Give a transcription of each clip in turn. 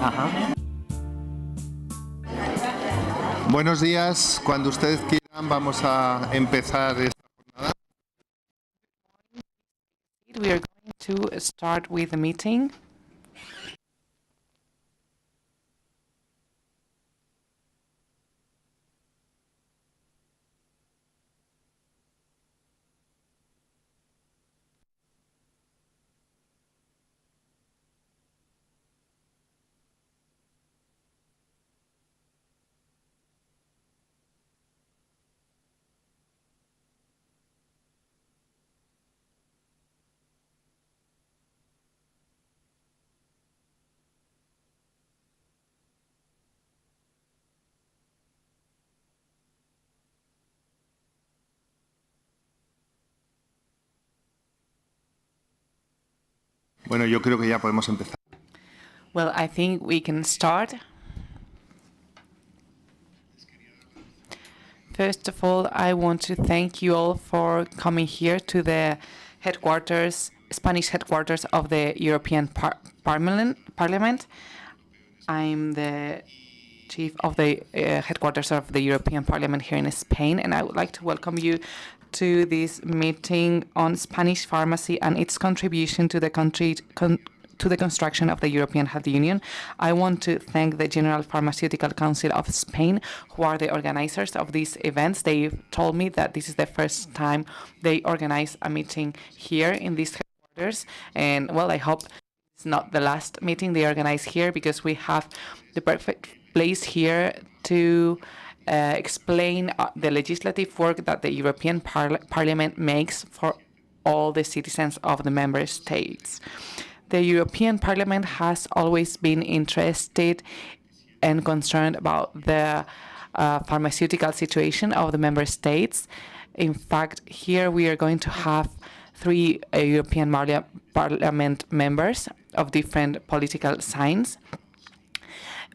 Ajá. Buenos días. Cuando ustedes quieran, vamos a empezar esta jornada. We are going to start with the meeting. Bueno, yo creo que ya podemos empezar. Well, I think we can start. First of all, I want to thank you all for coming here to the headquarters, Spanish headquarters of the European Parliament. I'm the chief of the headquarters of the European Parliament here in Spain, and I would like to welcome you to this meeting on Spanish pharmacy and its contribution to the to the construction of the European Health Union. I want to thank the General Pharmaceutical Council of Spain, who are the organizers of these events. They told me that this is the first time they organize a meeting here in these headquarters, and well, I hope it's not the last meeting they organize here, because we have the perfect place here to explain the legislative work that the European Parliament makes for all the citizens of the member states. The European Parliament has always been interested and concerned about the pharmaceutical situation of the member states. In fact, here we are going to have 3 European Parliament members of different political signs,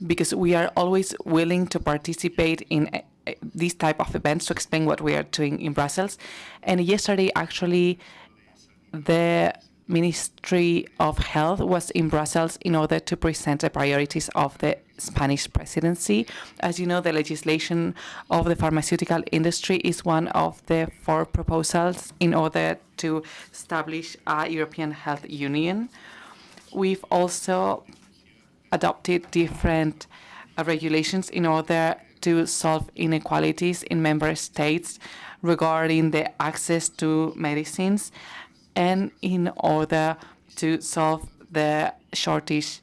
because we are always willing to participate in these type of events to explain what we are doing in Brussels. And yesterday, actually, the Ministry of Health was in Brussels in order to present the priorities of the Spanish presidency. As you know, the legislation of the pharmaceutical industry is one of the 4 proposals in order to establish a European Health Union. We've also adopted different regulations in order to solve inequalities in member states regarding the access to medicines, and in order to solve the shortage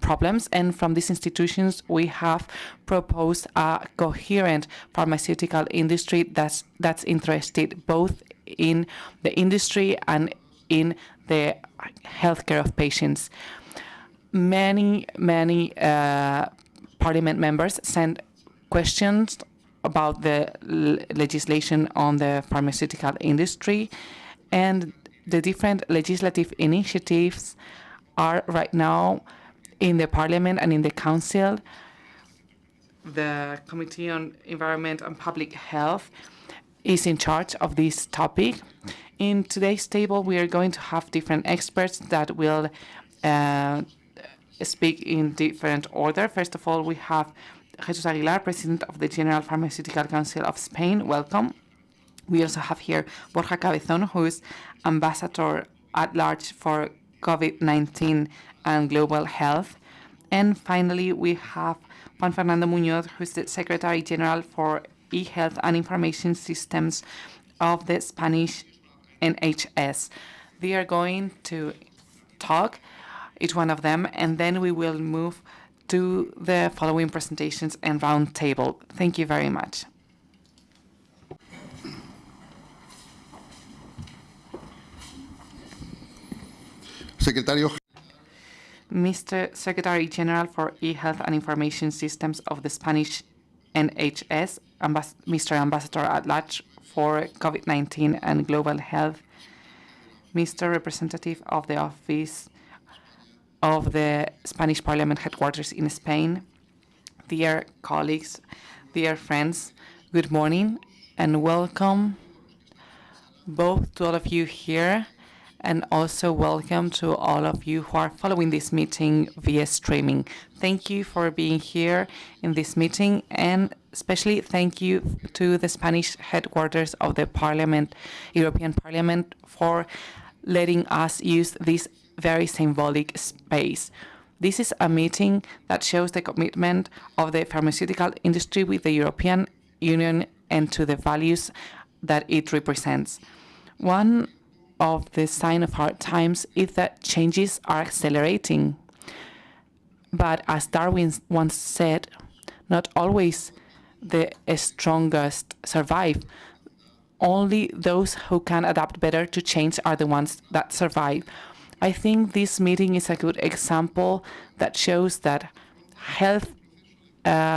problems. And from these institutions, we have proposed a coherent pharmaceutical industry that's interested both in the industry and in the healthcare of patients. Many Parliament members sent questions about the legislation on the pharmaceutical industry, and the different legislative initiatives are right now in the Parliament and in the Council. The Committee on Environment and Public Health is in charge of this topic. In today's table, we are going to have different experts that will speak in different order. First of all, we have Jesús Aguilar, President of the General Pharmaceutical Council of Spain. Welcome. We also have here Borja Cabezón, who is Ambassador at Large for COVID-19 and Global Health. And finally, we have Juan Fernando Muñoz, who is the Secretary General for e-Health and Information Systems of the Spanish NHS. They are going to talk, each one of them, and then we will move to the following presentations and round table. Thank you very much. Secretario. Mr. Secretary General for e-Health and Information Systems of the Spanish NHS, Mr. Ambassador at Large for COVID-19 and Global Health, Mr. Representative of the Office of the Spanish Parliament headquarters in Spain, dear colleagues, dear friends, good morning and welcome both to all of you here and also welcome to all of you who are following this meeting via streaming. Thank you for being here in this meeting, and especially thank you to the Spanish headquarters of the Parliament, European Parliament, for letting us use this very symbolic space. This is a meeting that shows the commitment of the pharmaceutical industry with the European Union and to the values that it represents. One of the signs of our times is that changes are accelerating. But as Darwin once said, not always the strongest survive. Only those who can adapt better to change are the ones that survive. I think this meeting is a good example that shows that health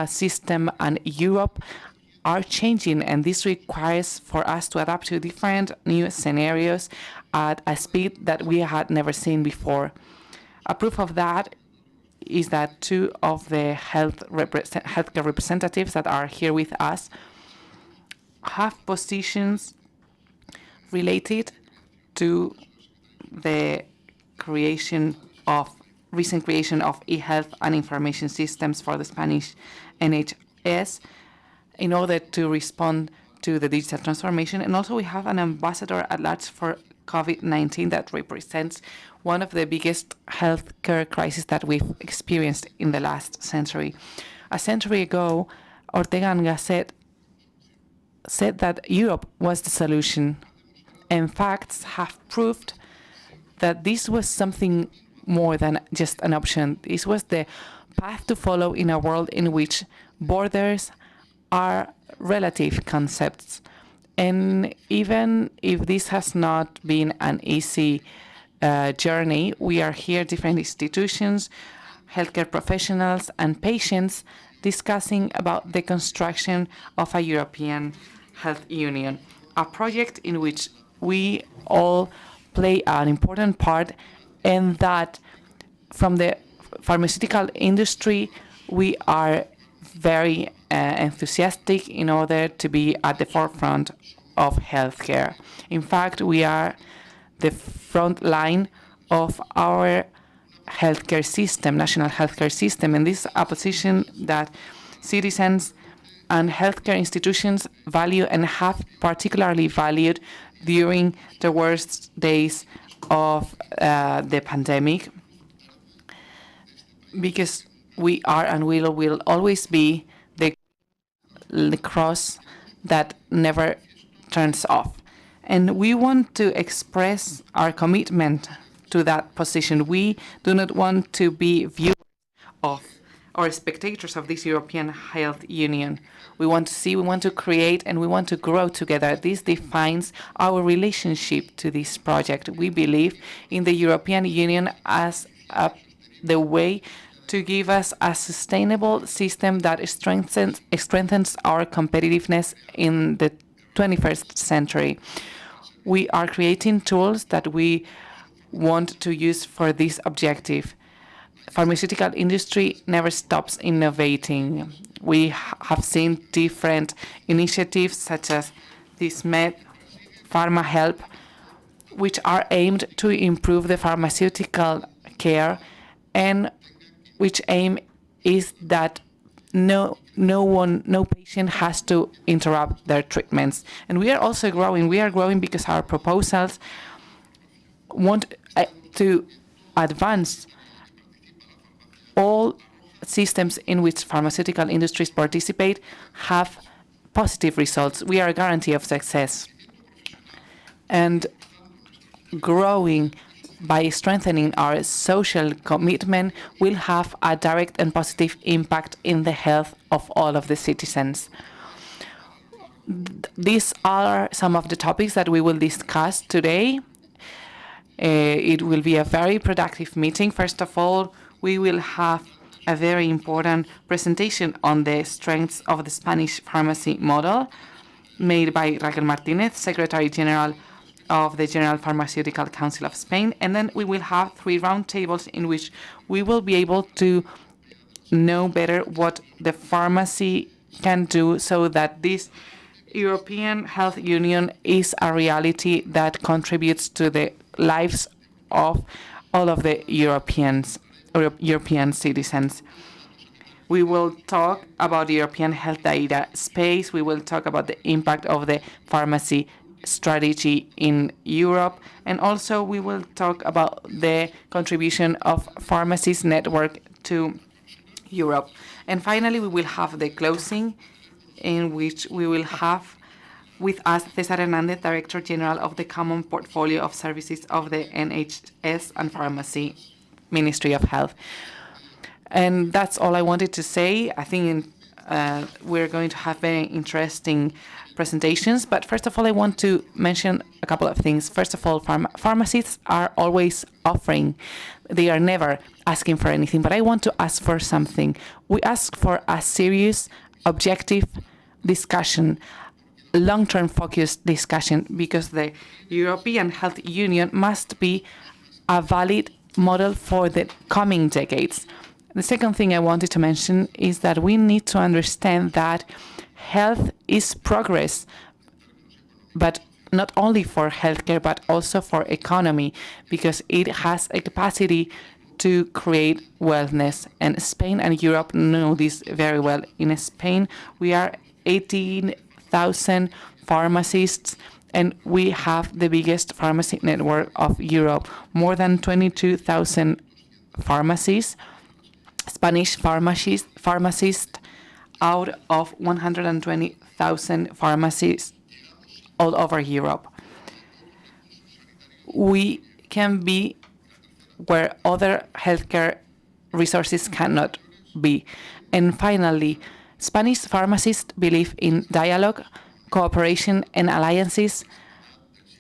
system and Europe are changing, and this requires for us to adapt to different new scenarios at a speed that we had never seen before. A proof of that is that two of the healthcare representatives that are here with us have positions related to the recent creation of e-health and information systems for the Spanish NHS in order to respond to the digital transformation. And also we have an ambassador at large for COVID-19 that represents one of the biggest healthcare crises that we've experienced in the last century. A century ago, Ortega and Gasset said that Europe was the solution, and facts have proved that this was something more than just an option. This was the path to follow in a world in which borders are relative concepts. And even if this has not been an easy journey, we are here, different institutions, healthcare professionals and patients, discussing about the construction of a European health union, a project in which we all play an important part, and that from the pharmaceutical industry we are very enthusiastic in order to be at the forefront of healthcare. In fact, we are the front line of our healthcare system, national healthcare system, and this is a position that citizens and healthcare institutions value and have particularly valued during the worst days of the pandemic, because we are and will always be the cross that never turns off. And we want to express our commitment to that position. We do not want to be viewers of or spectators of this European Health Union. We want to see, we want to create, and we want to grow together. This defines our relationship to this project. We believe in the European Union as the way to give us a sustainable system that strengthens our competitiveness in the 21st century. We are creating tools that we want to use for this objective. Pharmaceutical industry never stops innovating. We have seen different initiatives such as this Pharma Help, which are aimed to improve the pharmaceutical care, and which aim is that no patient has to interrupt their treatments. And we are also growing. We are growing because our proposals want to advance all systems in which pharmaceutical industries participate have positive results. We are a guarantee of success. And growing by strengthening our social commitment will have a direct and positive impact in the health of all of the citizens. These are some of the topics that we will discuss today. It will be a very productive meeting. First of all, we will have a very important presentation on the strengths of the Spanish pharmacy model made by Raquel Martínez, Secretary General of the General Pharmaceutical Council of Spain. And then we will have 3 roundtables in which we will be able to know better what the pharmacy can do so that this European Health Union is a reality that contributes to the lives of all of the European citizens. We will talk about the European health data space. We will talk about the impact of the pharmacy strategy in Europe. And also we will talk about the contribution of pharmacies network to Europe. And finally, we will have the closing, in which we will have with us César Hernández, Director General of the Common Portfolio of Services of the NHS and Pharmacy Ministry of Health. And that's all I wanted to say. I think we're going to have very interesting presentations. But first of all, I want to mention a couple of things. First of all, pharmacists are always offering. They are never asking for anything. But I want to ask for something. We ask for a serious, objective discussion, long-term focused discussion, because the European Health Union must be a valid model for the coming decades. The second thing I wanted to mention is that we need to understand that health is progress, but not only for healthcare, but also for economy, because it has a capacity to create wellness. And Spain and Europe know this very well. In Spain, we are 18,000 pharmacists, and we have the biggest pharmacy network of Europe, more than 22,000 pharmacies, Spanish pharmacists out of 120,000 pharmacies all over Europe. We can be where other healthcare resources cannot be. And finally, Spanish pharmacists believe in dialogue, cooperation, and alliances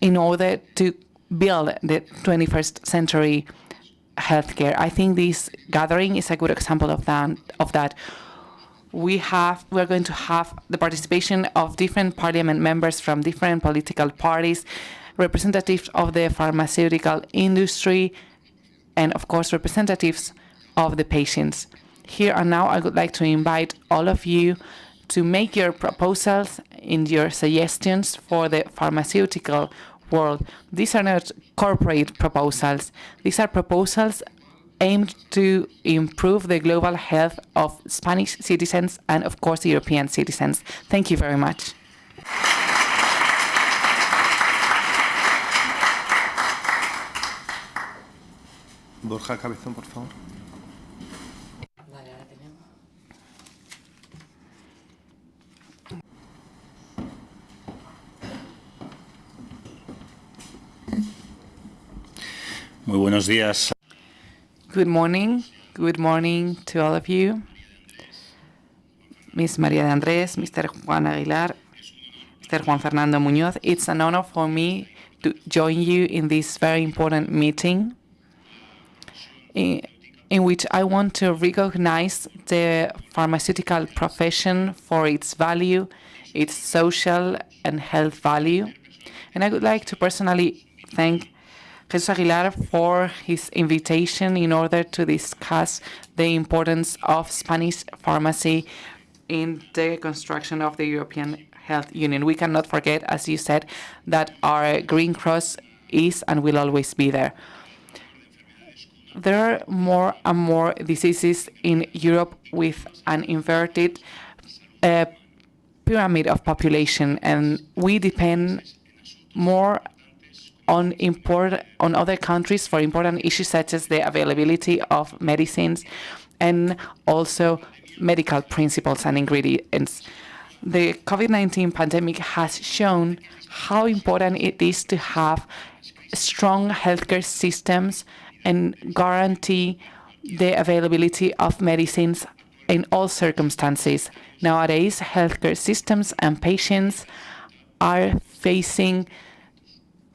in order to build the 21st century healthcare. I think this gathering is a good example of that. We're going to have the participation of different parliament members from different political parties, representatives of the pharmaceutical industry, and of course representatives of the patients. Here and now, I would like to invite all of you to make your proposals and your suggestions for the pharmaceutical world. These are not corporate proposals. These are proposals aimed to improve the global health of Spanish citizens and, of course, European citizens. Thank you very much. Borja, Cabezón, por favor. Muy buenos días. Good morning. Good morning to all of you. Miss María de Andrés, Mr. Juan Aguilar, Mr. Juan Fernando Muñoz. It's an honor for me to join you in this very important meeting in which I want to recognize the pharmaceutical profession for its value, its social and health value. And I would like to personally thank Jesús Aguilar for his invitation in order to discuss the importance of Spanish pharmacy in the construction of the European Health Union. We cannot forget, as you said, that our Green Cross is and will always be there. There are more and more diseases in Europe with an inverted pyramid of population, and we depend more on other countries for important issues such as the availability of medicines and also medical principles and ingredients. The COVID-19 pandemic has shown how important it is to have strong healthcare systems and guarantee the availability of medicines in all circumstances. Nowadays, healthcare systems and patients are facing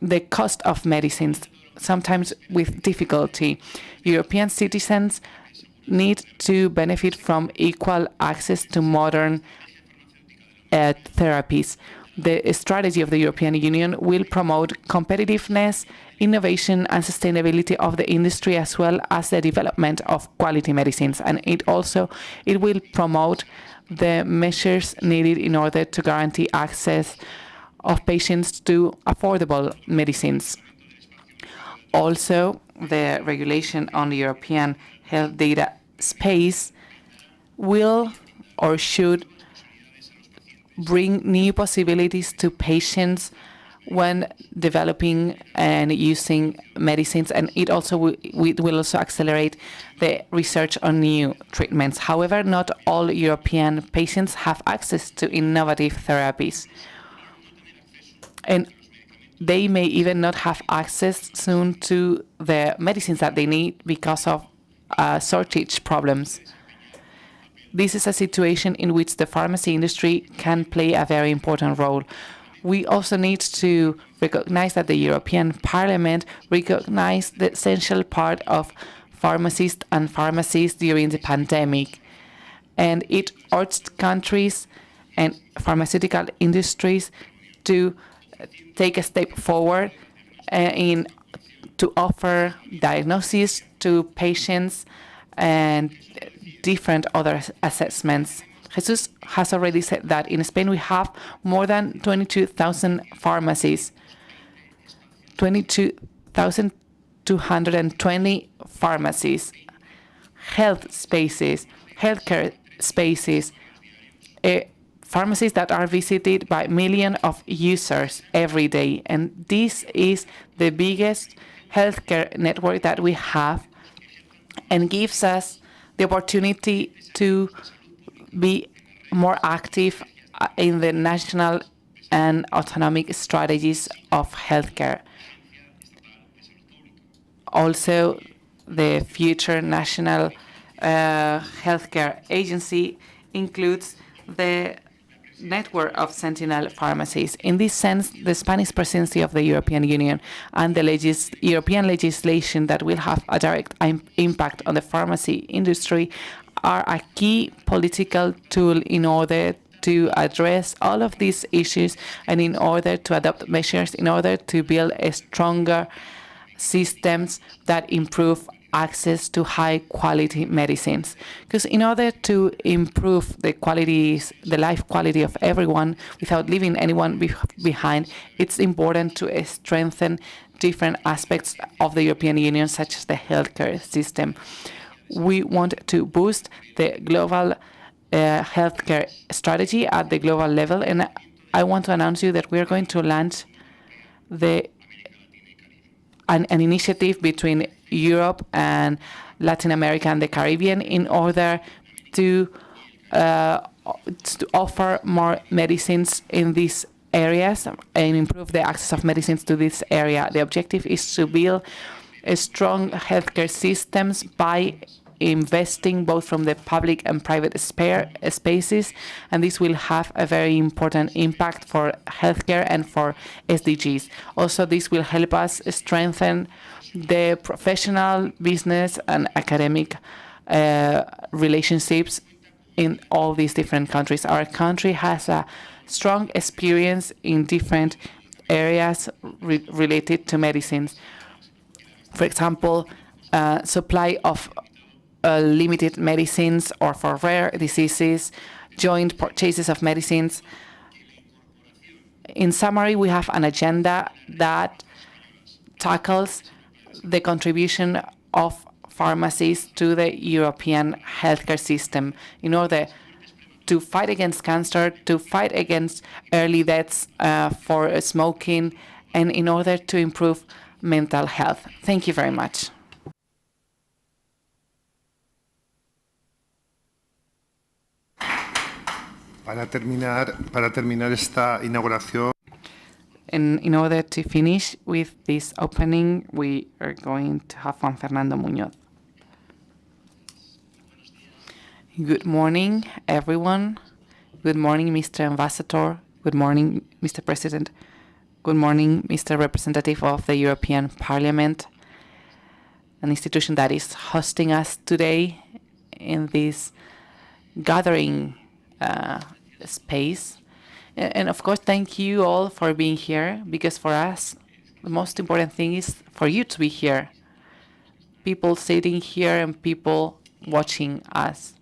the cost of medicines, sometimes with difficulty. European citizens need to benefit from equal access to modern therapies. The strategy of the European Union will promote competitiveness, innovation, and sustainability of the industry, as well as the development of quality medicines. And it will promote the measures needed in order to guarantee access of patients to affordable medicines. Also, the regulation on the European health data space will or should bring new possibilities to patients when developing and using medicines, and it will also accelerate the research on new treatments. However, not all European patients have access to innovative therapies, and they may even not have access soon to the medicines that they need because of shortage problems. This is a situation in which the pharmacy industry can play a very important role. We also need to recognize that the European Parliament recognized the essential part of pharmacists and pharmacies during the pandemic, and it urged countries and pharmaceutical industries to take a step forward to offer diagnosis to patients and different other assessments. Jesús has already said that in Spain we have more than 22,000 pharmacies, 22,220 pharmacies, health spaces, healthcare spaces, pharmacies that are visited by millions of users every day. And this is the biggest healthcare network that we have and gives us the opportunity to be more active in the national and autonomic strategies of healthcare. Also, the future national healthcare agency includes the network of sentinel pharmacies. In this sense, the Spanish presidency of the European Union and the European legislation that will have a direct impact on the pharmacy industry are a key political tool in order to address all of these issues and in order to adopt measures in order to build a stronger systems that improve access to high-quality medicines. Because in order to improve the life quality of everyone without leaving anyone behind, it's important to strengthen different aspects of the European Union, such as the healthcare system. We want to boost the global healthcare strategy at the global level, and I want to announce you that we are going to launch an initiative between Europe and Latin America and the Caribbean in order to offer more medicines in these areas and improve the access of medicines to this area. The objective is to build strong healthcare systems by investing both from the public and private spaces, and this will have a very important impact for healthcare and for SDGs. Also, this will help us strengthen the professional, business, and academic relationships in all these different countries. Our country has a strong experience in different areas related to medicines. For example, supply of limited medicines, or for rare diseases, joint purchases of medicines. In summary, we have an agenda that tackles the contribution of pharmacies to the European healthcare system in order to fight against cancer, to fight against early deaths for smoking, and in order to improve mental health. Thank you very much. Para terminar esta inauguración. And in order to finish with this opening, we are going to have Juan Fernando Muñoz. Good morning, everyone. Good morning, Mr. Ambassador. Good morning, Mr. President. Good morning, Mr. Representative of the European Parliament, an institution that is hosting us today in this gathering space. And of course, thank you all for being here, because for us, the most important thing is for you to be here. People sitting here and people watching us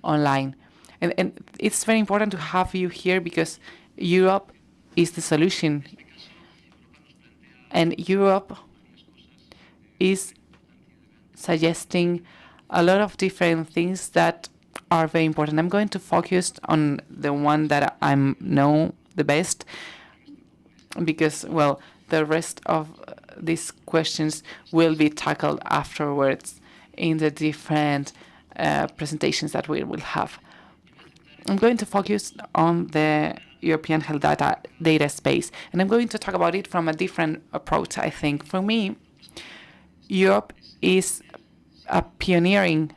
online. And it's very important to have you here because Europe is the solution. And Europe is suggesting a lot of different things that are very important. I'm going to focus on the one that I know the best because, well, the rest of these questions will be tackled afterwards in the different presentations that we will have. I'm going to focus on the European health data space, and I'm going to talk about it from a different approach, I think. For me, Europe is a pioneering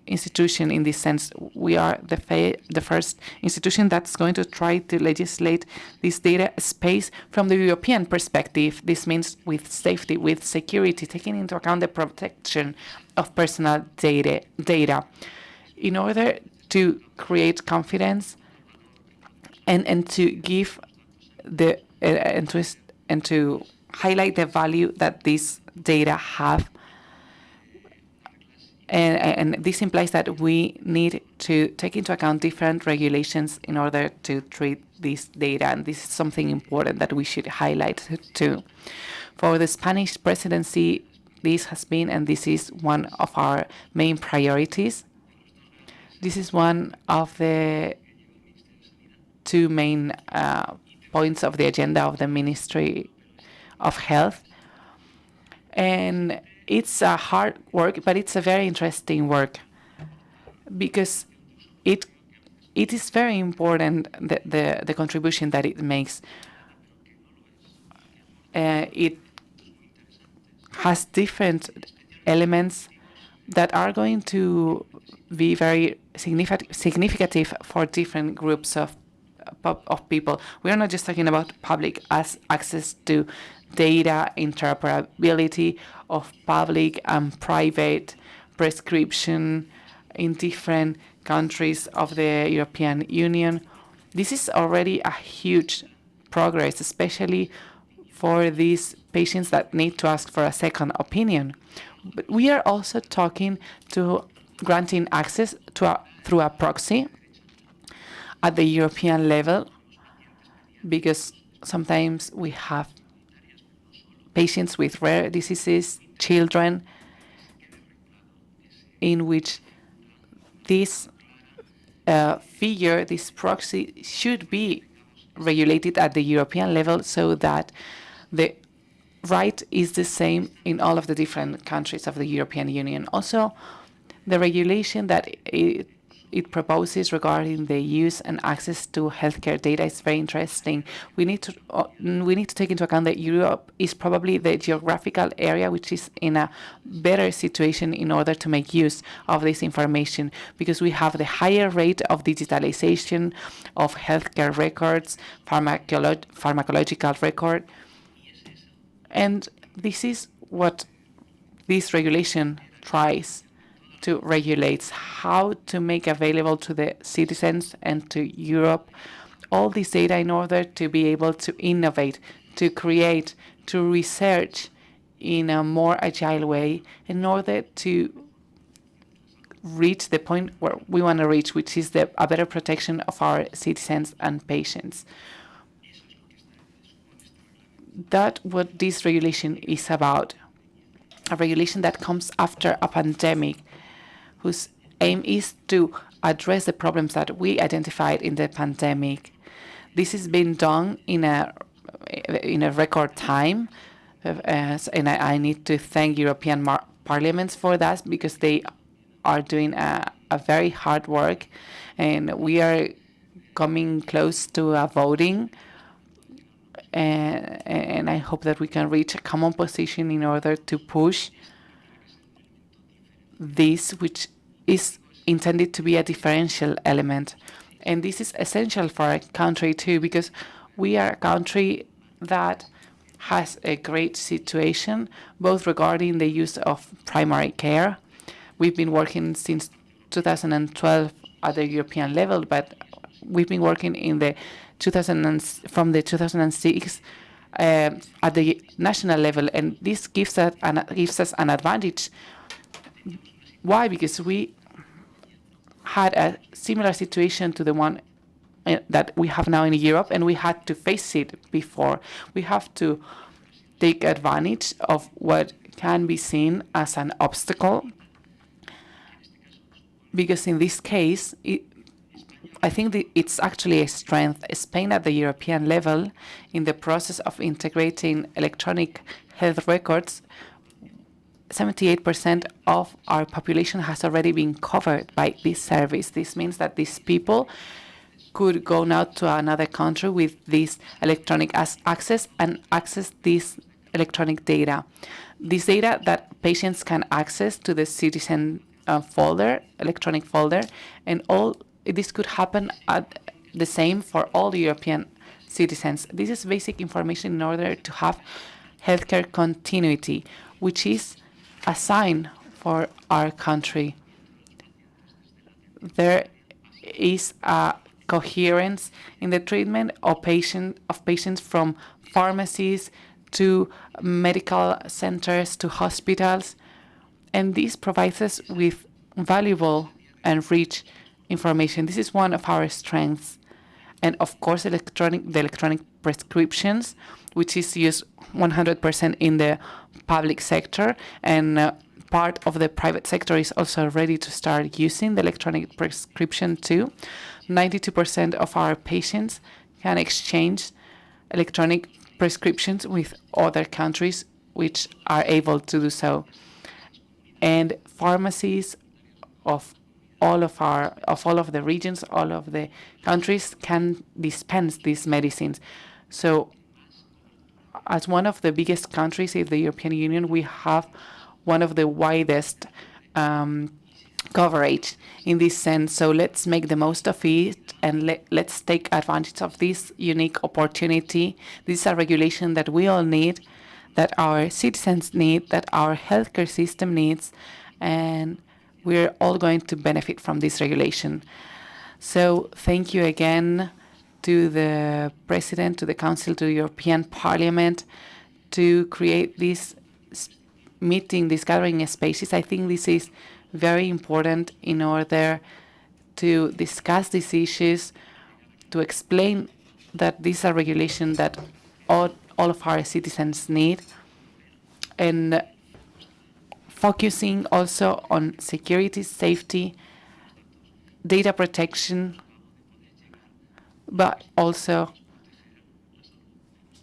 institution in this sense. We are the first institution that's going to try to legislate this data space from the European perspective. This means with safety, with security, taking into account the protection of personal data in order to create confidence and to give the and to highlight the value that these data have. And this implies that we need to take into account different regulations in order to treat this data. And this is something important that we should highlight too. For the Spanish presidency, this has been, and this is one of our main priorities. This is one of the two main points of the agenda of the Ministry of Health. And it's a hard work, but it's a very interesting work because it is very important, the contribution that it makes. It has different elements that are going to be very significant for different groups of people. We are not just talking about public access to data, interoperability of public and private prescription in different countries of the European Union. This is already a huge progress, especially for these patients that need to ask for a second opinion. But we are also talking to granting access to through a proxy at the European level, because sometimes we have patients with rare diseases, children, in which this figure, this proxy, should be regulated at the European level so that the right is the same in all of the different countries of the European Union. Also, the regulation that it proposes regarding the use and access to healthcare data is very interesting. We need to take into account that Europe is probably the geographical area which is in a better situation in order to make use of this information, because we have the higher rate of digitalization of healthcare records, pharmacological record, and this is what this regulation tries to regulate, how to make available to the citizens and to Europe all this data in order to be able to innovate, to create, to research in a more agile way in order to reach the point where we want to reach, which is a better protection of our citizens and patients. That's what this regulation is about, a regulation that comes after a pandemic, whose aim is to address the problems that we identified in the pandemic. This has been done in a record time, and I need to thank European parliaments for that, because they are doing a very hard work, and we are coming close to a voting, and I hope that we can reach a common position in order to push this, which is intended to be a differential element. And this is essential for our country too, because we are a country that has a great situation, both regarding the use of primary care. We've been working since 2012 at the European level, but we've been working in the from the 2006 at the national level, and this gives us an advantage. Why? Because we had a similar situation to the one that we have now in Europe, and we had to face it before. We have to take advantage of what can be seen as an obstacle, because in this case, I think it's actually a strength. Spain at the European level, in the process of integrating electronic health records, 78% of our population has already been covered by this service. This means that these people could go now to another country with this electronic access and access this electronic data. This data that patients can access to the citizen folder, electronic folder, and all this could happen at the same for all European citizens. This is basic information in order to have healthcare continuity, which is a sign for our country. There is a coherence in the treatment of patients from pharmacies to medical centers to hospitals, and this provides us with valuable and rich information. This is one of our strengths. And of course, the electronic prescriptions, which is used 100% in the public sector, and part of the private sector is also ready to start using the electronic prescription too. 92% of our patients can exchange electronic prescriptions with other countries which are able to do so. And pharmacies of all of the regions, all of the countries can dispense these medicines. So as one of the biggest countries in the European Union, we have one of the widest coverage in this sense. So let's make the most of it, and let's take advantage of this unique opportunity. This is a regulation that we all need, that our citizens need, that our healthcare system needs, and we're all going to benefit from this regulation. So thank you again to the President, to the Council, to the European Parliament to create this meeting, this gathering spaces. I think this is very important in order to discuss these issues, to explain that this is a regulation that all of our citizens need, and focusing also on security, safety, data protection, but also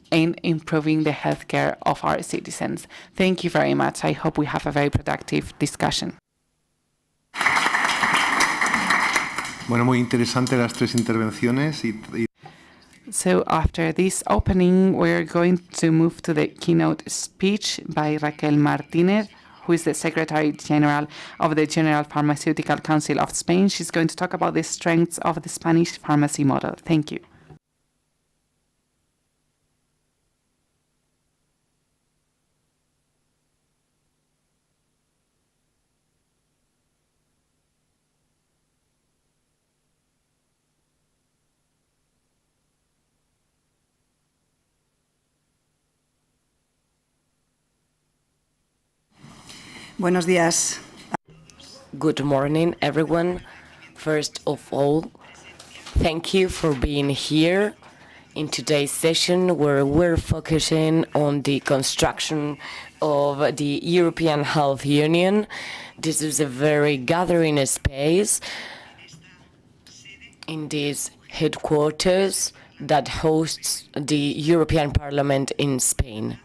in improving the healthcare of our citizens. Thank you very much. I hope we have a very productive discussion. Bueno, muy interesante las tres intervenciones. So after this opening, we're going to move to the keynote speech by Raquel Martínez, who is the Secretary General of the General Pharmaceutical Council of Spain. She's going to talk about the strengths of the Spanish pharmacy model. Thank you. Buenos días. Good morning, everyone. First of all, thank you for being here in today's session where we're focusing on the construction of the European Health Union. This is a very gathering space in this headquarters that hosts the European Parliament in Spain.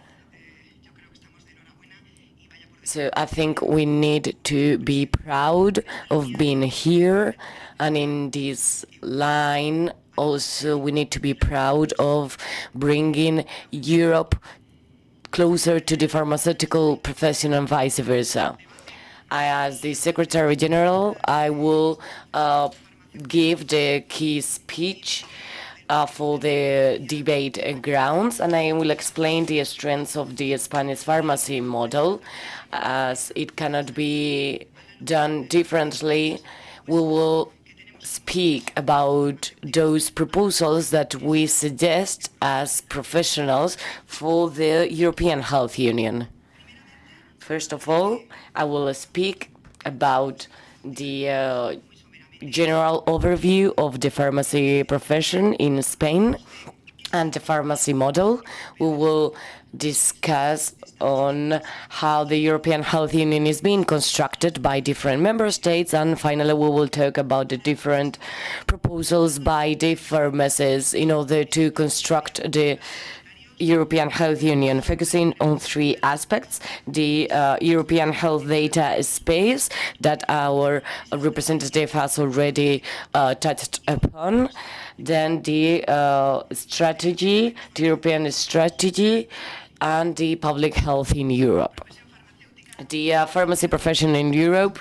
So I think we need to be proud of being here, and in this line also we need to be proud of bringing Europe closer to the pharmaceutical profession and vice versa. As the Secretary General, I will give the key speech for the debate grounds, and I will explain the strengths of the Spanish pharmacy model. As it cannot be done differently, we will speak about those proposals that we suggest as professionals for the European Health Union. First of all, I will speak about the general overview of the pharmacy profession in Spain. and the pharmacy model. We will discuss on how the European Health Union is being constructed by different member states, and finally we will talk about the different proposals by the pharmacists in order to construct the European Health Union, focusing on three aspects: the European health data space that our representative has already touched upon, then the strategy, the European strategy, and the public health in Europe. The pharmacy profession in Europe,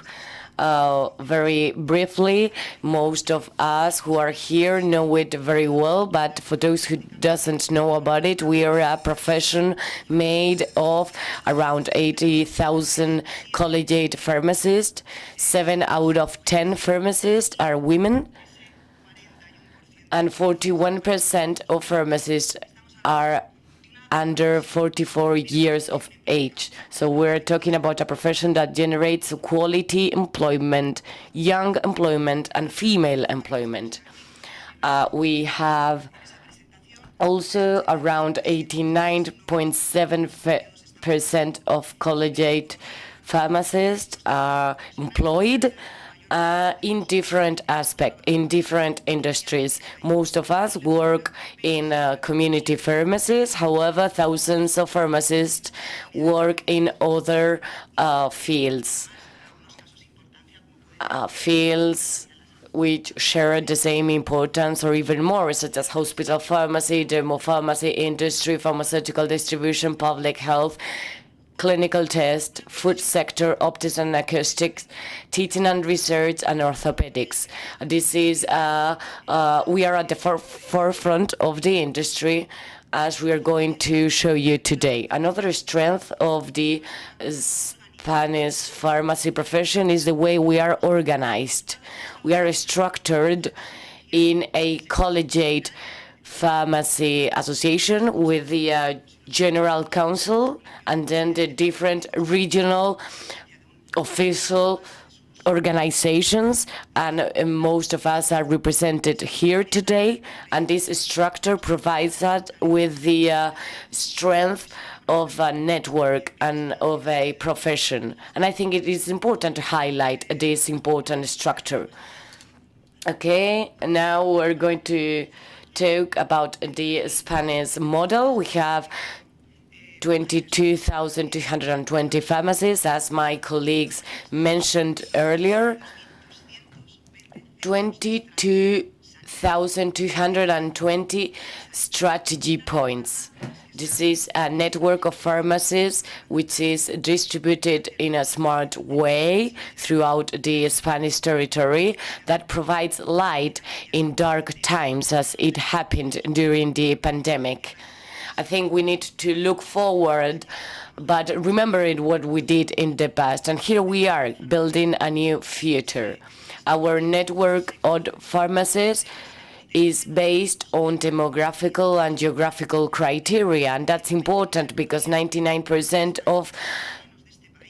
very briefly, most of us who are here know it very well, but for those who doesn't know about it, we are a profession made of around 80,000 collegiate pharmacists. 7 out of 10 pharmacists are women, and 41% of pharmacists are under 44 years of age. So we're talking about a profession that generates quality employment, young employment, and female employment. We have also around 89.7% of collegiate pharmacists are employed in different aspects, in different industries. Most of us work in community pharmacies. However, thousands of pharmacists work in other fields which share the same importance or even more, such as hospital pharmacy, dermopharmacy industry, pharmaceutical distribution, public health, clinical test, food sector, optics and acoustics, teaching and research, and orthopedics. This is, we are at the forefront of the industry, as we are going to show you today. Another strength of the Spanish pharmacy profession is the way we are organized. We are structured in a collegiate pharmacy association with the General Council, and then the different regional official organizations, and most of us are represented here today. And this structure provides us with the strength of a network and of a profession. And I think it is important to highlight this important structure. Okay, now we're going to talk about the Spanish model. We have 22,220 pharmacies, as my colleagues mentioned earlier. 22,220 strategy points. This is a network of pharmacies which is distributed in a smart way throughout the Spanish territory that provides light in dark times, as it happened during the pandemic. I think we need to look forward, but remembering what we did in the past. And here we are building a new future. Our network of pharmacies is based on demographical and geographical criteria, and that's important because 99% of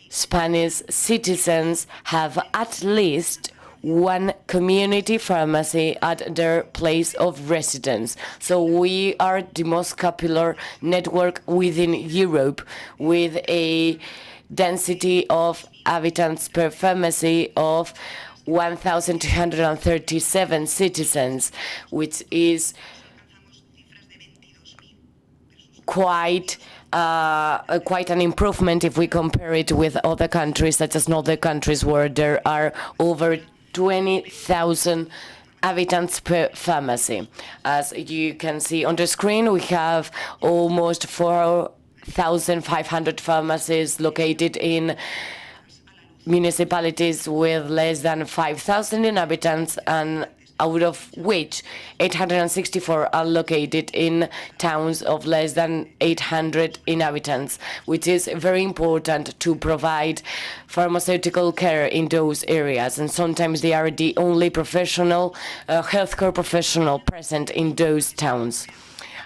Spanish citizens have at least one community pharmacy at their place of residence. So we are the most popular network within Europe, with a density of inhabitants per pharmacy of 1,237 citizens, which is quite an improvement if we compare it with other countries, such as northern countries, where there are over 20,000 inhabitants per pharmacy. As you can see on the screen, we have almost 4,500 pharmacies located in municipalities with less than 5,000 inhabitants, and out of which 864 are located in towns of less than 800 inhabitants, which is very important to provide pharmaceutical care in those areas. And sometimes they are the only professional, healthcare professional present in those towns.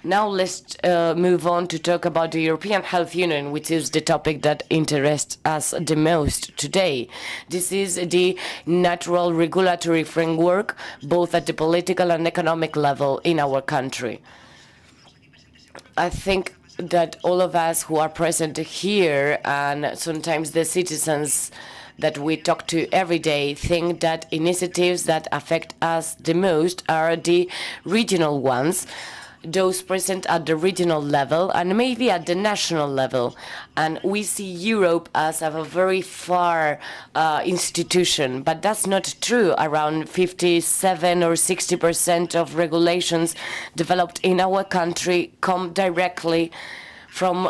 Now let's move on to talk about the European Health Union, which is the topic that interests us the most today. This is the natural regulatory framework, both at the political and economic level in our country. I think that all of us who are present here, and sometimes the citizens that we talk to every day, think that initiatives that affect us the most are the regional ones, those present at the regional level and maybe at the national level. And we see Europe as a very far institution, but that's not true. Around 57 or 60% of regulations developed in our country come directly from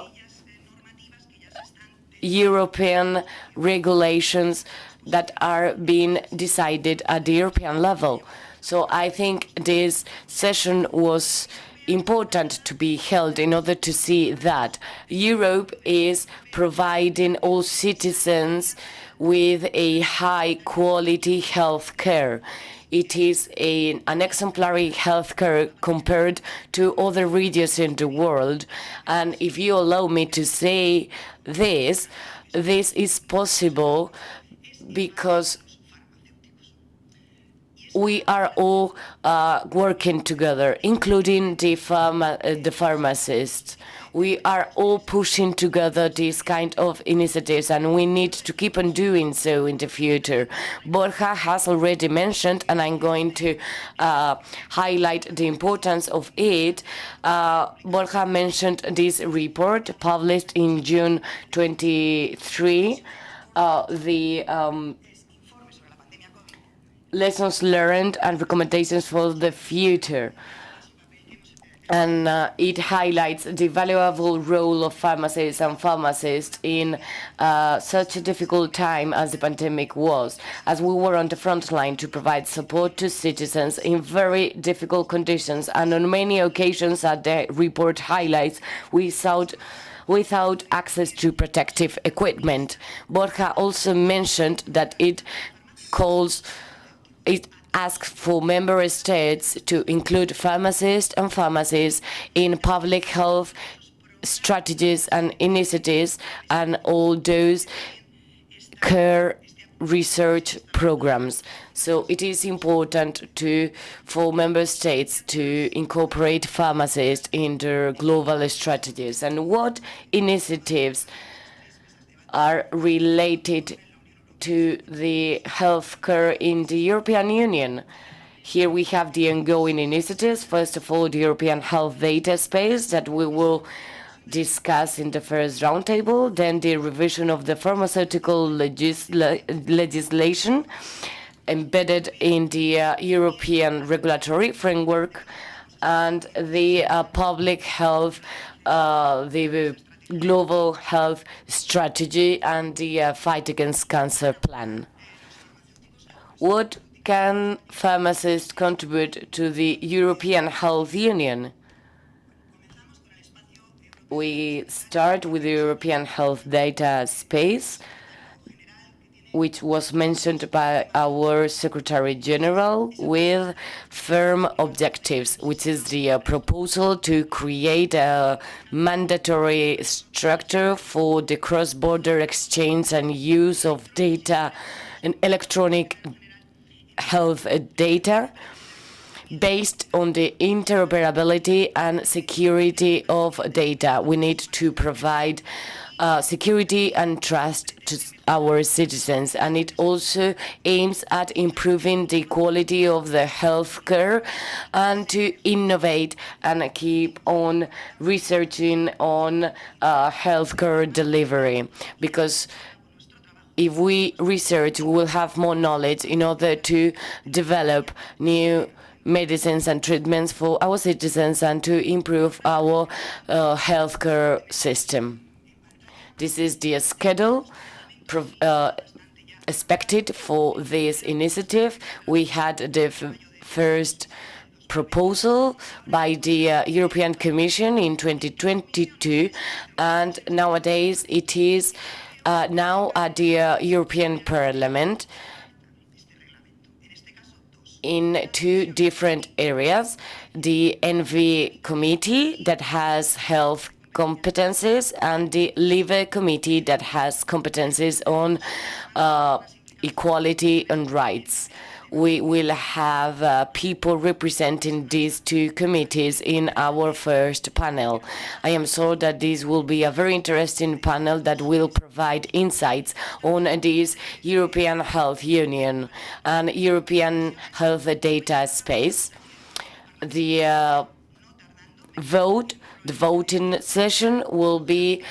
European regulations that are being decided at the European level. So I think this session was important to be held in order to see that Europe is providing all citizens with a high-quality health care. It is an exemplary health care compared to other regions in the world. And if you allow me to say this is possible because we are all working together, including the pharmacists. We are all pushing together these kind of initiatives, and we need to keep on doing so in the future. Borja has already mentioned, and I'm going to highlight the importance of it. Borja mentioned this report published in June 23, the lessons learned and recommendations for the future. And it highlights the valuable role of pharmacists and pharmacists in such a difficult time as the pandemic was, as we were on the front line to provide support to citizens in very difficult conditions. And on many occasions, as the report highlights, without access to protective equipment. Borja also mentioned that it asks for member states to include pharmacists and pharmacies in public health strategies and initiatives and all those care research programs. So it is important for member states to incorporate pharmacists in their global strategies. And what initiatives are related to the healthcare in the European Union? Here we have the ongoing initiatives. First of all, the European Health Data Space that we will discuss in the first roundtable. Then the revision of the pharmaceutical legislation embedded in the European regulatory framework, and the public health, the global health strategy, and the fight against cancer plan. What can pharmacists contribute to the European Health Union? We start with the European Health Data Space, which was mentioned by our Secretary General, with firm objectives, which is the proposal to create a mandatory structure for the cross-border exchange and use of data and electronic health data based on the interoperability and security of data. We need to provide security and trust to our citizens, and it also aims at improving the quality of the healthcare and to innovate and keep on researching on healthcare delivery, because if we research, we will have more knowledge in order to develop new medicines and treatments for our citizens and to improve our healthcare system. This is the schedule expected for this initiative. We had the first proposal by the European Commission in 2022, and nowadays it is now at the European Parliament in two different areas. The ENVI committee that has health competences and the LIBE committee that has competences on equality and rights. we will have people representing these two committees in our first panel. I am sure that this will be a very interesting panel that will provide insights on this European Health Union and European Health Data Space. The voting session will be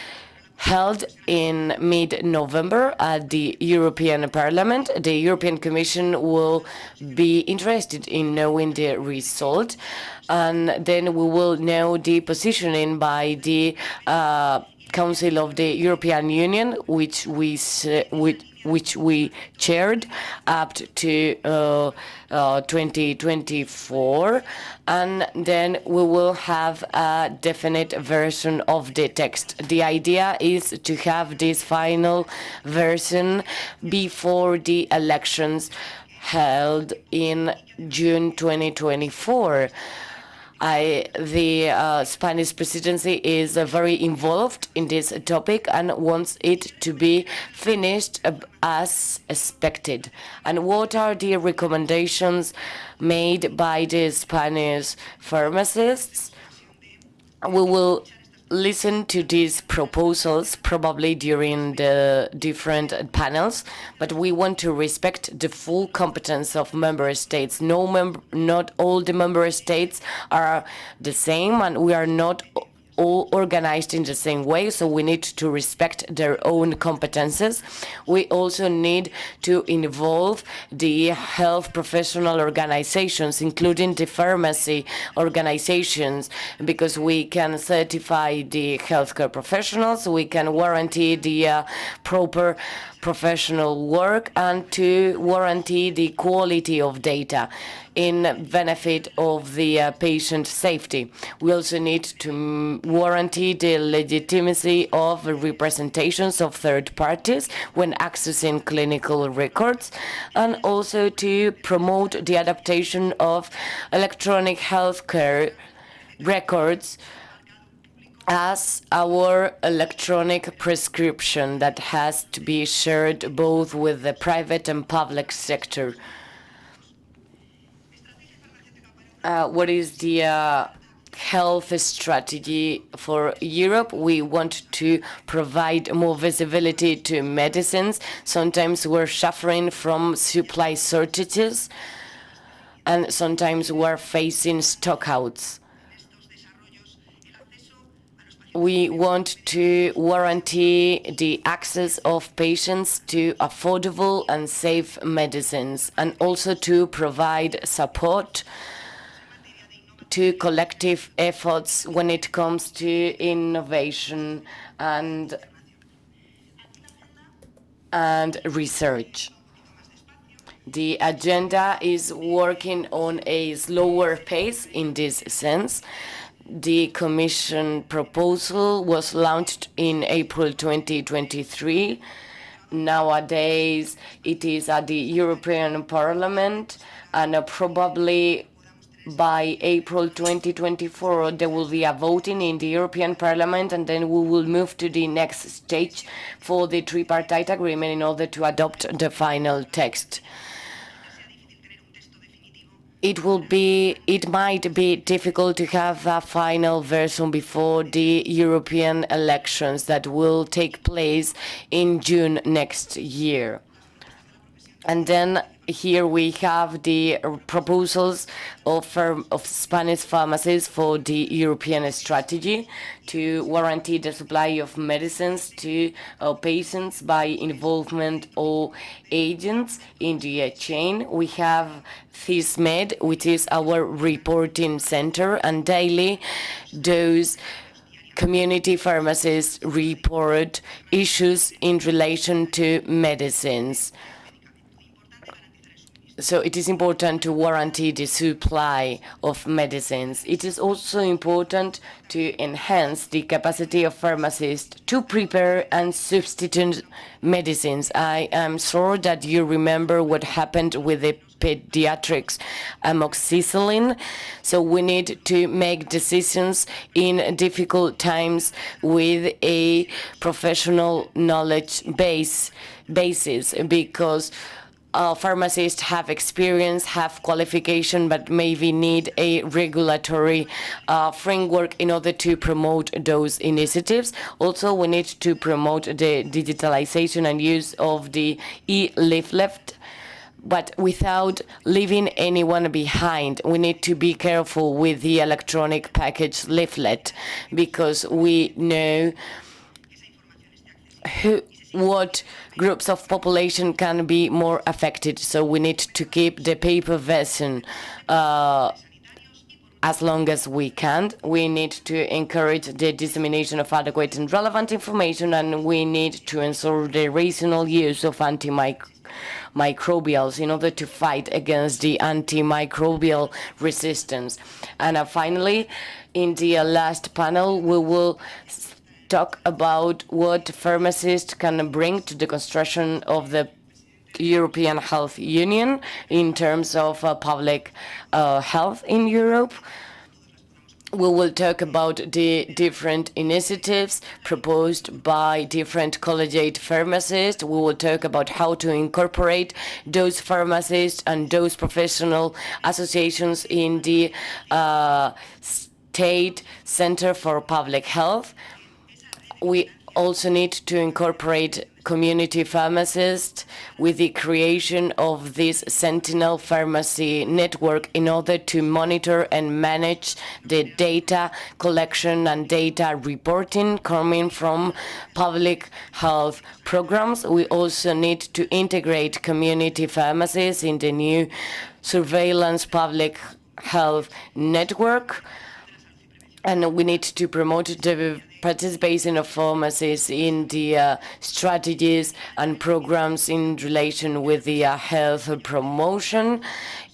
held in mid-November at the European Parliament. The European Commission will be interested in knowing the result, and then we will know the positioning by the Council of the European Union, which we chaired up to 2024, and then we will have a definite version of the text. The idea is to have this final version before the elections held in June 2024. The Spanish presidency is very involved in this topic and wants it to be finished as expected. And what are the recommendations made by the Spanish pharmacists? We will listen to these proposals probably during the different panels, but we want to respect the full competence of member states. Not all the member states are the same, and we are not all organized in the same way, so we need to respect their own competences. We also need to involve the health professional organizations, including the pharmacy organizations, because we can certify the healthcare professionals, we can guarantee the proper professional work, and to guarantee the quality of data in benefit of the patient safety. We also need to guarantee the legitimacy of representations of third parties when accessing clinical records, and also to promote the adaptation of electronic healthcare records as our electronic prescription that has to be shared both with the private and public sector. What is the health strategy for Europe? We want to provide more visibility to medicines. Sometimes we're suffering from supply shortages, and sometimes we're facing stockouts. We want to guarantee the access of patients to affordable and safe medicines, and also to provide support to collective efforts when it comes to innovation and research. The agenda is working on a slower pace in this sense. The Commission proposal was launched in April 2023. Nowadays, it is at the European Parliament, and probably by April 2024, there will be a voting in the European Parliament, and then we will move to the next stage for the tripartite agreement in order to adopt the final text. It might be difficult to have a final version before the European elections that will take place in June next year. And then here we have the proposals of Spanish pharmacies for the European strategy to guarantee the supply of medicines to patients by involvement of agents in the chain. We have CISMED, which is our reporting center, and daily those community pharmacists report issues in relation to medicines. So it is important to guarantee the supply of medicines. It is also important to enhance the capacity of pharmacists to prepare and substitute medicines. I am sure that you remember what happened with the pediatrics amoxicillin. So we need to make decisions in difficult times with a professional knowledge basis, because pharmacists have experience, have qualification, but maybe need a regulatory framework in order to promote those initiatives. Also, we need to promote the digitalization and use of the e-leaflet, but without leaving anyone behind. We need to be careful with the electronic package leaflet, because we know what groups of population can be more affected. So we need to keep the paper version as long as we can. We need to encourage the dissemination of adequate and relevant information, and we need to ensure the rational use of antimicrobials in order to fight against the antimicrobial resistance. And finally, in the last panel, we will talk about what pharmacists can bring to the construction of the European Health Union in terms of public health in Europe. We will talk about the different initiatives proposed by different collegiate pharmacists. We will talk about how to incorporate those pharmacists and those professional associations in the State Center for Public Health. We also need to incorporate community pharmacists with the creation of this Sentinel Pharmacy network in order to monitor and manage the data collection and data reporting coming from public health programs. We also need to integrate community pharmacies in the new surveillance public health network, and we need to promote the participation of pharmacists in the strategies and programs in relation with the health promotion.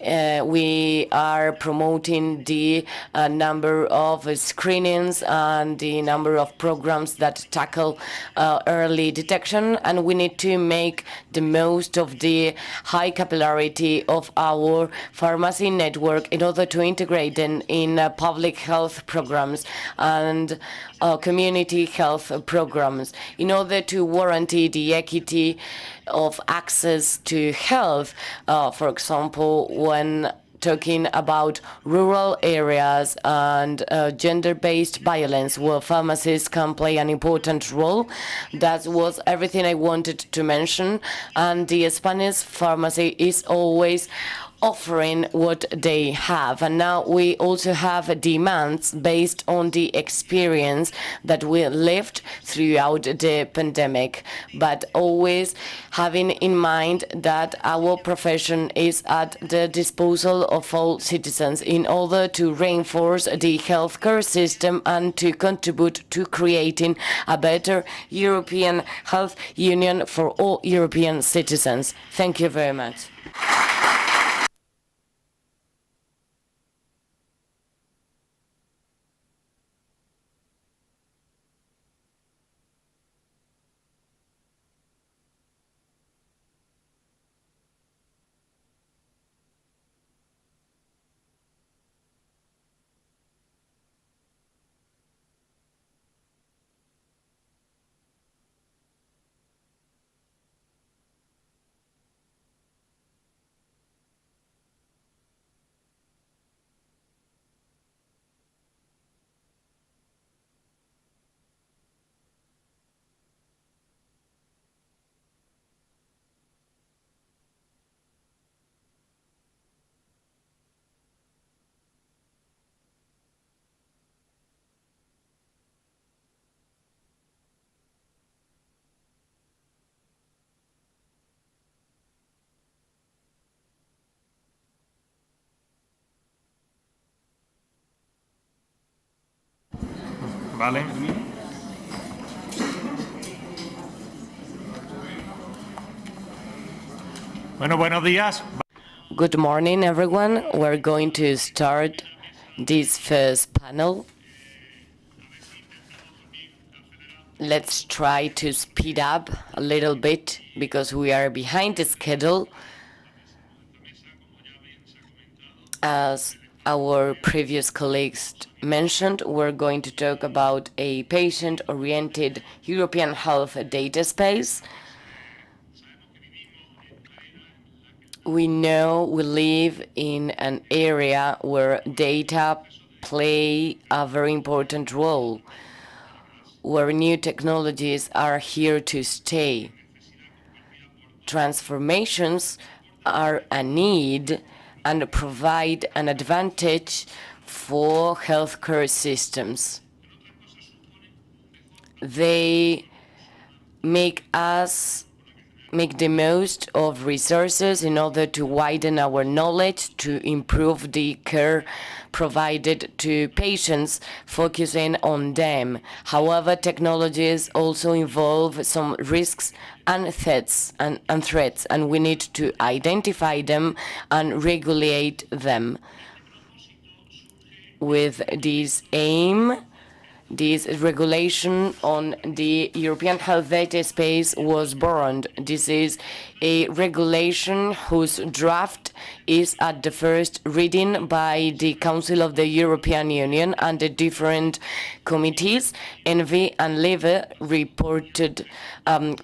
We are promoting the number of screenings and the number of programs that tackle early detection, and we need to make the most of the high capillarity of our pharmacy network in order to integrate them in public health programs and community health programs in order to guarantee the equity of access to health. For example, when talking about rural areas and gender-based violence, where pharmacists can play an important role. That was everything I wanted to mention, and the Spanish pharmacy is always offering what they have. And now we also have demands based on the experience that we lived throughout the pandemic, but always having in mind that our profession is at the disposal of all citizens in order to reinforce the healthcare system and to contribute to creating a better European health union for all European citizens. Thank you very much. Vale. Bueno, buenos días. Good morning, everyone. We're going to start this first panel. Let's try to speed up a little bit because we are behind the schedule. As our previous colleagues mentioned, we're going to talk about a patient-oriented European health data space. We know we live in an area where data play a very important role, where new technologies are here to stay. Transformations are a need and provide an advantage for healthcare systems. They make us make the most of resources in order to widen our knowledge, to improve the care provided to patients, focusing on them. However, technologies also involve some risks and threats, and we need to identify them and regulate them. With this aim, this regulation on the European health data space was born. This is a regulation whose draft is at the first reading by the Council of the European Union, and the different committees, ENVI and LIBE,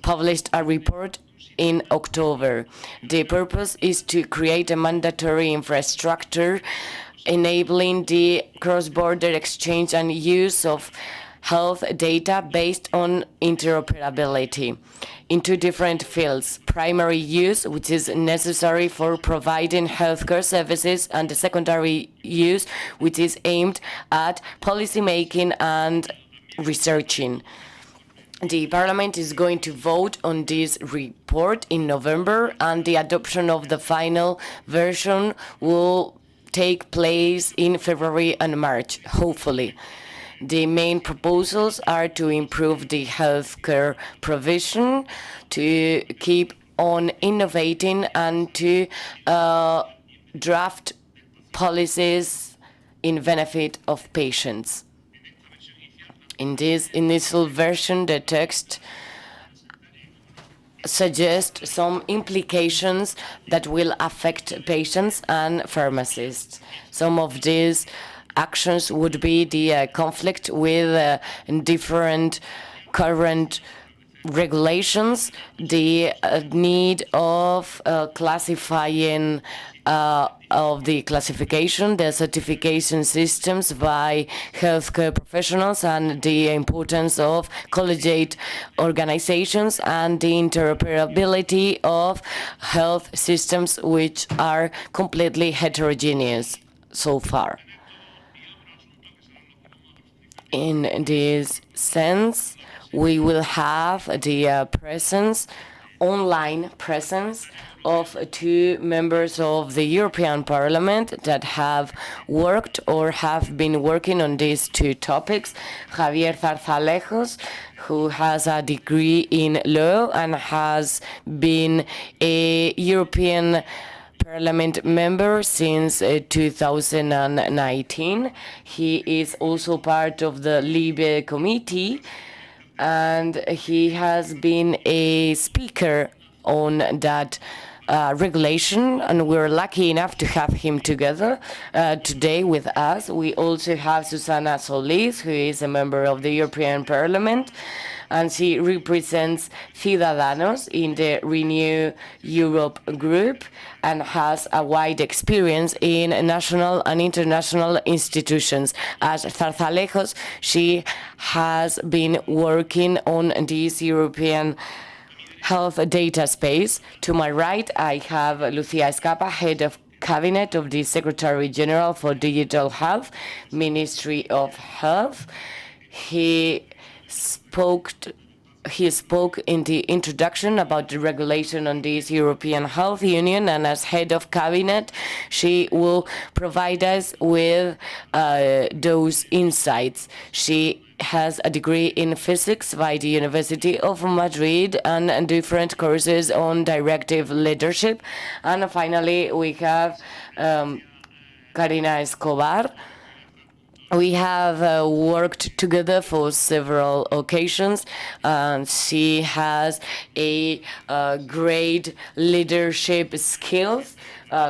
published a report in October. The purpose is to create a mandatory infrastructure enabling the cross-border exchange and use of health data based on interoperability in two different fields: primary use, which is necessary for providing healthcare services, and the secondary use, which is aimed at policymaking and researching. The Parliament is going to vote on this report in November, and the adoption of the final version will take place in February and March, hopefully. The main proposals are to improve the healthcare provision, to keep on innovating, and to draft policies in benefit of patients. In this initial version, the text suggest some implications that will affect patients and pharmacists. Some of these actions would be the conflict with different current regulations, the need of classifying of the classification, the certification systems by healthcare professionals, and the importance of collegiate organizations, and the interoperability of health systems, which are completely heterogeneous so far. In this sense, we will have the online presence of two members of the European Parliament that have worked or have been working on these two topics: Javier Zarzalejos, who has a degree in law and has been a European Parliament member since 2019. He is also part of the LIBE committee, and he has been a speaker on that regulation, and we're lucky enough to have him together today with us. We also have Susana Solís, who is a member of the European Parliament, and she represents Ciudadanos in the Renew Europe group and has a wide experience in national and international institutions. As Zarzalejos, she has been working on this European health data space. To my right, I have Lucia Escapa, head of cabinet of the Secretary General for Digital Health, Ministry of Health. He spoke in the introduction about the regulation on this European Health Union, and as head of cabinet, she will provide us with those insights. She has a degree in physics by the University of Madrid and different courses on directive leadership. And finally, we have Carina Escobar. We have worked together for several occasions, and she has a great leadership skills.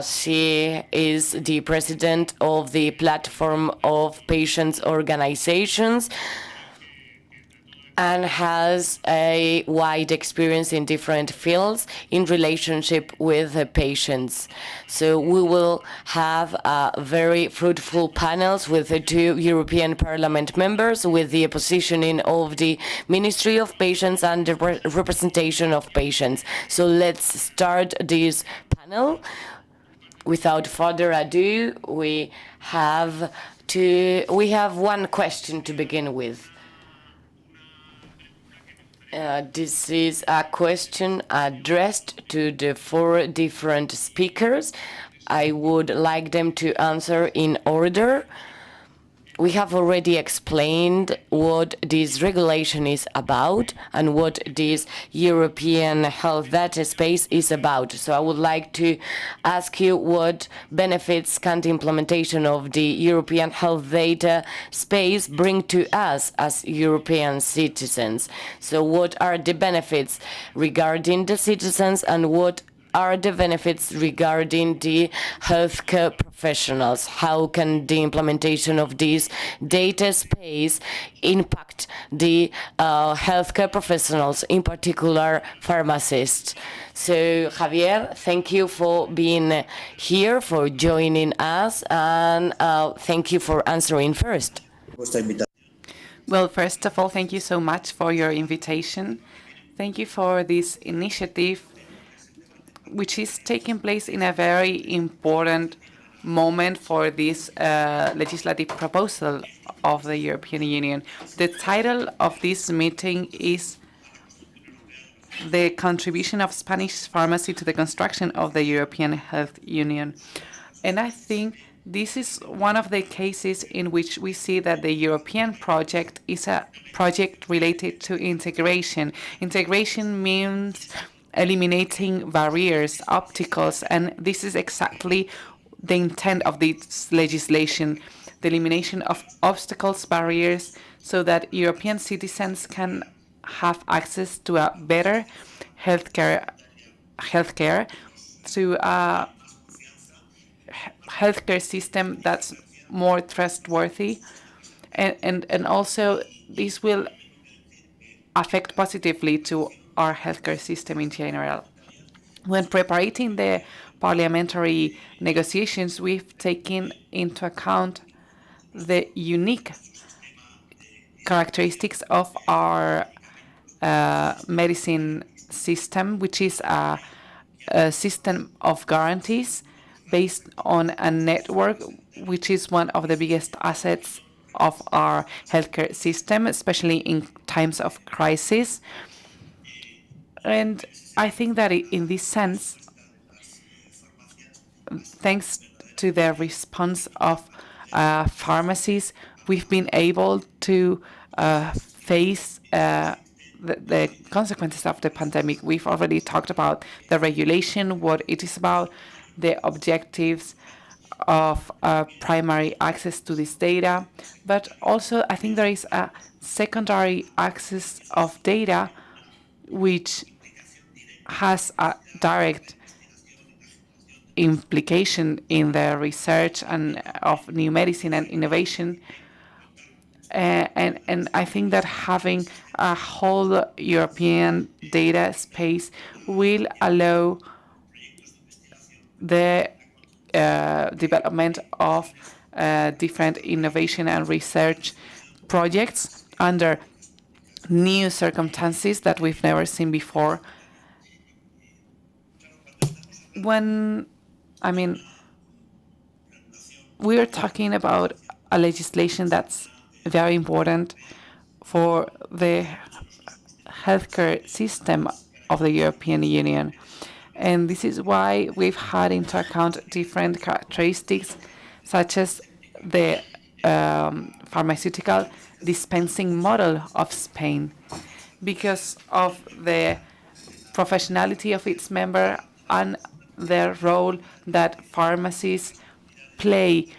She is the president of the Platform of Patients Organizations, and has a wide experience in different fields in relationship with the patients. So we will have very fruitful panels with the 2 European Parliament members, with the positioning of the Ministry of Patients and the representation of patients. So let's start this panel. Without further ado, we have one question to begin with. This is a question addressed to the 4 different speakers. I would like them to answer in order. We have already explained what this regulation is about and what this European health data space is about. So I would like to ask you what benefits can the implementation of the European health data space bring to us as European citizens? So what are the benefits regarding the citizens, and what are the benefits regarding the healthcare professionals? How can the implementation of this data space impact the healthcare professionals, in particular pharmacists? So, Javier, thank you for being here, for joining us, and thank you for answering first. Well, first of all, thank you so much for your invitation. Thank you for this initiative, which is taking place in a very important moment for this legislative proposal of the European Union. The title of this meeting is the contribution of Spanish pharmacy to the construction of the European Health Union. And I think this is one of the cases in which we see that the European project is a project related to integration. Integration means eliminating barriers, obstacles, and this is exactly the intent of this legislation, the elimination of obstacles, barriers, so that European citizens can have access to a better healthcare, to a healthcare system that's more trustworthy, and also this will affect positively to our healthcare system in general. When preparing the parliamentary negotiations, we've taken into account the unique characteristics of our medicine system, which is a system of guarantees based on a network, which is one of the biggest assets of our healthcare system, especially in times of crisis. And I think that in this sense, thanks to the response of pharmacies, we've been able to face the consequences of the pandemic. We've already talked about the regulation, what it is about, the objectives of primary access to this data, but also I think there is a secondary access of data which has a direct implication in the research and of new medicine and innovation. And I think that having a whole European data space will allow the development of different innovation and research projects under new circumstances that we've never seen before. We're talking about a legislation that's very important for the healthcare system of the European Union. And this is why we've had into account different characteristics, such as the pharmaceutical dispensing model of Spain, because of the professionality of its member and the role that pharmacies play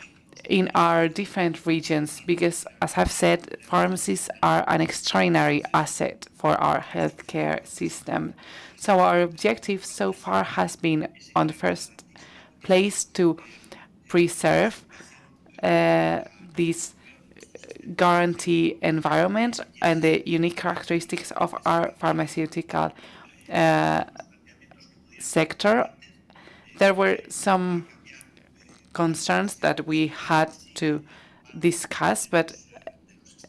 in our different regions, because, as I've said, pharmacies are an extraordinary asset for our healthcare system. So our objective so far has been, on the first place, to preserve this guarantee environment and the unique characteristics of our pharmaceutical sector, there were some concerns that we had to discuss, but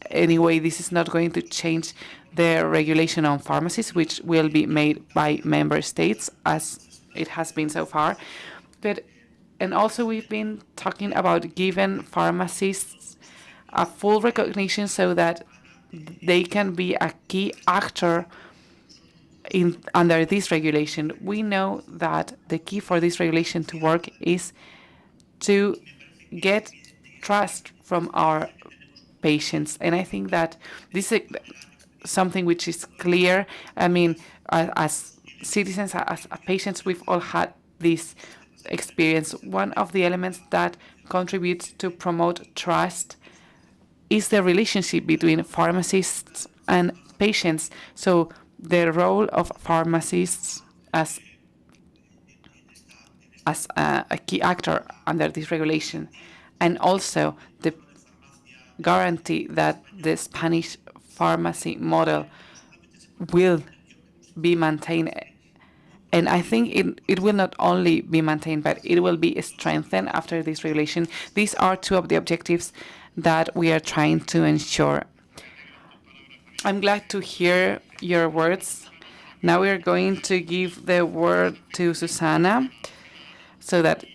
anyway, this is not going to change the regulation on pharmacies, which will be made by member states as it has been so far. And also we've been talking about giving pharmacists a full recognition so that they can be a key actor under this regulation. We know that the key for this regulation to work is to get trust from our patients. And I think that this is something which is clear. I mean, as citizens, as patients, we've all had this experience. One of the elements that contributes to promote trust is the relationship between pharmacists and patients. So the role of pharmacists as a key actor under this regulation, and also the guarantee that the Spanish pharmacy model will be maintained. And I think it will not only be maintained, but it will be strengthened after this regulation. These are two of the objectives that we are trying to ensure. I'm glad to hear your words. Now we are going to give the word to Susana so that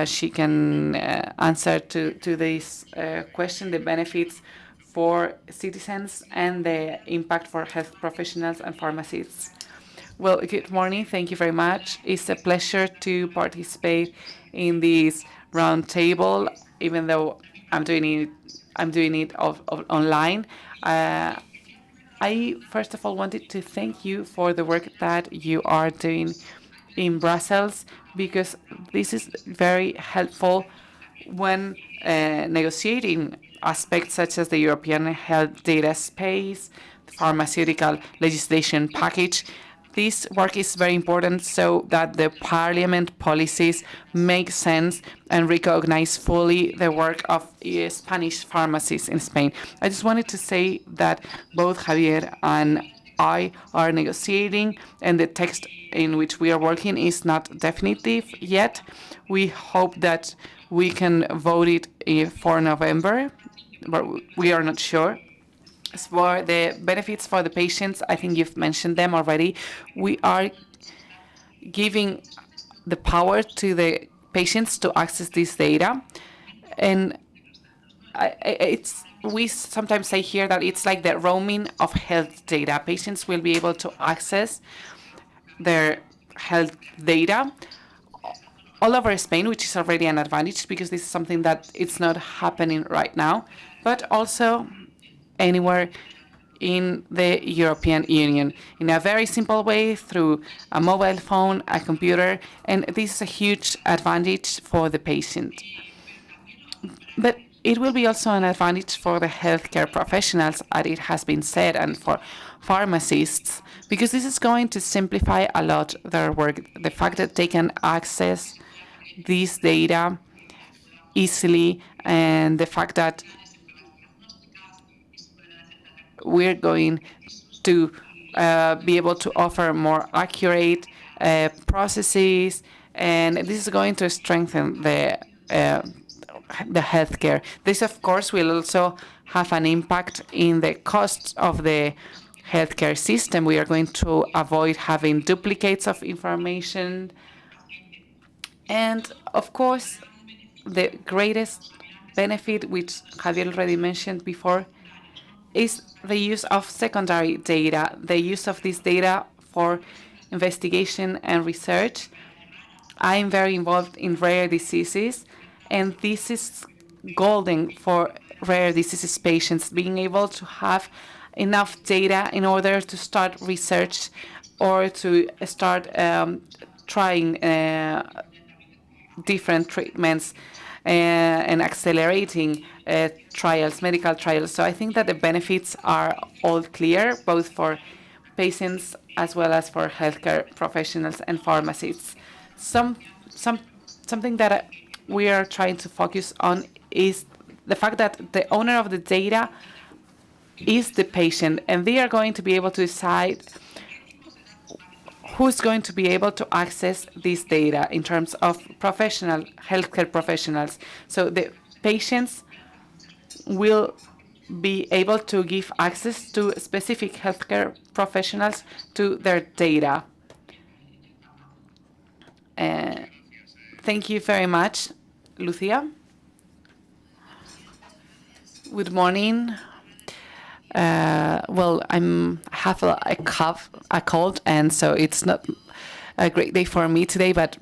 she can answer to this question, the benefits for citizens and the impact for health professionals and pharmacists. Well, good morning. Thank you very much. It's a pleasure to participate in this round table, even though I'm doing it online. I first of all wanted to thank you for the work that you are doing in Brussels, because this is very helpful when negotiating aspects such as the European health data space, the pharmaceutical legislation package. This work is very important so that the Parliament policies make sense and recognize fully the work of Spanish pharmacies in Spain. I just wanted to say that both Javier and I are negotiating, and the text in which we are working is not definitive yet. We hope that we can vote it for November, but we are not sure. As for the benefits for the patients, I think you've mentioned them already. We are giving the power to the patients to access this data. And we sometimes say here that it's like the roaming of health data. Patients will be able to access their health data all over Spain, which is already an advantage because this is something that it's not happening right now, but also anywhere in the European Union in a very simple way through a mobile phone, a computer, and this is a huge advantage for the patient. But it will be also an advantage for the healthcare professionals, as it has been said, and for pharmacists, because this is going to simplify a lot their work. The fact that they can access this data easily, and the fact that we're going to be able to offer more accurate processes, and this is going to strengthen the healthcare. This, of course, will also have an impact in the costs of the healthcare system. We are going to avoid having duplicates of information. And, of course, the greatest benefit, which Javier already mentioned before, is the use of secondary data, the use of this data for investigation and research. I'm very involved in rare diseases, and this is golden for rare diseases patients, being able to have enough data in order to start research or to start trying different treatments and accelerating trials, medical trials. So I think that the benefits are all clear, both for patients as well as for healthcare professionals and pharmacists. Something that we are trying to focus on is the fact that the owner of the data is the patient, and they are going to be able to decide who's going to be able to access this data in terms of healthcare professionals. So the patients will be able to give access to specific healthcare professionals to their data. Thank you very much, Lucia. Good morning. Well, I have a cold, and so it's not a great day for me today, but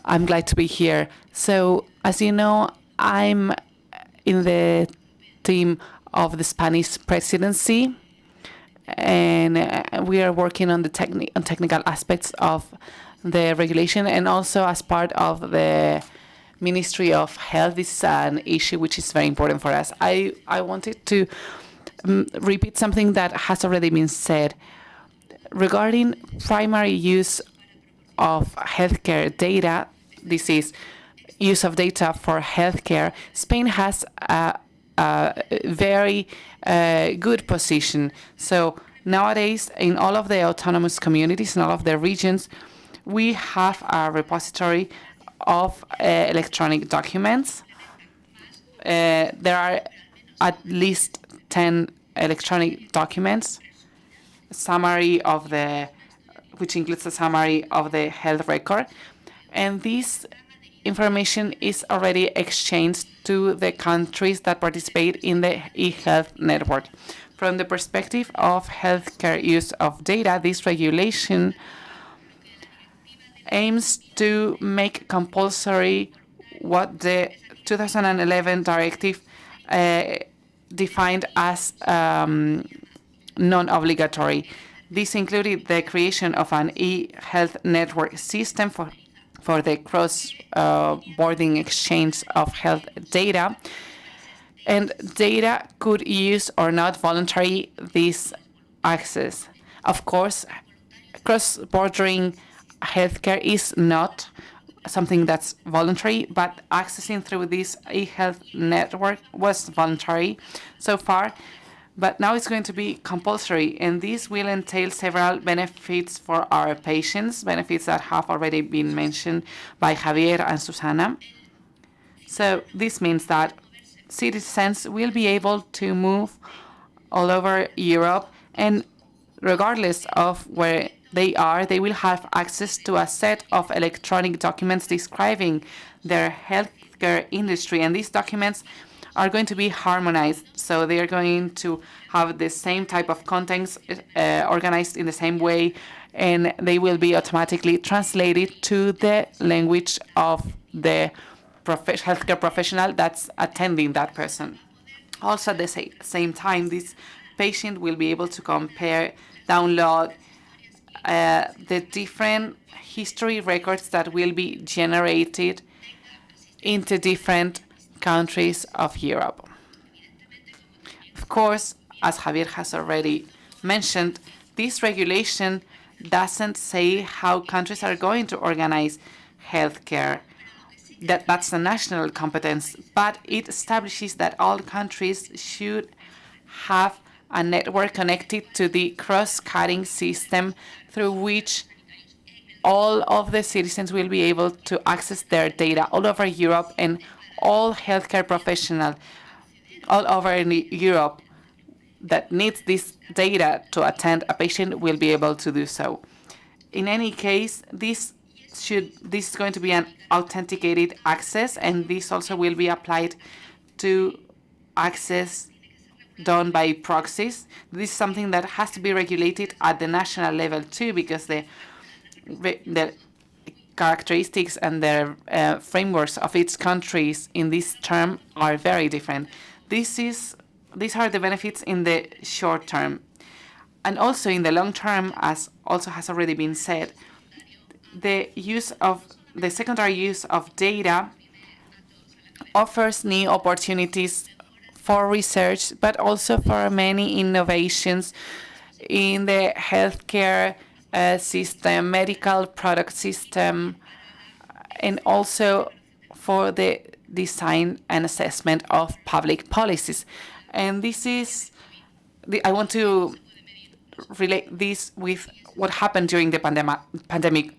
I'm glad to be here. So, as you know, I'm in the team of the Spanish presidency, and we are working on the technical aspects of the regulation, and also as part of the Ministry of Health. This is an issue which is very important for us. I wanted to repeat something that has already been said. Regarding primary use of healthcare data, this is use of data for healthcare, Spain has a very good position. So nowadays, in all of the autonomous communities, in all of the regions, we have a repository of electronic documents. There are at least 10 electronic documents, which includes a summary of the health record, and this information is already exchanged to the countries that participate in the e-health network. From the perspective of healthcare use of data, this regulation aims to make compulsory what the 2011 directive defined as non-obligatory. This included the creation of an e-health network system for the cross-boarding exchange of health data, and data could use or not voluntary this access. Of course, cross-bordering healthcare is not something that's voluntary, but accessing through this e-health network was voluntary so far, but now it's going to be compulsory, and this will entail several benefits for our patients, benefits that have already been mentioned by Javier and Susana. So this means that citizens will be able to move all over Europe, and regardless of where they are, they will have access to a set of electronic documents describing their healthcare industry, and these documents are going to be harmonized. So they are going to have the same type of contents organized in the same way, and they will be automatically translated to the language of the healthcare professional that's attending that person. Also, at the same time, this patient will be able to compare, download the different history records that will be generated into different countries of Europe. Of course, as Javier has already mentioned, this regulation doesn't say how countries are going to organize healthcare. That's a national competence, but it establishes that all countries should have a network connected to the cross-cutting system through which all of the citizens will be able to access their data all over Europe, and all healthcare professionals all over Europe that needs this data to attend a patient will be able to do so. In any case, this is going to be an authenticated access, and this also will be applied to access done by proxies. This is something that has to be regulated at the national level too, because the characteristics and the frameworks of each countries in this term are very different. These are the benefits in the short term. And also in the long term, as also has already been said, the secondary use of data offers new opportunities for research, but also for many innovations in the healthcare system, medical product system, and also for the design and assessment of public policies. And this is, I want to relate this with what happened during the pandemic.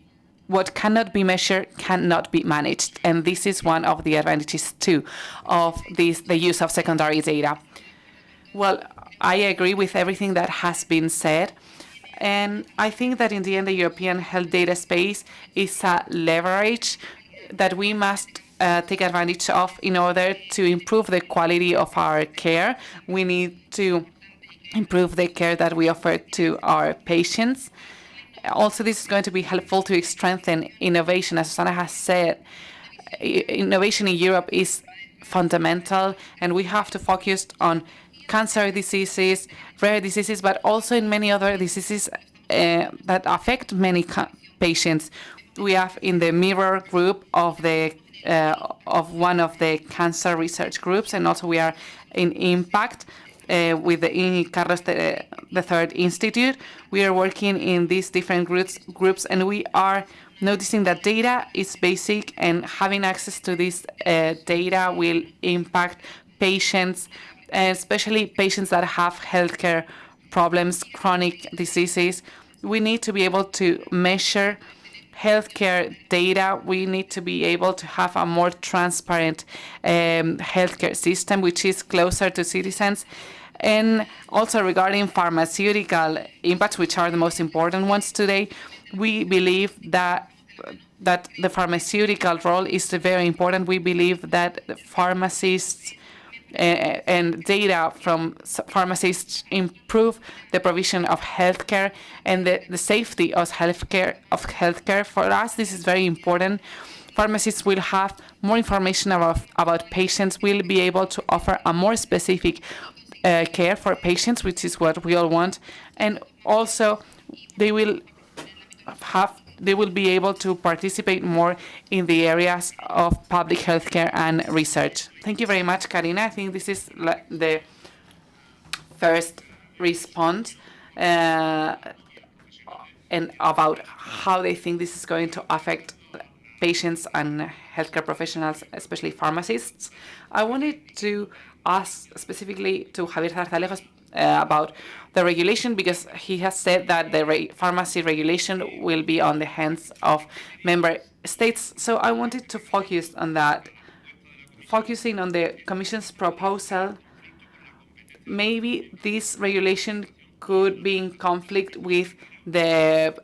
What cannot be measured cannot be managed. And this is one of the advantages, too, of the use of secondary data. Well, I agree with everything that has been said. And I think that in the end, the European health data space is a leverage that we must take advantage of in order to improve the quality of our care. We need to improve the care that we offer to our patients. Also, this is going to be helpful to strengthen innovation. As Susana has said, innovation in Europe is fundamental, and we have to focus on cancer diseases, rare diseases, but also in many other diseases that affect many patients. We have in the mirror group of one of the cancer research groups, and also we are in Impact with the Carlos III Institute. We are working in these different groups, and we are noticing that data is basic, and having access to this data will impact patients, especially patients that have healthcare problems, chronic diseases. We need to be able to measure healthcare data. We need to be able to have a more transparent healthcare system, which is closer to citizens. And also regarding pharmaceutical impacts, which are the most important ones today, we believe that the pharmaceutical role is very important. We believe that the pharmacists and data from pharmacists improve the provision of healthcare and the safety of healthcare. For us, this is very important. Pharmacists will have more information about patients, will be able to offer a more specific care for patients, which is what we all want. And also, they will be able to participate more in the areas of public healthcare and research. Thank you very much, Carina. I think this is the first response and about how they think this is going to affect patients and healthcare professionals, especially pharmacists. I wanted to ask specifically to Javier Zarzalejos about the regulation, because he has said that the pharmacy regulation will be on the hands of member states. So I wanted to focus on that, focusing on the Commission's proposal. Maybe this regulation could be in conflict with the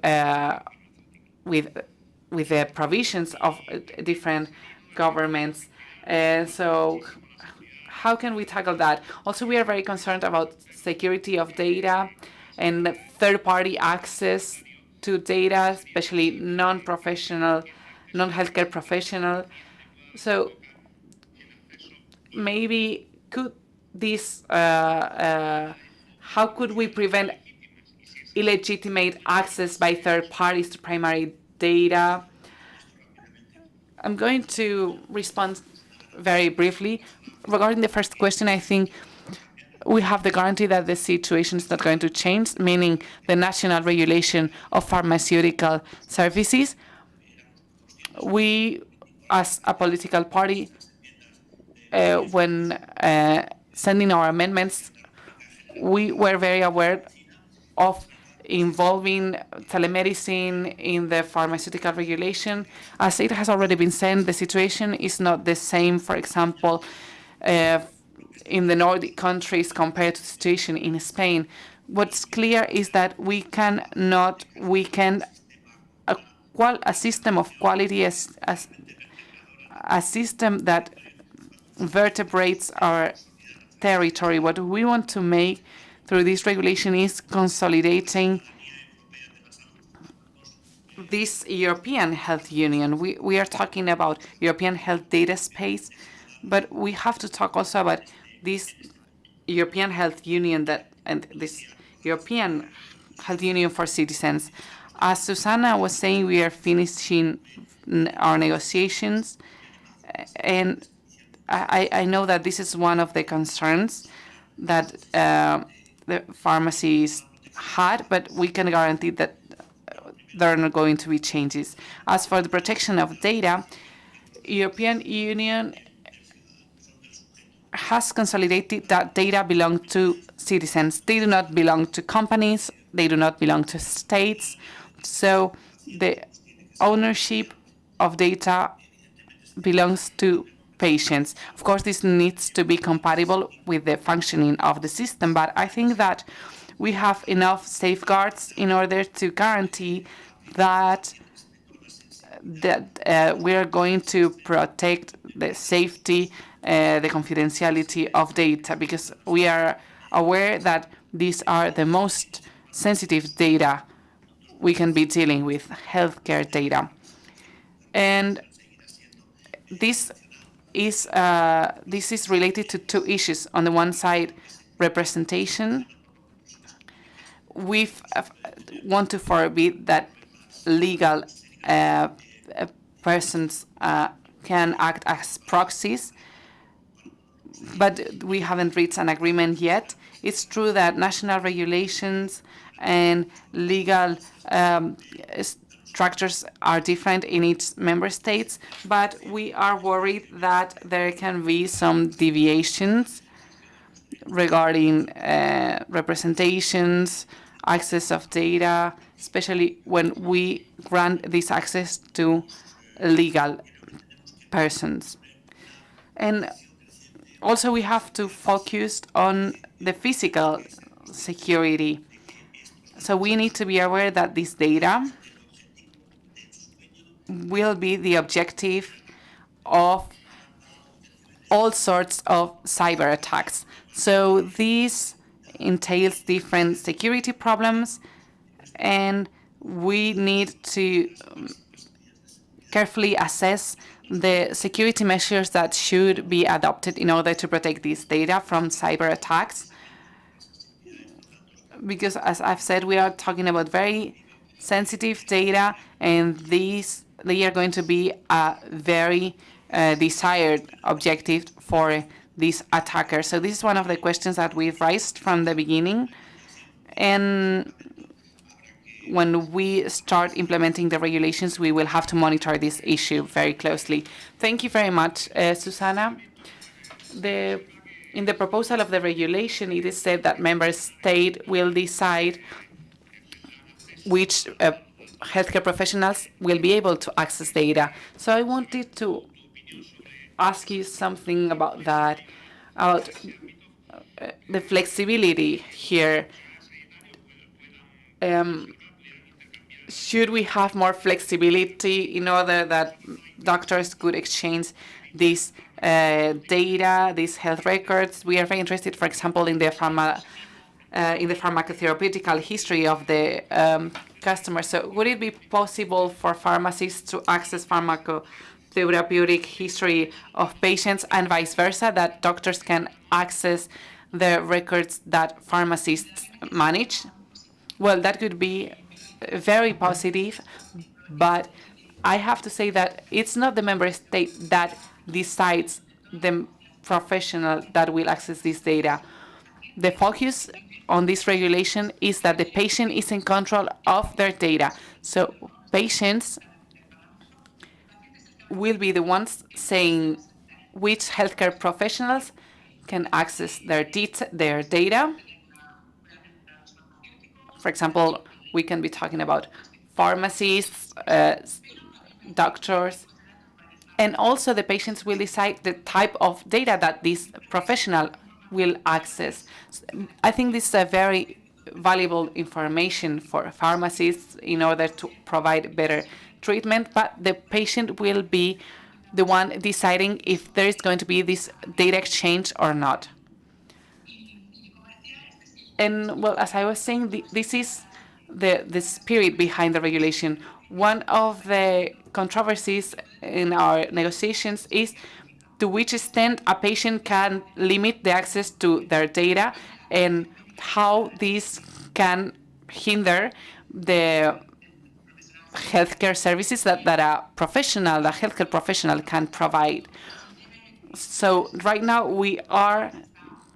provisions of different governments. So how can we tackle that? Also, we are very concerned about security of data and third-party access to data, especially non-professional, non-healthcare professional. So maybe could this, how could we prevent illegitimate access by third parties to primary data? I'm going to respond very briefly. Regarding the first question, I think we have the guarantee that the situation is not going to change, meaning the national regulation of pharmaceutical services. We, as a political party, when sending our amendments, we were very aware of involving telemedicine in the pharmaceutical regulation. As it has already been said, the situation is not the same, for example, in the Nordic countries compared to the situation in Spain. What's clear is that we cannot weaken a system of quality as a system that vertebrates our territory. What we want to make through this regulation is consolidating this European Health Union. We are talking about European Health Data Space, but we have to talk also about this European Health Union and this European Health Union for citizens. As Susana was saying, we are finishing our negotiations, and I know that this is one of the concerns that the pharmacies had, but we can guarantee that there are not going to be changes. As for the protection of data, European Union has consolidated that data belong to citizens. They do not belong to companies. They do not belong to states. So the ownership of data belongs to patients. Of course, this needs to be compatible with the functioning of the system, but I think that we have enough safeguards in order to guarantee that we are going to protect the safety, the confidentiality of data, because we are aware that these are the most sensitive data we can be dealing with, healthcare data. And this is related to two issues. On the one side, representation. We want to forbid that legal persons can act as proxies, but we haven't reached an agreement yet. It's true that national regulations and legal structures are different in each member states, but we are worried that there can be some deviations regarding representations, access of data, especially when we grant this access to legal persons. And also we have to focus on the physical security. So we need to be aware that this data will be the objective of all sorts of cyber attacks. So this entails different security problems, and we need to carefully assess the security measures that should be adopted in order to protect this data from cyber attacks. Because, as I've said, we are talking about very sensitive data, and they are going to be a very desired objective for these attackers. So this is one of the questions that we've raised from the beginning. And when we start implementing the regulations, we will have to monitor this issue very closely. Thank you very much, Susana. In the proposal of the regulation, it is said that member state will decide which healthcare professionals will be able to access data. So I wanted to ask you something about that, about the flexibility here. Should we have more flexibility in order that doctors could exchange this data, these health records? We are very interested, for example, in the pharmacotherapeutical history of the customer. So would it be possible for pharmacists to access pharmacotherapeutic history of patients and vice versa, that doctors can access the records that pharmacists manage? Well, that could be very positive, but I have to say that it's not the member state that decides the professional that will access this data. The focus on this regulation is that the patient is in control of their data. So patients will be the ones saying which healthcare professionals can access their data. For example, we can be talking about pharmacists, doctors, and also the patients will decide the type of data that this professional will access. I think this is a very valuable information for pharmacists in order to provide better treatment, but the patient will be the one deciding if there is going to be this data exchange or not. And well, as I was saying, this is the spirit behind the regulation. One of the controversies in our negotiations is to which extent a patient can limit the access to their data and how this can hinder the healthcare services that a healthcare professional can provide. So right now we are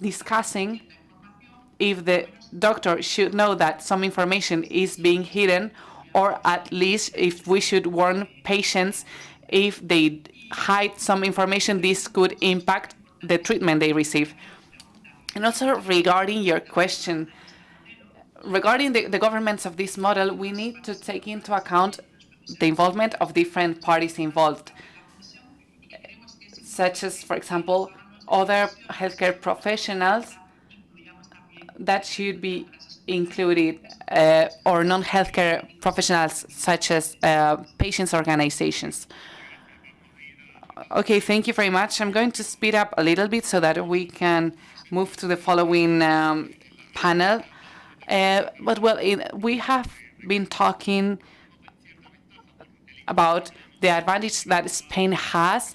discussing if the doctor should know that some information is being hidden, or at least if we should warn patients if they hide some information, this could impact the treatment they receive. And also regarding your question, regarding the governments of this model, we need to take into account the involvement of different parties involved, such as, for example, other healthcare professionals that should be included, or non-healthcare professionals such as patients' organizations. Okay, thank you very much. I'm going to speed up a little bit so that we can move to the following panel. We have been talking about the advantage that Spain has,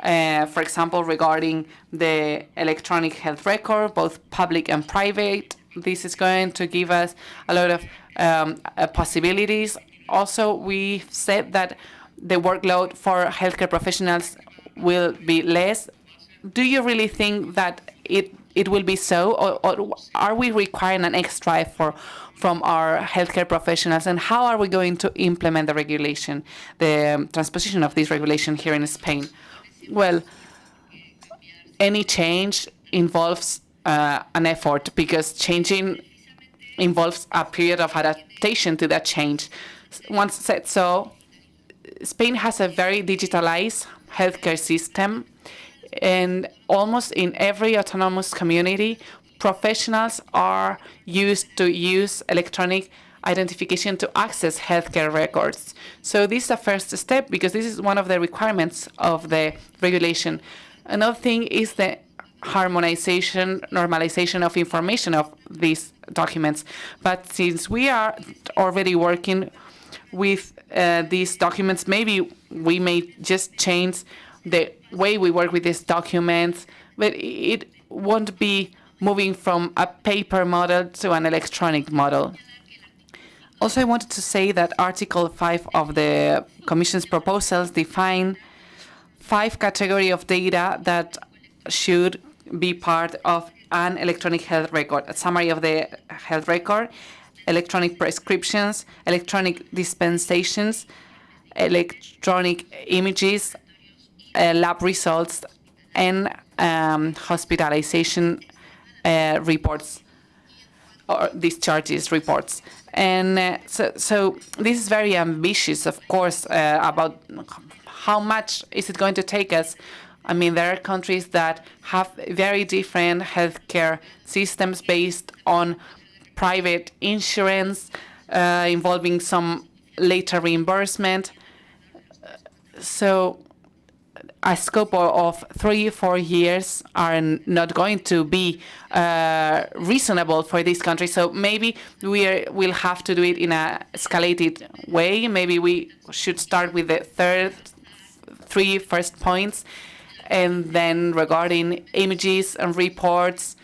for example, regarding the electronic health record, both public and private. This is going to give us a lot of possibilities. Also, we said that the workload for healthcare professionals will be less. Do you really think that it will be so, or are we requiring an extra effort from our healthcare professionals, and how are we going to implement the regulation, the transposition of this regulation here in Spain? Well, any change involves an effort, because changing involves a period of adaptation to that change. Once said so, Spain has a very digitalized healthcare system, and almost in every autonomous community, professionals are used to use electronic identification to access healthcare records. So this is a first step, because this is one of the requirements of the regulation. Another thing is the harmonization, normalization of information of these documents. But since we are already working with these documents, maybe we may just change the way we work with these documents, but it won't be moving from a paper model to an electronic model. Also, I wanted to say that Article 5 of the Commission's proposals define 5 categories of data that should be part of an electronic health record: a summary of the health record, electronic prescriptions, electronic dispensations, electronic images, lab results, and hospitalization reports or discharges reports. And so this is very ambitious, of course, about how much is it going to take us. I mean, there are countries that have very different healthcare systems based on private insurance, involving some later reimbursement. So a scope of 3 or 4 years are not going to be reasonable for this country. So maybe we'll have to do it in a escalated way. Maybe we should start with the three first points, and then regarding images and reports,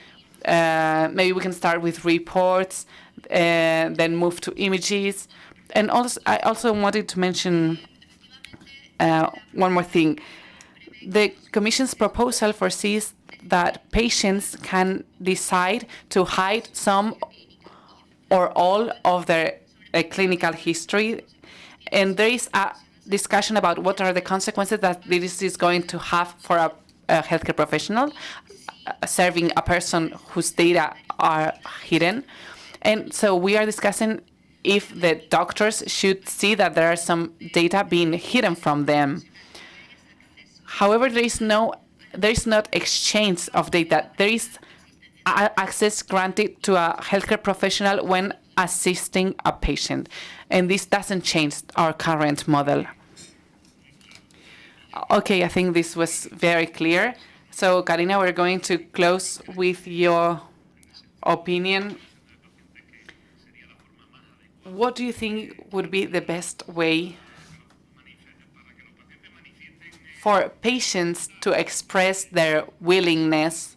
maybe we can start with reports, then move to images. And also, I also wanted to mention one more thing. The Commission's proposal foresees that patients can decide to hide some or all of their clinical history, and there is a discussion about what are the consequences that this is going to have for a healthcare professional serving a person whose data are hidden. And so we are discussing if the doctors should see that there are some data being hidden from them. However, there is not exchange of data. There is access granted to a healthcare professional when assisting a patient, and this doesn't change our current model. Okay, I think this was very clear. So, Carina, we're going to close with your opinion. What do you think would be the best way for patients to express their willingness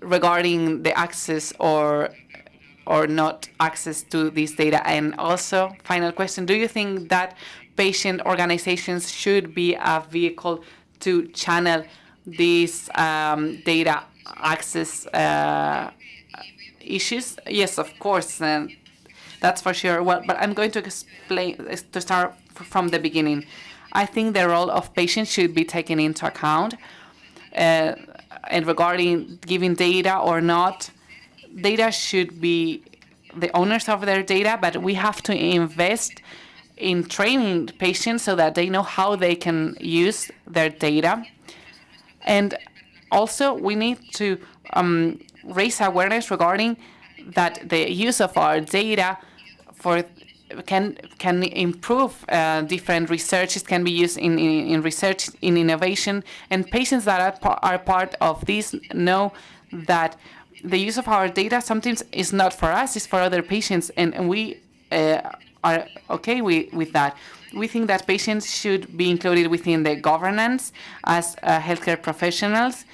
regarding the access or not access to this data? And also, final question, do you think that patient organizations should be a vehicle to channel these data access issues? Yes, of course, that's for sure. Well, but I'm going to explain, to start from the beginning. I think the role of patients should be taken into account. and regarding giving data or not, data should be the owners of their data, but we have to invest in training patients so that they know how they can use their data. And also, we need to raise awareness regarding that the use of our data can improve different researches, can be used in research, in innovation, and patients that are part of this know that the use of our data sometimes is not for us, it's for other patients, and we are okay with that. We think that patients should be included within the governance as healthcare professionals,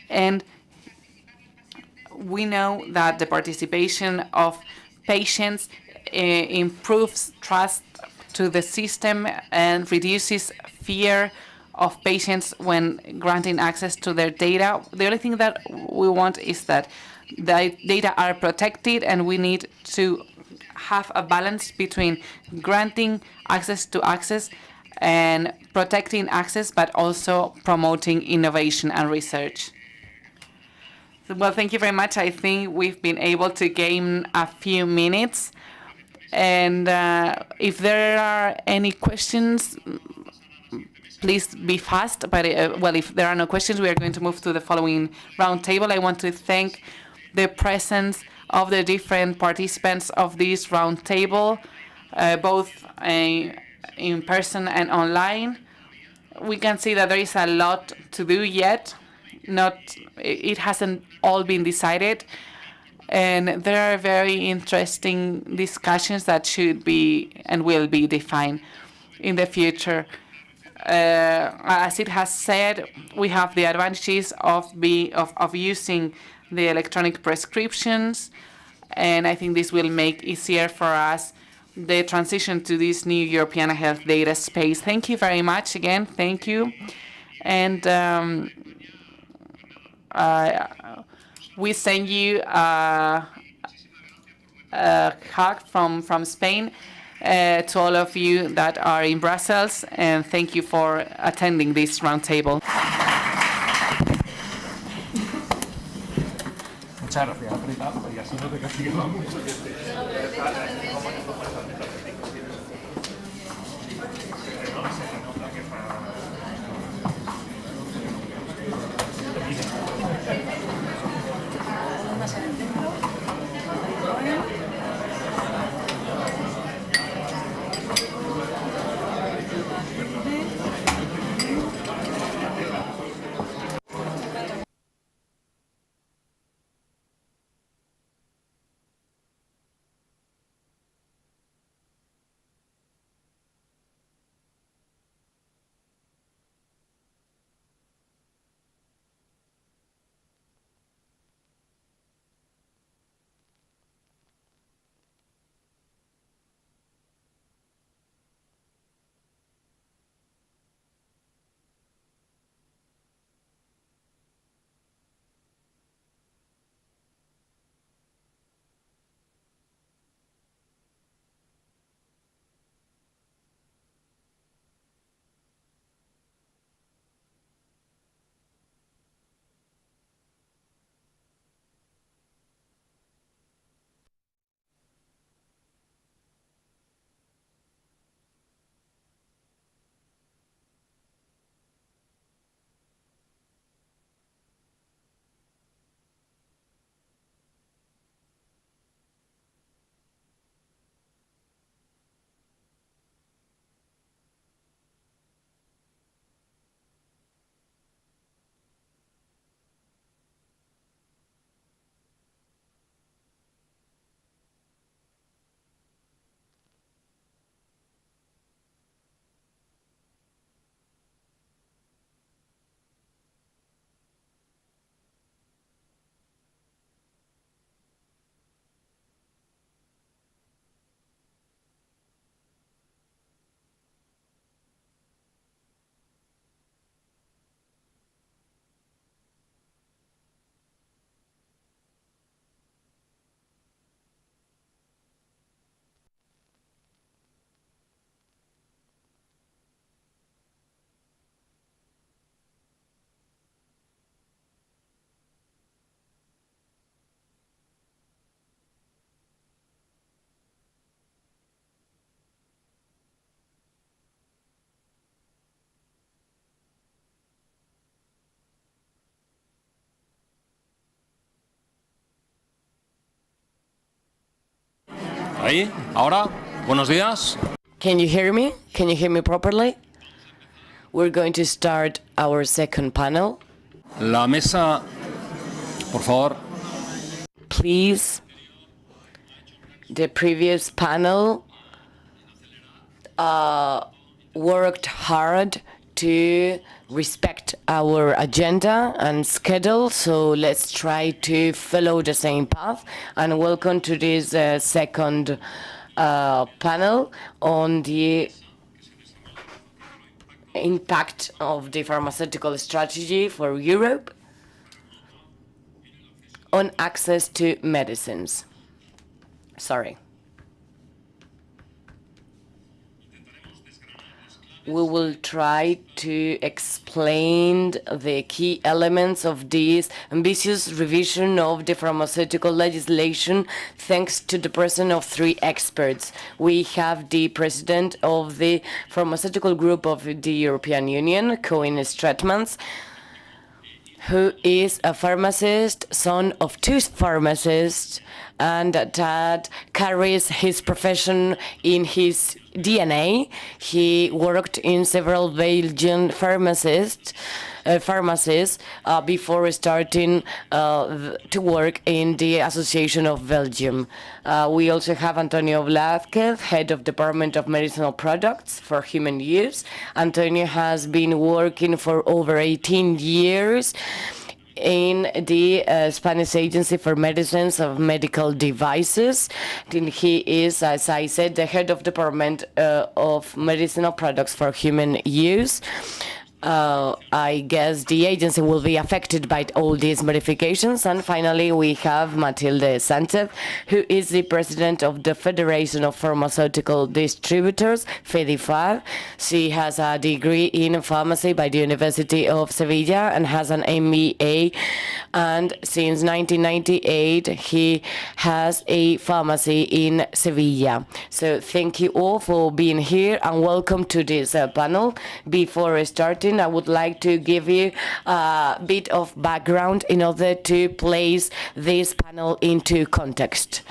and we know that the participation of patients improves trust to the system and reduces fear of patients when granting access to their data. The only thing that we want is that the data are protected, and we need to have a balance between granting access to access and protecting access, but also promoting innovation and research. Well, thank you very much. I think we've been able to gain a few minutes. And if there are any questions, please be fast. But, well, if there are no questions, we are going to move to the following roundtable. I want to thank the presence of the different participants of this roundtable, both in person and online. We can see that there is a lot to do yet. It hasn't all been decided, and there are very interesting discussions that should be and will be defined in the future. As it has said, we have the advantages of using the electronic prescriptions, and I think this will make easier for us the transition to this new European health data space. Thank you very much again. Thank you. And we send you a hug from Spain to all of you that are in Brussels, and thank you for attending this roundtable. Muchas gracias, apretado, y así no te castigamos. Ahí, ahora, buenos días. Can you hear me? Can you hear me properly? We're going to start our second panel. La mesa, por favor. Please. The previous panel worked hard to respect our agenda and schedule, so let's try to follow the same path. And welcome to this second panel on the impact of the pharmaceutical strategy for Europe on access to medicines. Sorry. We will try to explain the key elements of this ambitious revision of the pharmaceutical legislation thanks to the presence of three experts. We have the president of the pharmaceutical group of the European Union, Koen Stratmans, who is a pharmacist, son of two pharmacists, and that carries his profession in his DNA. He worked in several Belgian pharmacies before starting to work in the Association of Belgium. We also have Antonio Blázquez, head of Department of Medicinal Products for Human Use. Antonio has been working for over 18 years in the Spanish Agency for Medicines of Medical Devices. He is, as I said, the head of Department of Medicinal Products for Human Use. I guess the agency will be affected by all these modifications. And finally, we have Matilde Sánchez, who is the president of the Federation of Pharmaceutical Distributors, FEDIFAR. She has a degree in pharmacy by the University of Sevilla and has an MBA. And since 1998, he has a pharmacy in Sevilla. So thank you all for being here and welcome to this panel. Before starting, I would like to give you a bit of background in order to place this panel into context.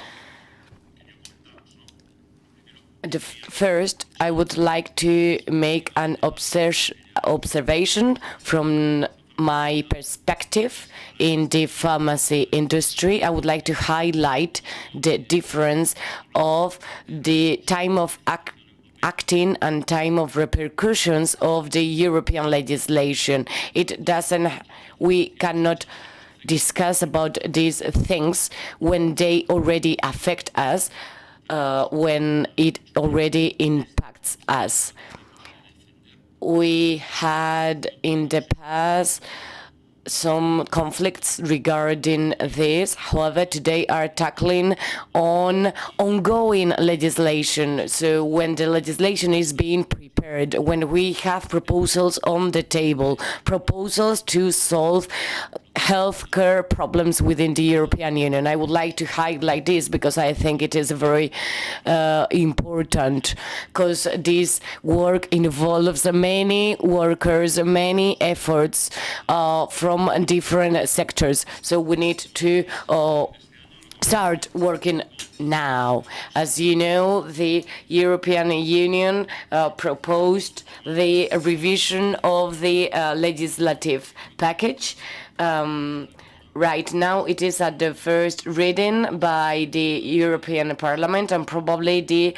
First, I would like to make an observation from my perspective in the pharmacy industry. I would like to highlight the difference of the time of acting and time of repercussions of the European legislation. We cannot discuss about these things when they already affect us, when it already impacts us. We had in the past some conflicts regarding this. However, today are tackling on ongoing legislation. So when the legislation is being prepared, when we have proposals on the table, proposals to solve healthcare problems within the European Union. I would like to highlight this because I think it is very important, because this work involves many workers, many efforts from different sectors. So we need to start working now. As you know, the European Union proposed the revision of the legislative package. Right now, it is at the first reading by the European Parliament, and probably the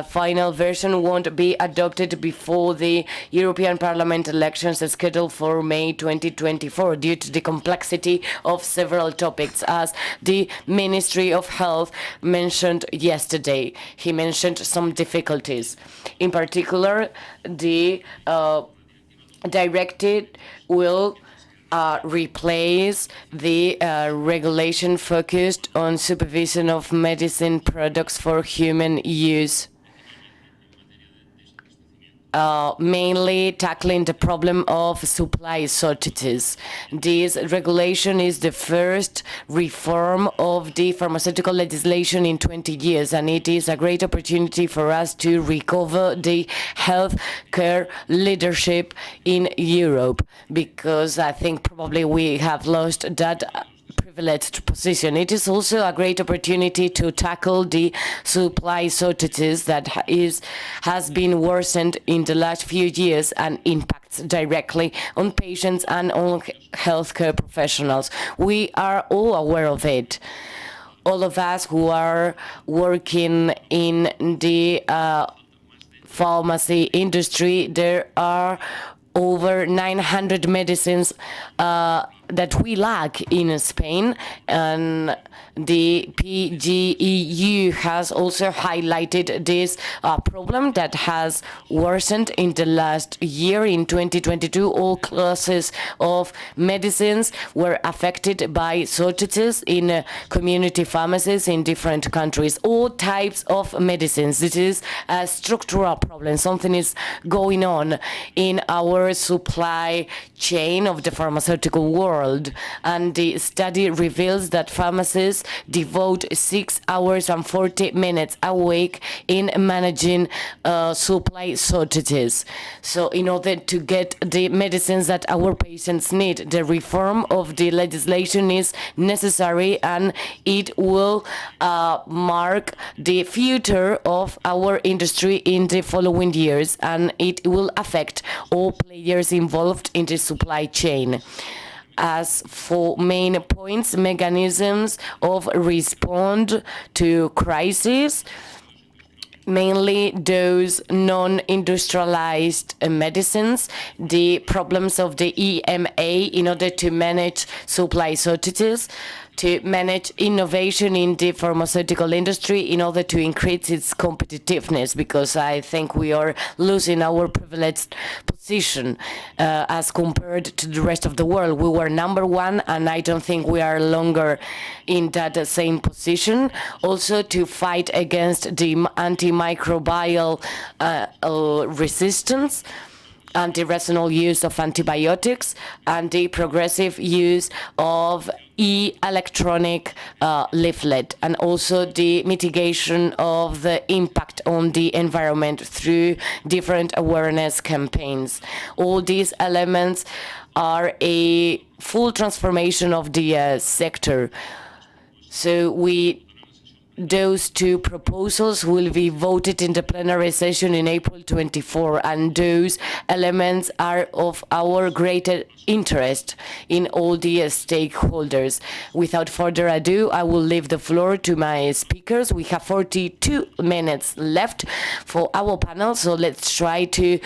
final version won't be adopted before the European Parliament elections scheduled for May 2024 due to the complexity of several topics, as the Ministry of Health mentioned yesterday. He mentioned some difficulties. In particular, the directive will replace the regulation focused on supervision of medicine products for human use, mainly tackling the problem of supply shortages. This regulation is the first reform of the pharmaceutical legislation in 20 years, and it is a great opportunity for us to recover the healthcare leadership in Europe, because I think probably we have lost that privileged position. It is also a great opportunity to tackle the supply shortages that has been worsened in the last few years and impacts directly on patients and on healthcare professionals. We are all aware of it. All of us who are working in the pharmacy industry, there are over 900 medicines that we lack in Spain, and the PGEU has also highlighted this problem that has worsened in the last year. In 2022, all classes of medicines were affected by shortages in community pharmacies in different countries. All types of medicines. This is a structural problem. Something is going on in our supply chain of the pharmaceutical world, and the study reveals that pharmacists devote 6 hours and 40 minutes a week in managing supply shortages. So in order to get the medicines that our patients need, the reform of the legislation is necessary, and it will mark the future of our industry in the following years, and it will affect all players involved in the supply chain. As for main points, mechanisms of response to crisis, mainly those non-industrialized medicines, the problems of the EMA in order to manage supply shortages, to manage innovation in the pharmaceutical industry in order to increase its competitiveness, because I think we are losing our privileged position as compared to the rest of the world. We were #1, and I don't think we are longer in that same position. Also to fight against the antimicrobial resistance, and the rational use of antibiotics, and the progressive use of electronic leaflet, and also the mitigation of the impact on the environment through different awareness campaigns. All these elements are a full transformation of the sector. So those two proposals will be voted in the plenary session in April 24, and those elements are of our greater interest in all the stakeholders. Without further ado, I will leave the floor to my speakers. We have 42 minutes left for our panel, so let's try to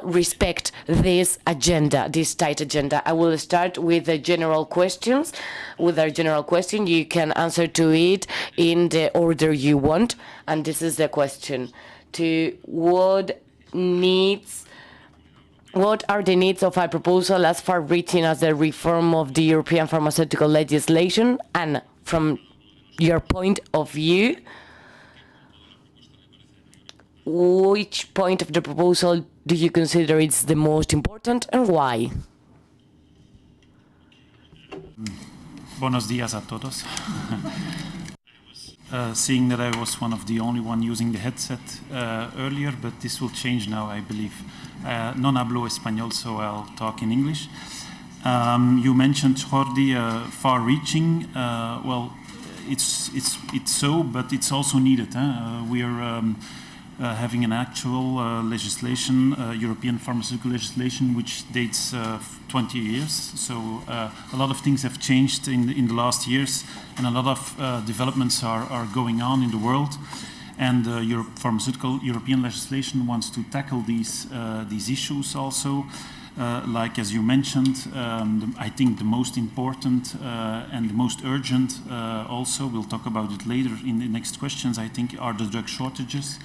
respect this agenda, this tight agenda. I will start with the general questions. With our general question, you can answer to it in the order you want, and this is the question: what are the needs of a proposal as far-reaching as the reform of the European pharmaceutical legislation? And from your point of view, which point of the proposal do you consider is the most important, and why? Buenos días a todos. Seeing that I was one of the only one using the headset earlier, but this will change now, I believe. No hablo español, so I'll talk in English. You mentioned, Jordi, far-reaching. Well, it's so, but it's also needed. We are having an actual legislation, European pharmaceutical legislation, which dates 20 years. So a lot of things have changed in the last years, and a lot of developments are going on in the world. And European legislation wants to tackle these issues also. Like as you mentioned, I think the most important and the most urgent also, we'll talk about it later in the next questions, I think, are the drug shortages.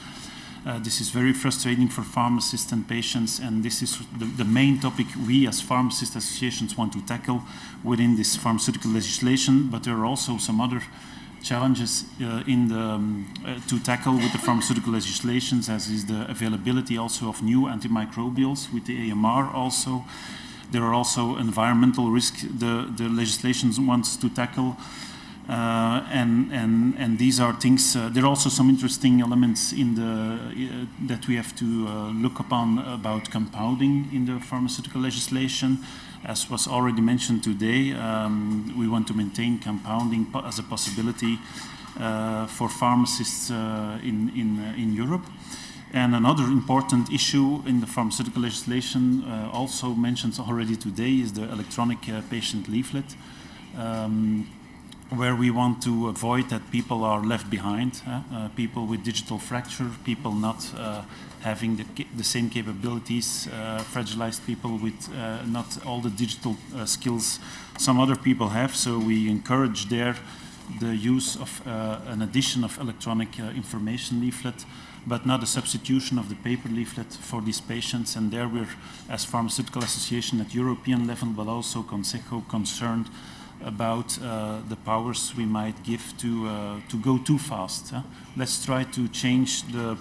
This is very frustrating for pharmacists and patients, and this is the main topic we as pharmacist associations want to tackle within this pharmaceutical legislation. But there are also some other challenges to tackle with the pharmaceutical legislations, as is the availability also of new antimicrobials with the AMR also. There are also environmental risks the legislation wants to tackle. And these are things. There are also some interesting elements in the that we have to look upon about compounding in the pharmaceutical legislation. As was already mentioned today, we want to maintain compounding as a possibility for pharmacists in Europe. And another important issue in the pharmaceutical legislation, also mentioned already today, is the electronic patient leaflet. Where we want to avoid that people are left behind, people with digital fracture, people not having the same capabilities, fragilized people with not all the digital skills some other people have. So we encourage there the use of an addition of electronic information leaflet, but not a substitution of the paper leaflet for these patients. And there we're, as Pharmaceutical Association at European level, but also CGCOF, concerned about the powers we might give to go too fast. Let's try to change the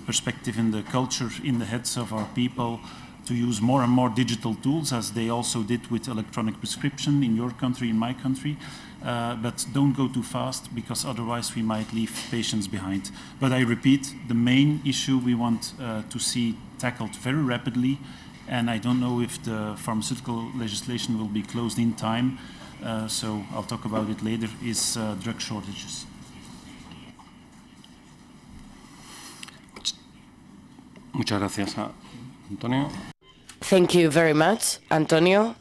perspective and the culture in the heads of our people to use more and more digital tools, as they also did with electronic prescription in your country, in my country. But don't go too fast, because otherwise we might leave patients behind. But I repeat, the main issue we want to see tackled very rapidly, and I don't know if the pharmaceutical legislation will be closed in time, so I'll talk about it later, is drug shortages. Muchas gracias, Antonio. Thank you very much, Antonio.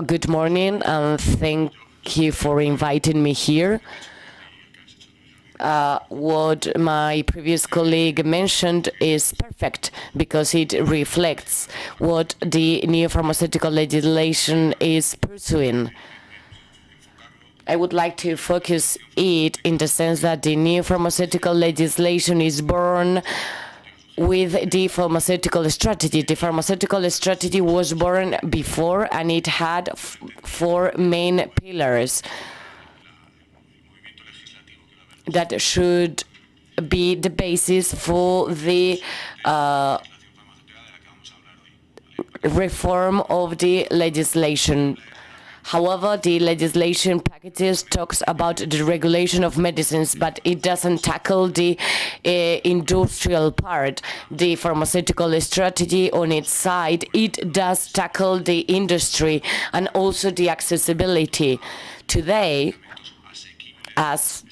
Good morning, and thank you for inviting me here. What my previous colleague mentioned is perfect, because it reflects what the new pharmaceutical legislation is pursuing. I would like to focus it in the sense that the new pharmaceutical legislation is born with the pharmaceutical strategy. The pharmaceutical strategy was born before, and it had four main pillars that should be the basis for the reform of the legislation. However, the legislation packages talks about the regulation of medicines, but it doesn't tackle the industrial part. The pharmaceutical strategy on its side, it does tackle the industry and also the accessibility. Today, as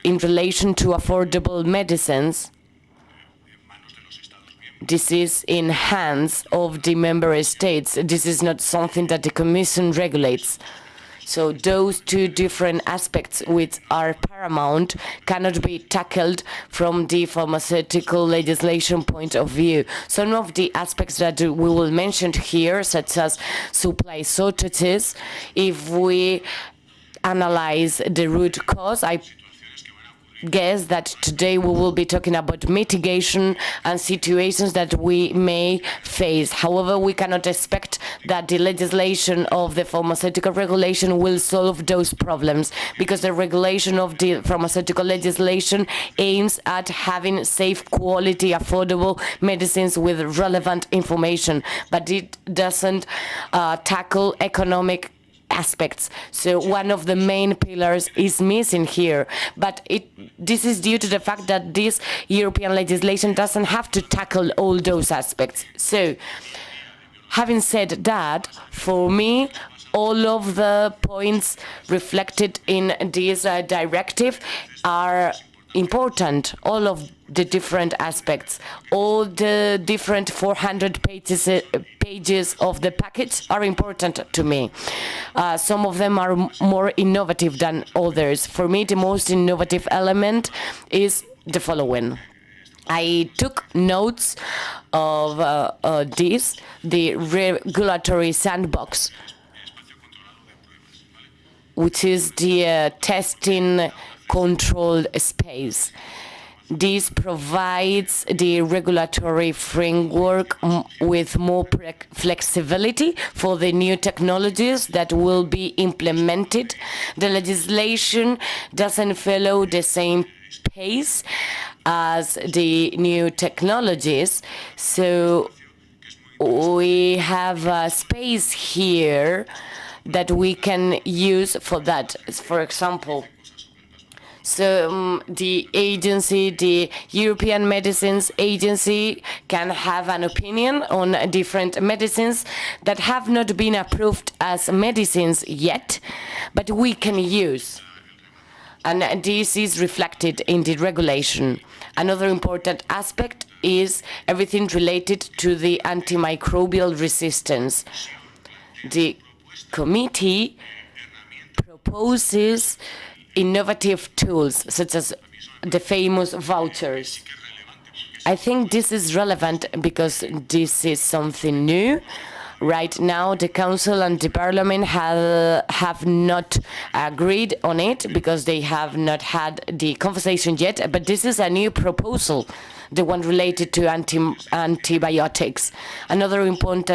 in relation to affordable medicines, this is in hands of the member states. This is not something that the Commission regulates. So those two different aspects, which are paramount, cannot be tackled from the pharmaceutical legislation point of view. Some of the aspects that we will mention here, such as supply shortages, if we analyze the root cause, I guess that today we will be talking about mitigation and situations that we may face. However, we cannot expect that the legislation of the pharmaceutical regulation will solve those problems, because the regulation of the pharmaceutical legislation aims at having safe, quality, affordable medicines with relevant information, but it doesn't tackle economic aspects. So one of the main pillars is missing here, but this is due to the fact that this European legislation doesn't have to tackle all those aspects. So having said that, for me, all of the points reflected in this directive are important. All of the different aspects, all the different 400 pages of the package are important to me. Some of them are more innovative than others. For me, the most innovative element is the following. I took notes of this, the regulatory sandbox, which is the testing controlled space. This provides the regulatory framework with more flexibility for the new technologies that will be implemented. The legislation doesn't follow the same pace as the new technologies, so we have a space here that we can use for that. For example, so the agency, the European Medicines Agency, can have an opinion on different medicines that have not been approved as medicines yet, but we can use. And this is reflected in the regulation. Another important aspect is everything related to the antimicrobial resistance. The committee proposes innovative tools, such as the famous vouchers. I think this is relevant because this is something new. Right now, the Council and the Parliament have not agreed on it because they have not had the conversation yet, but this is a new proposal, the one related to antibiotics. Another important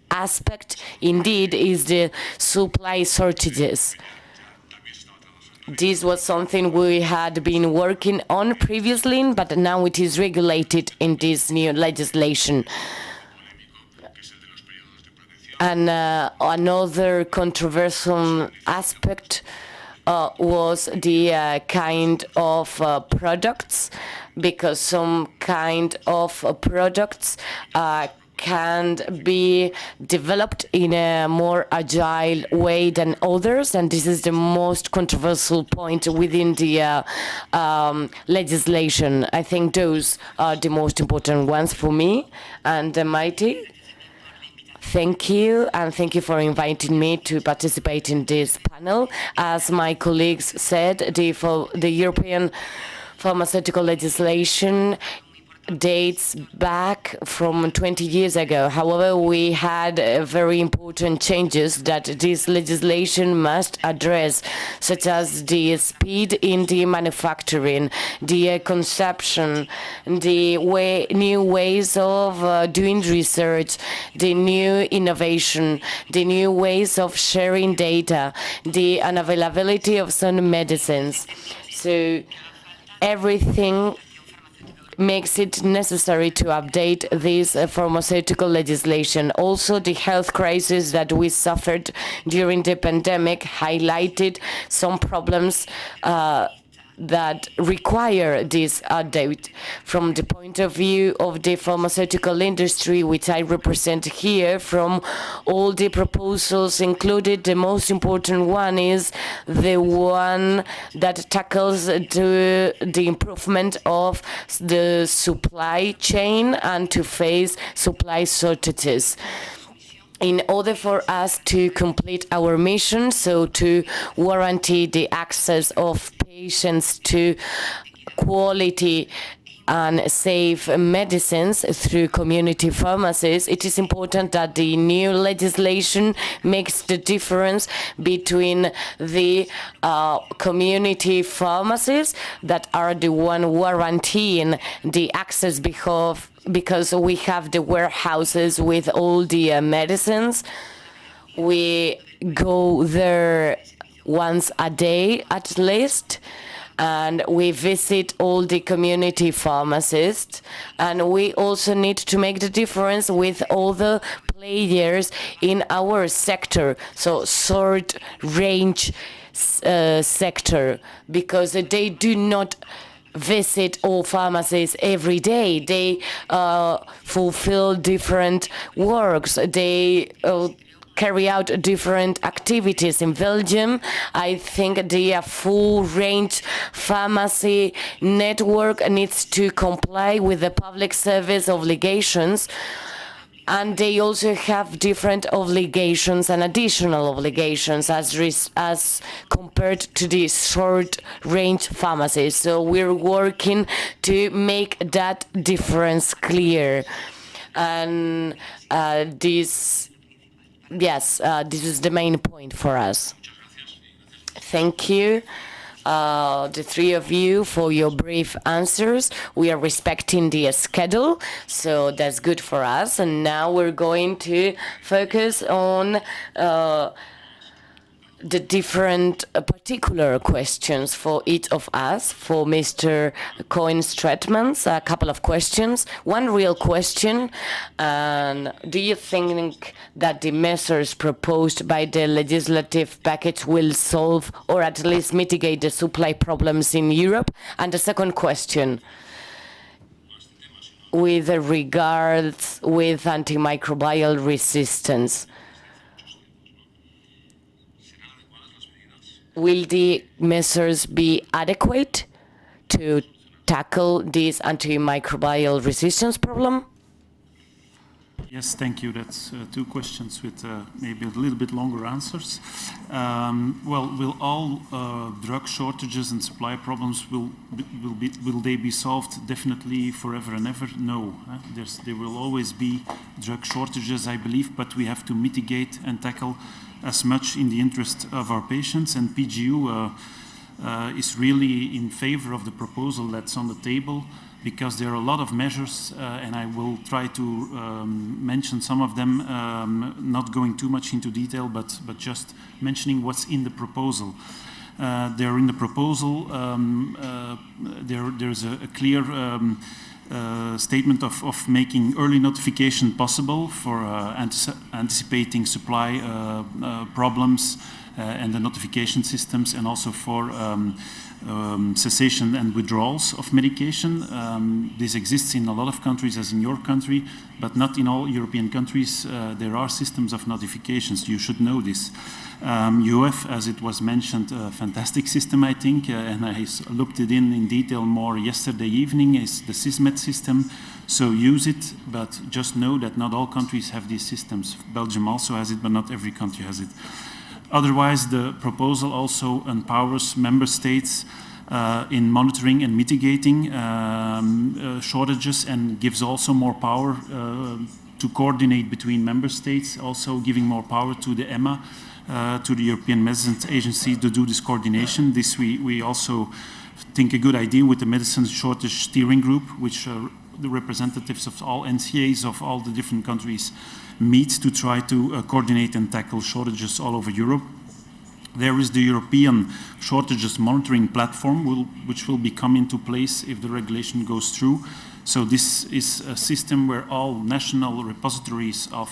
aspect, indeed, is the supply shortages. This was something we had been working on previously, but now it is regulated in this new legislation. And another controversial aspect was the kind of products, because some kind of products can be developed in a more agile way than others, and this is the most controversial point within the legislation. I think those are the most important ones for me. And Mighty, thank you, and thank you for inviting me to participate in this panel. As my colleagues said, the European pharmaceutical legislation dates back from 20 years ago. However, we had very important changes that this legislation must address, such as the speed in the manufacturing, the conception, the new ways of doing research, the new innovation, the new ways of sharing data, the unavailability of some medicines. So everything makes it necessary to update this pharmaceutical legislation. Also, the health crisis that we suffered during the pandemic highlighted some problems that require this update. From the point of view of the pharmaceutical industry, which I represent here, from all the proposals included, the most important one is the one that tackles the improvement of the supply chain and to face supply shortages. In order for us to complete our mission, so to guarantee the access of patients to quality and safe medicines through community pharmacies, it is important that the new legislation makes the difference between the community pharmacies that are the one guaranteeing the access because we have the warehouses with all the medicines. We go there once a day at least, and we visit all the community pharmacists, and we also need to make the difference with all the players in our sector, so short range sector, because they do not visit all pharmacies every day. They fulfill different works. They carry out different activities. In Belgium, I think the full range pharmacy network needs to comply with the public service obligations, and they also have different obligations and additional obligations as compared to the short range pharmacies. So we're working to make that difference clear. And this is the main point for us. Thank you, the three of you, for your brief answers. We are respecting the schedule, so that's good for us. And now we're going to focus on the different particular questions for each of us. For Mr. Cohen-Stratmans, a couple of questions. One real question, do you think that the measures proposed by the legislative package will solve or at least mitigate the supply problems in Europe? And the second question, with regards with antimicrobial resistance, will the measures be adequate to tackle this antimicrobial resistance problem? Yes, thank you. That's two questions with maybe a little bit longer answers. Well, will all drug shortages and supply problems will they be solved definitely forever and ever? No, there will always be drug shortages, I believe, but we have to mitigate and tackle as much in the interest of our patients. And PGU is really in favor of the proposal that's on the table, because there are a lot of measures, and I will try to mention some of them, not going too much into detail, but just mentioning what's in the proposal. There in the proposal, there's a clear statement of making early notification possible for anticipating supply problems and the notification systems, and also for cessation and withdrawals of medication. This exists in a lot of countries, as in your country, but not in all European countries. There are systems of notifications. You should know this. UF, as it was mentioned, a fantastic system, I think, and I looked it in detail more yesterday evening, is the SysMed system. So use it, but just know that not all countries have these systems. Belgium also has it, but not every country has it. Otherwise, the proposal also empowers member states in monitoring and mitigating shortages, and gives also more power to coordinate between member states, also giving more power to the EMA, to the European Medicines Agency, to do this coordination. This we also think a good idea with the Medicine Shortage Steering Group, which the representatives of all NCAs of all the different countries meet to try to coordinate and tackle shortages all over Europe. There is the European Shortages Monitoring Platform, which will come into place if the regulation goes through. So this is a system where all national repositories of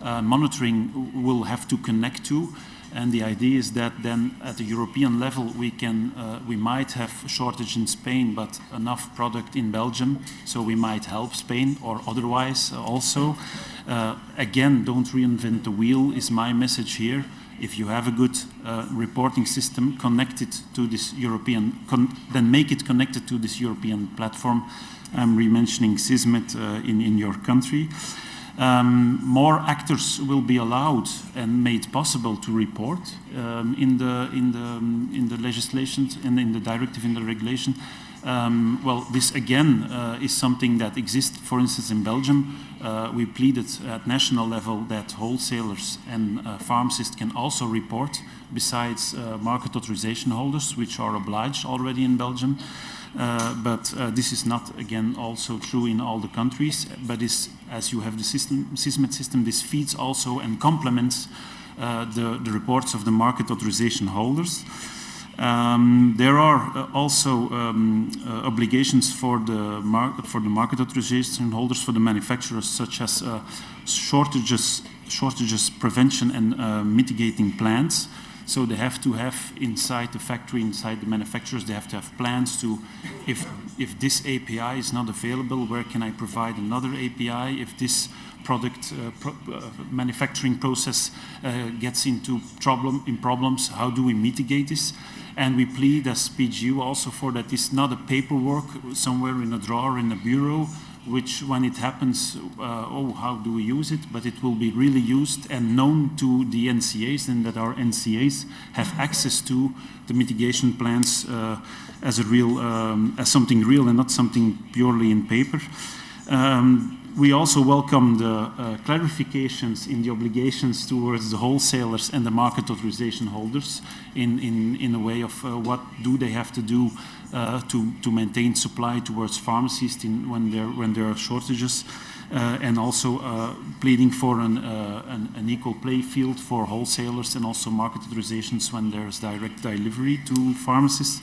monitoring will have to connect to. And the idea is that then at the European level we might have a shortage in Spain, but enough product in Belgium, so we might help Spain, or otherwise also. Again, don't reinvent the wheel is my message here. If you have a good reporting system connected to this European, then make it connected to this European platform. I'm re-mentioning SysMed in your country. More actors will be allowed and made possible to report in the legislation and in the directive, in the regulation. Well, this again is something that exists. For instance, in Belgium, we pleaded at national level that wholesalers and pharmacists can also report, besides market authorization holders, which are obliged already in Belgium. But this is not, again, also true in all the countries. But as you have the SysMed system, this feeds also and complements the reports of the market authorization holders. There are also obligations for the market authorization holders, for the manufacturers, such as shortages prevention and mitigating plans. So they have to have inside the factory, inside the manufacturers, they have to have plans to, if this API is not available, where can I provide another API? If this product manufacturing process gets into problems, how do we mitigate this? And we plead as PGU also for that it's not a paperwork somewhere in a drawer in a bureau, which when it happens, how do we use it? But it will be really used and known to the NCAs, and that our NCAs have access to the mitigation plans as something real and not something purely in paper. We also welcome the clarifications in the obligations towards the wholesalers and the market authorization holders in a way of what do they have to do to maintain supply towards pharmacies when there are shortages, and also pleading for an equal play field for wholesalers and also market authorizations when there's direct delivery to pharmacists.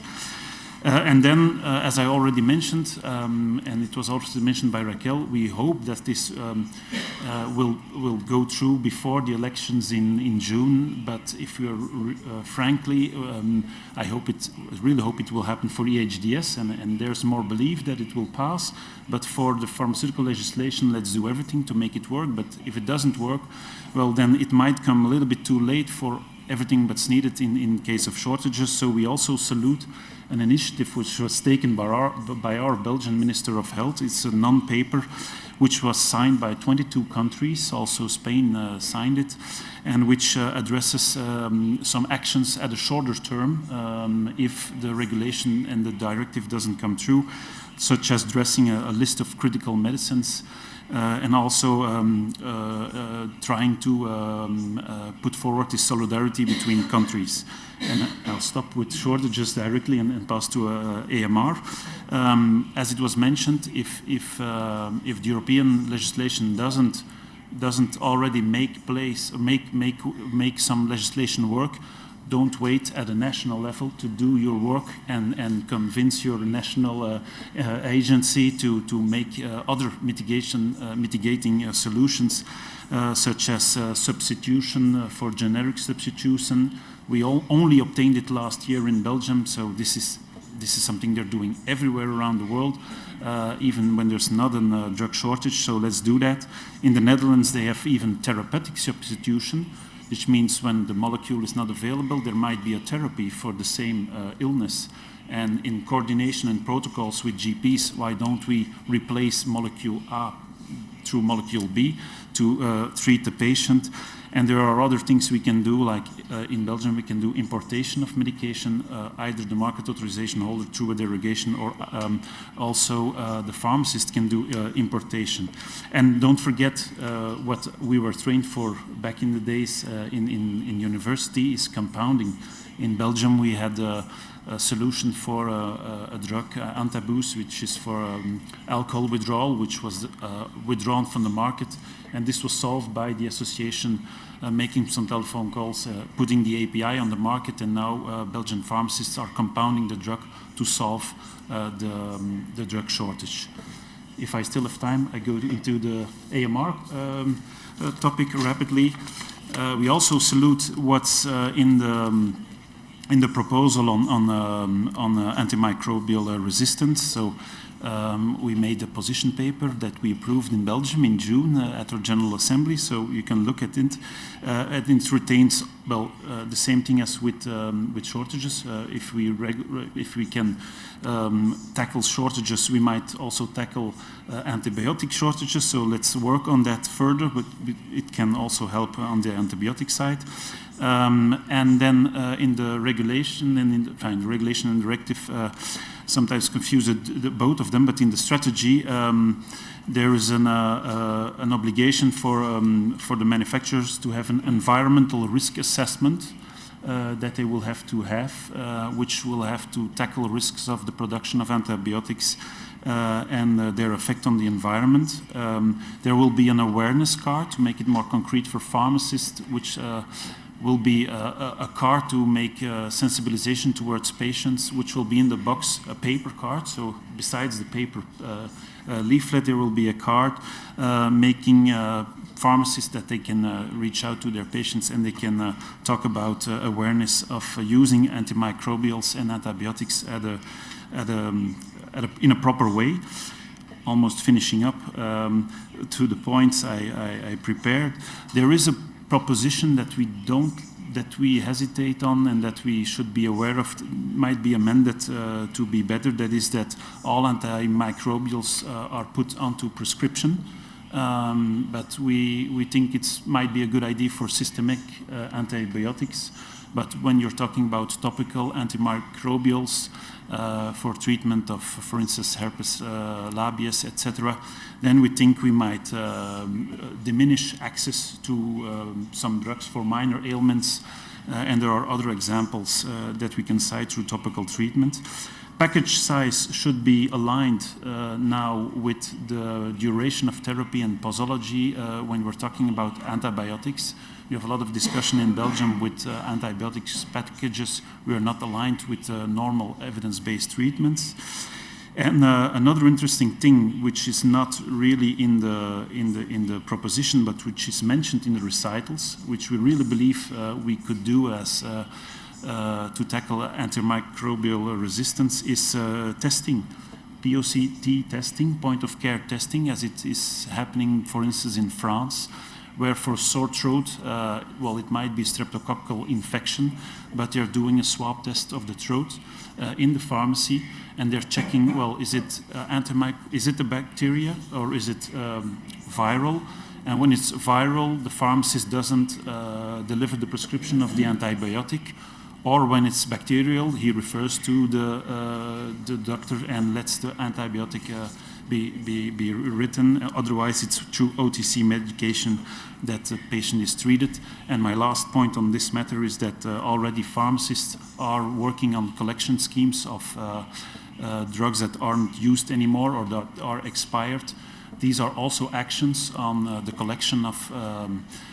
And then, as I already mentioned, and it was also mentioned by Raquel, we hope that this will go through before the elections in June. But if we are frankly, I really hope it will happen for EHDS, and there's more belief that it will pass. But for the pharmaceutical legislation, let's do everything to make it work. But if it doesn't work, well, then it might come a little bit too late for everything that's needed in case of shortages. So we also salute an initiative which was taken by our Belgian Minister of Health. It's a non-paper which was signed by 22 countries, also Spain signed it, and which addresses some actions at a shorter term if the regulation and the directive doesn't come through, such as addressing a list of critical medicines, and also trying to put forward this solidarity between countries. And I'll stop with shortages directly and pass to AMR. As it was mentioned, if the European legislation doesn't already make place or make some legislation work, don't wait at a national level to do your work and convince your national agency to make other mitigating solutions, such as substitution for generic substitution. We only obtained it last year in Belgium, so this is something they're doing everywhere around the world, even when there's not a drug shortage, so let's do that. In the Netherlands, they have even therapeutic substitution, which means when the molecule is not available, there might be a therapy for the same illness. And in coordination and protocols with GPs, why don't we replace molecule A through molecule B to treat the patient? And there are other things we can do, like in Belgium we can do importation of medication, either the market authorization holder through a derogation, or also the pharmacist can do importation. And don't forget what we were trained for back in the days in university is compounding. In Belgium we had a solution for a drug, Antabus, which is for alcohol withdrawal, which was withdrawn from the market. And this was solved by the association making some telephone calls, putting the API on the market, and now Belgian pharmacists are compounding the drug to solve the drug shortage. If I still have time, I go into the AMR topic rapidly. We also salute what's in the proposal on antimicrobial resistance. So we made a position paper that we approved in Belgium in June at our General Assembly, so you can look at it. And it retains, well, the same thing as with shortages. If we can tackle shortages, we might also tackle antibiotic shortages, so let's work on that further, but it can also help on the antibiotic side. And then in the regulation and in the regulation and directive, sometimes confuse both of them, but in the strategy there is an obligation for the manufacturers to have an environmental risk assessment that they will have to have, which will have to tackle risks of the production of antibiotics and their effect on the environment. There will be an awareness card to make it more concrete for pharmacists, which will be a card to make sensibilization towards patients, which will be in the box a paper card. So besides the paper leaflet, there will be a card making pharmacists that they can reach out to their patients and they can talk about awareness of using antimicrobials and antibiotics in a proper way. Almost finishing up to the points I prepared. There is a proposition that we hesitate on and that we should be aware of, might be amended to be better. That is that all antimicrobials are put onto prescription, but we think it might be a good idea for systemic antibiotics But when you're talking about topical antimicrobials for treatment of, for instance, herpes labius, etc., then we think we might diminish access to some drugs for minor ailments, and there are other examples that we can cite through topical treatment. Package size should be aligned now with the duration of therapy and posology when we're talking about antibiotics. We have a lot of discussion in Belgium with antibiotics packages. We are not aligned with normal evidence-based treatments. And another interesting thing, which is not really in the proposition, but which is mentioned in the recitals, which we really believe we could do as to tackle antimicrobial resistance, is testing, POCT testing, point-of-care testing, as it is happening, for instance, in France, where for sore throat, well, it might be streptococcal infection, but they're doing a swab test of the throat in the pharmacy, and they're checking, well, is it a bacteria or is it viral? And when it's viral, the pharmacist doesn't deliver the prescription of the antibiotic, or when it's bacterial, he refers to the doctor and lets the antibiotic be written. Otherwise, it's through OTC medication that the patient is treated. And my last point on this matter is that already pharmacists are working on collection schemes of drugs that aren't used anymore or that are expired. These are also actions on the collection of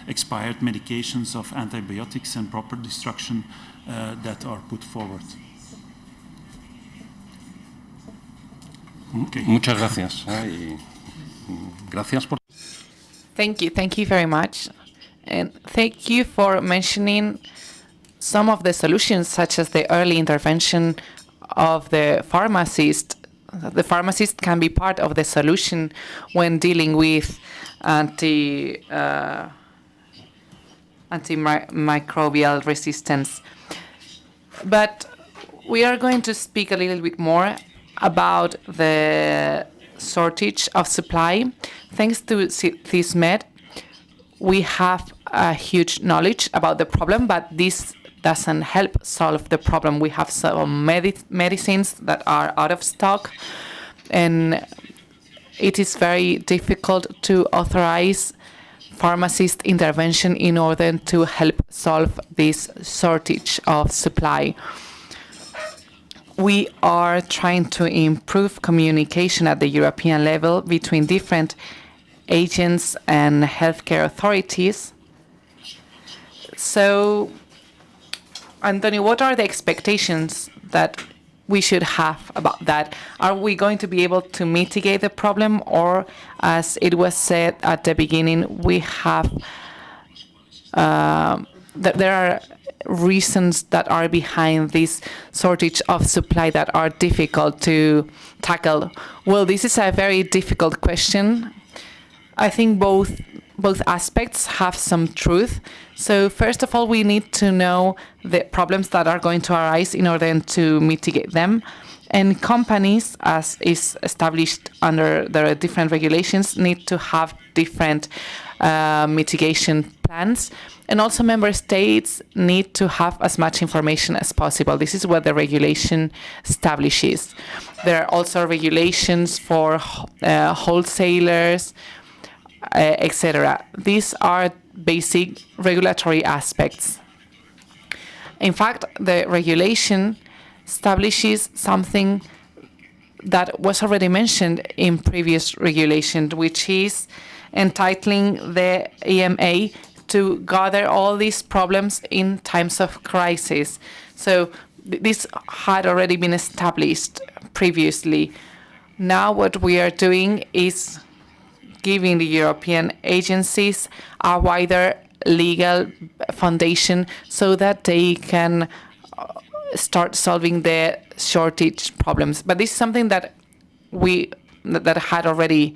expired medications of antibiotics and proper destruction that are put forward. Okay. Muchas gracias. Gracias por... Thank you very much. And thank you for mentioning some of the solutions, such as the early intervention of the pharmacist. The pharmacist can be part of the solution when dealing with antimicrobial resistance. But we are going to speak a little bit more about the shortage of supply. Thanks to this med, we have a huge knowledge about the problem, but this doesn't help solve the problem. We have some medicines that are out of stock, and it is very difficult to authorize pharmacist intervention in order to help solve this shortage of supply. We are trying to improve communication at the European level between different agents and healthcare authorities. So, Antonio, what are the expectations that we should have about that? Are we going to be able to mitigate the problem, or, as it was said at the beginning, we have that there are reasons that are behind this shortage of supply that are difficult to tackle? Well, this is a very difficult question. I think both aspects have some truth. So first of all, we need to know the problems that are going to arise in order to mitigate them. And companies, as is established under the different regulations, need to have different mitigation plans. And also member states need to have as much information as possible. This is what the regulation establishes. There are also regulations for wholesalers, etc. These are basic regulatory aspects. In fact, the regulation establishes something that was already mentioned in previous regulation, which is entitling the EMA to gather all these problems in times of crisis. So this had already been established previously. Now what we are doing is giving the European agencies a wider legal foundation so that they can start solving the shortage problems. But this is something that had already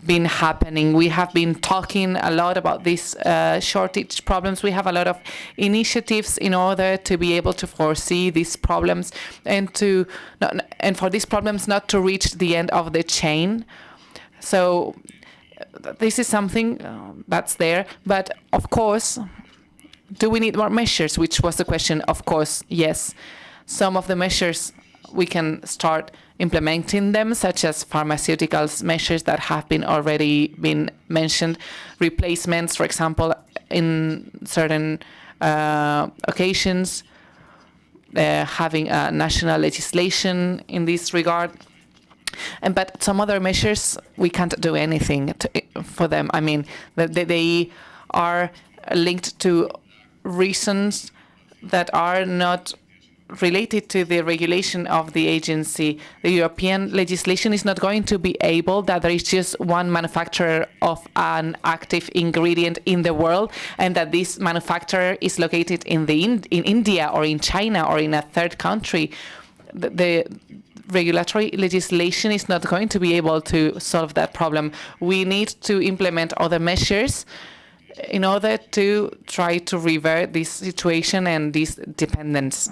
been happening. We have been talking a lot about these shortage problems. We have a lot of initiatives in order to be able to foresee these problems and for these problems not to reach the end of the chain. So this is something that's there. But of course, do we need more measures? Which was the question. Of course, yes. Some of the measures we can start implementing them, such as pharmaceuticals measures that have already been mentioned, replacements, for example, in certain occasions, having a national legislation in this regard. But some other measures, we can't do anything for them. I mean, they are linked to reasons that are not related to the regulation of the agency. The European legislation is not going to be able that there is just one manufacturer of an active ingredient in the world, and that this manufacturer is located in India or in China or in a third country. The regulatory legislation is not going to be able to solve that problem. We need to implement other measures in order to try to revert this situation and this dependence.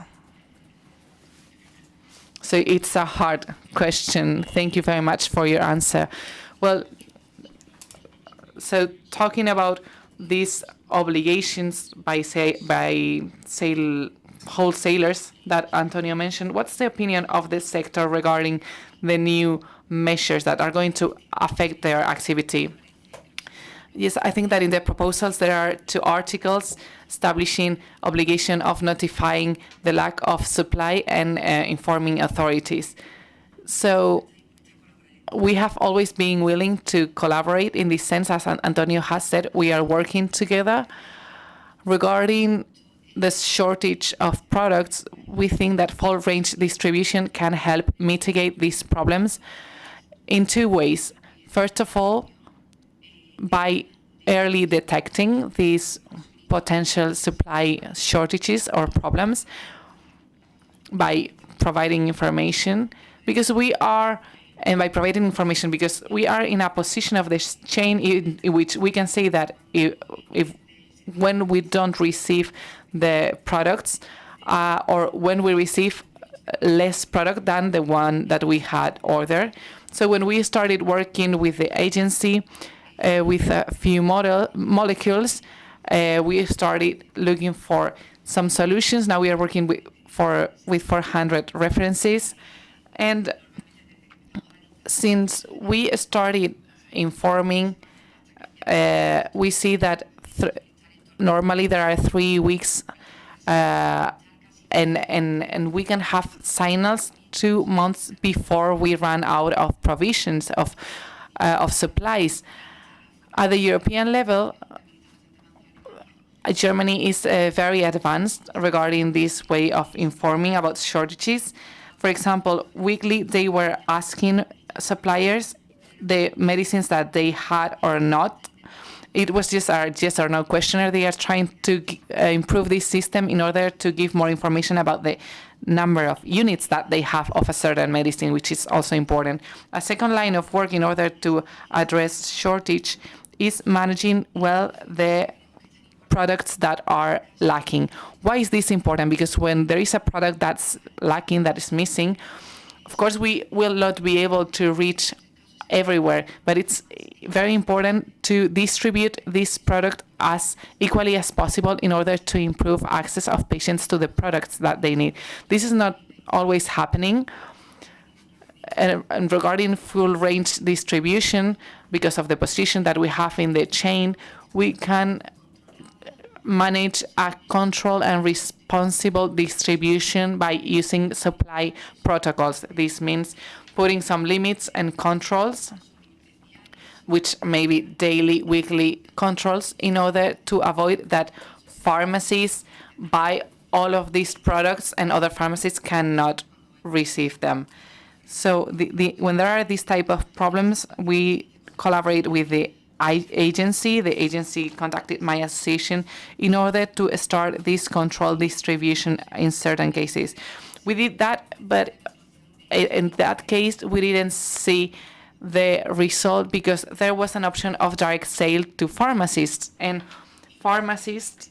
So it's a hard question. Thank you very much for your answer. Well, so talking about these obligations by wholesalers that Antonio mentioned, what's the opinion of the sector regarding the new measures that are going to affect their activity? Yes, I think that in the proposals there are 2 articles establishing obligation of notifying the lack of supply and informing authorities. So we have always been willing to collaborate in this sense. As Antonio has said, we are working together. Regarding the shortage of products, we think that full range distribution can help mitigate these problems in 2 ways. First of all, by early detecting these potential supply shortages or problems, by providing information, because we are in a position of this chain in which we can say that if when we don't receive the products or when we receive less product than the one that we had ordered. So when we started working with the agency, with a few molecules, we started looking for some solutions. Now we are working with 400 references. And since we started informing, we see that normally there are 3 weeks, and we can have signals 2 months before we run out of provisions of supplies. At the European level, Germany is very advanced regarding this way of informing about shortages. For example, weekly they were asking suppliers the medicines that they had or not. It was just a yes or no questionnaire. They are trying to improve this system in order to give more information about the number of units that they have of a certain medicine, which is also important. A second line of work in order to address shortage is managing well the products that are lacking. Why is this important? Because when there is a product that's lacking, that is missing, of course we will not be able to reach everywhere, but it's very important to distribute this product as equally as possible in order to improve access of patients to the products that they need. This is not always happening. And regarding full range distribution, because of the position that we have in the chain, we can manage a controlled and responsible distribution by using supply protocols. This means putting some limits and controls, which may be daily, weekly controls, in order to avoid that pharmacies buy all of these products and other pharmacies cannot receive them. So when there are these type of problems, we collaborate with the agency. The agency contacted my association in order to start this controlled distribution in certain cases. We did that, but in that case, we didn't see the result because there was an option of direct sale to pharmacists, and pharmacists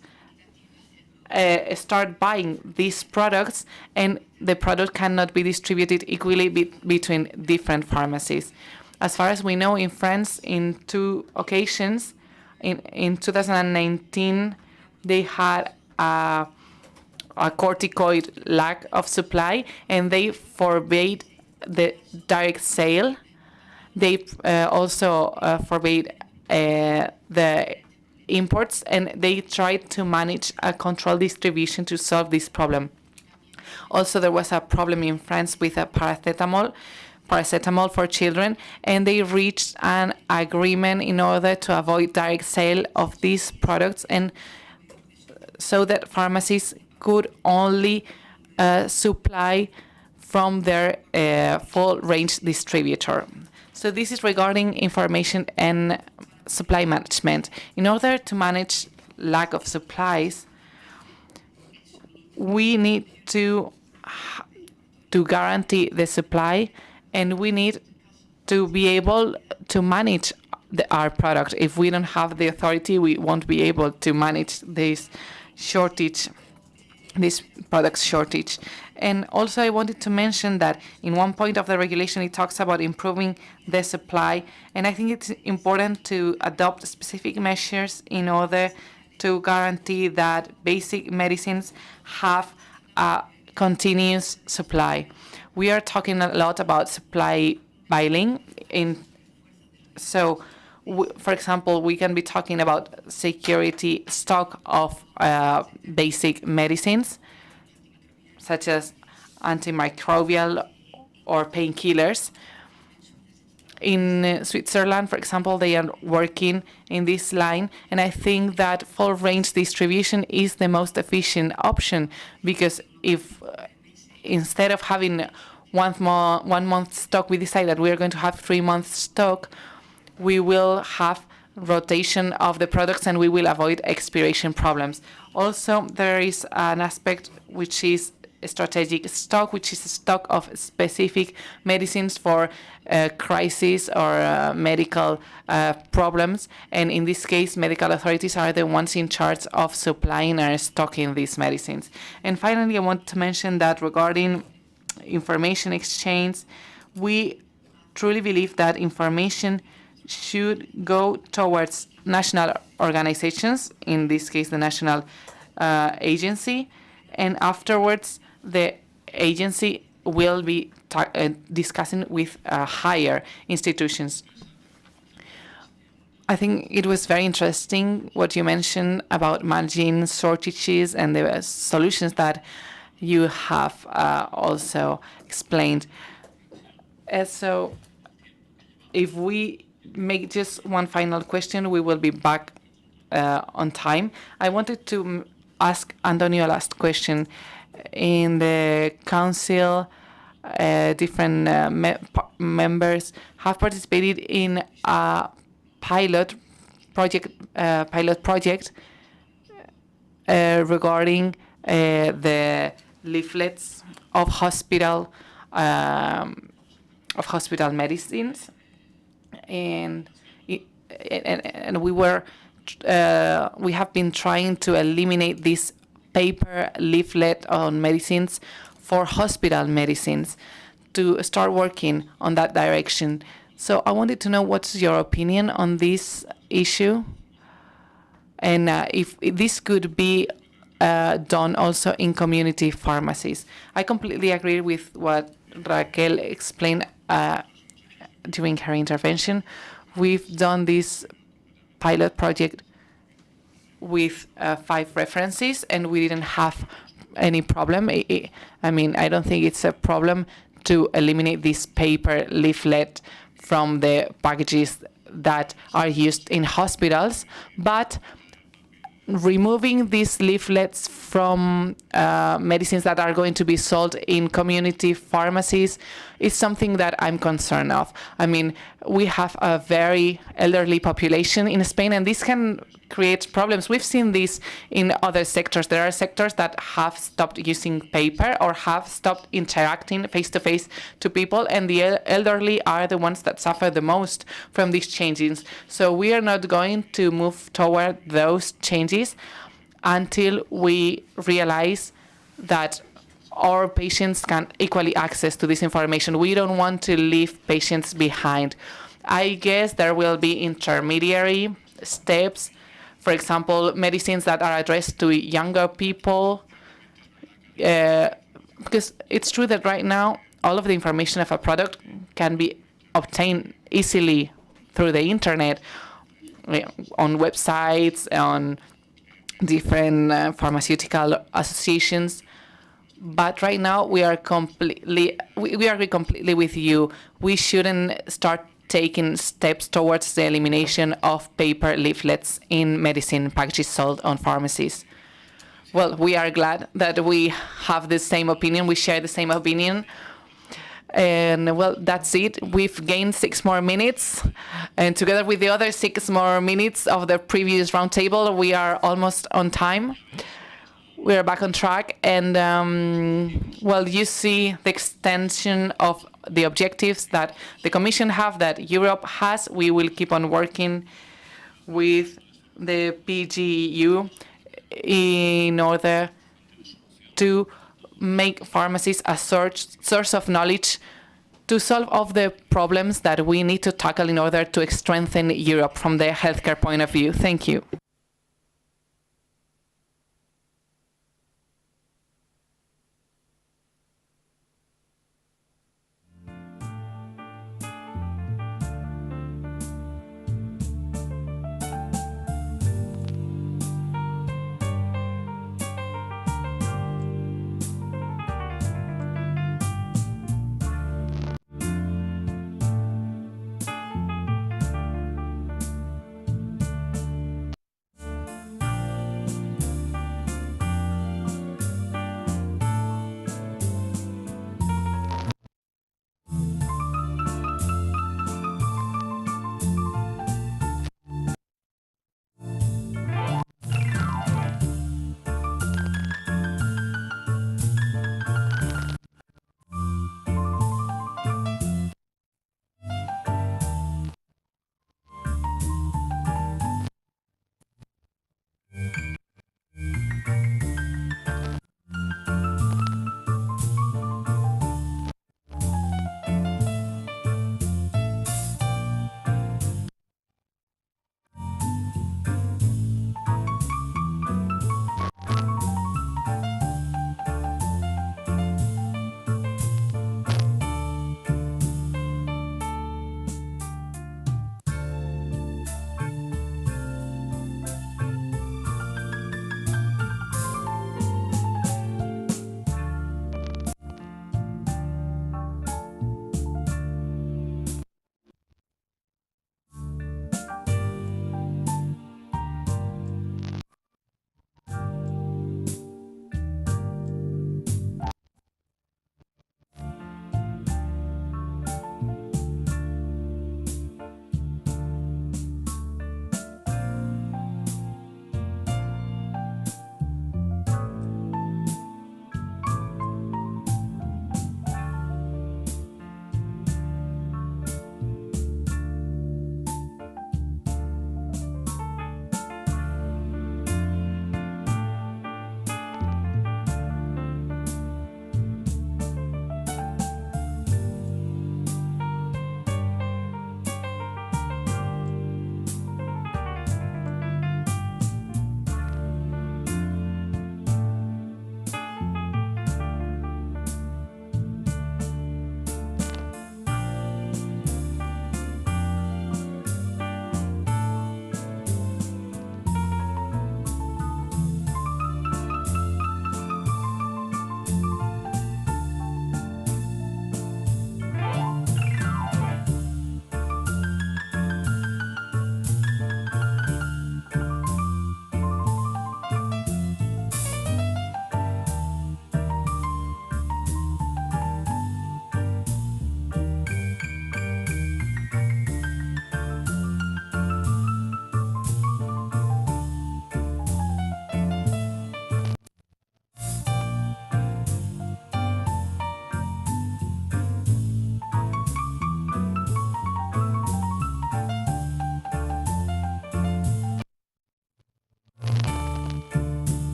start buying these products, and the product cannot be distributed equally between different pharmacies. As far as we know, in France, in 2 occasions, in 2019, they had a corticoid lack of supply, and they forbade the direct sale. They also forbade the imports, and they tried to manage a controlled distribution to solve this problem. Also, there was a problem in France with a paracetamol for children, and they reached an agreement in order to avoid direct sale of these products, and so that pharmacies could only supply from their full range distributor. So this is regarding information and supply management. In order to manage lack of supplies, we need to guarantee the supply, and we need to be able to manage our product. If we don't have the authority, we won't be able to manage this shortage, this product shortage. And also I wanted to mention that in one point of the regulation it talks about improving the supply, and I think it's important to adopt specific measures in order to guarantee that basic medicines have a continuous supply. We are talking a lot about supply bailing. For example, we can be talking about security stock of basic medicines, such as antimicrobial or painkillers. In Switzerland, for example, they are working in this line, and I think that full range distribution is the most efficient option, because if instead of having 1 month stock, we decide that we are going to have 3 months stock, we will have rotation of the products and we will avoid expiration problems. Also, there is an aspect which is strategic stock, which is a stock of specific medicines for crisis or medical problems. And in this case, medical authorities are the ones in charge of supplying or stocking these medicines. And finally, I want to mention that regarding information exchange, we truly believe that information should go towards national organizations, in this case the national agency, and afterwards the agency will be discussing with higher institutions. I think it was very interesting what you mentioned about managing shortages and the solutions that you have also explained. So if we make just one final question, we will be back on time. I wanted to ask Antonio a last question. In the council, different members have participated in a pilot project regarding the leaflets of hospital medicines, and we have been trying to eliminate this paper leaflet on medicines for hospital medicines, to start working on that direction. So I wanted to know what's your opinion on this issue, and if this could be done also in community pharmacies. I completely agree with what Raquel explained during her intervention. We've done this pilot project with 5 references, and we didn't have any problem. I mean, I don't think it's a problem to eliminate this paper leaflet from the packages that are used in hospitals, but removing these leaflets from medicines that are going to be sold in community pharmacies is something that I'm concerned of. I mean, we have a very elderly population in Spain, and this can create problems. We've seen this in other sectors. There are sectors that have stopped using paper or have stopped interacting face-to-face to people, and the elderly are the ones that suffer the most from these changes. So we are not going to move toward those changes until we realize that our patients can equally access to this information. We don't want to leave patients behind. I guess there will be intermediary steps For example, medicines that are addressed to younger people. Because it's true that right now, all of the information of a product can be obtained easily through the internet, on websites, on different pharmaceutical associations. But right now, we agree completely with you. We shouldn't start taking steps towards the elimination of paper leaflets in medicine packages sold on pharmacies. Well, we are glad that we have the same opinion. We share the same opinion. And well, that's it. We've gained 6 more minutes. And together with the other 6 more minutes of the previous roundtable, we are almost on time. We are back on track. And well, you see the extension of the objectives that the Commission have, that Europe has. We will keep on working with the PGU in order to make pharmacies a source of knowledge to solve all the problems that we need to tackle in order to strengthen Europe from the healthcare point of view. Thank you.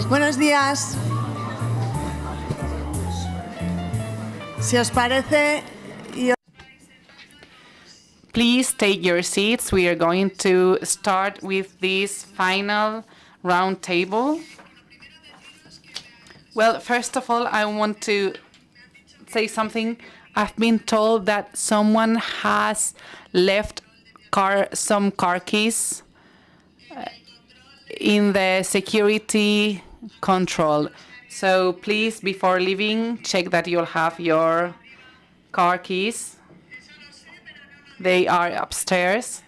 Buenos días. Si os parece, Please take your seats. We are going to start with this final round table. Well, first of all, I want to say something. I've been told that someone has left some car keys in the security control. So please, before leaving, check that you'll have your car keys. They are upstairs.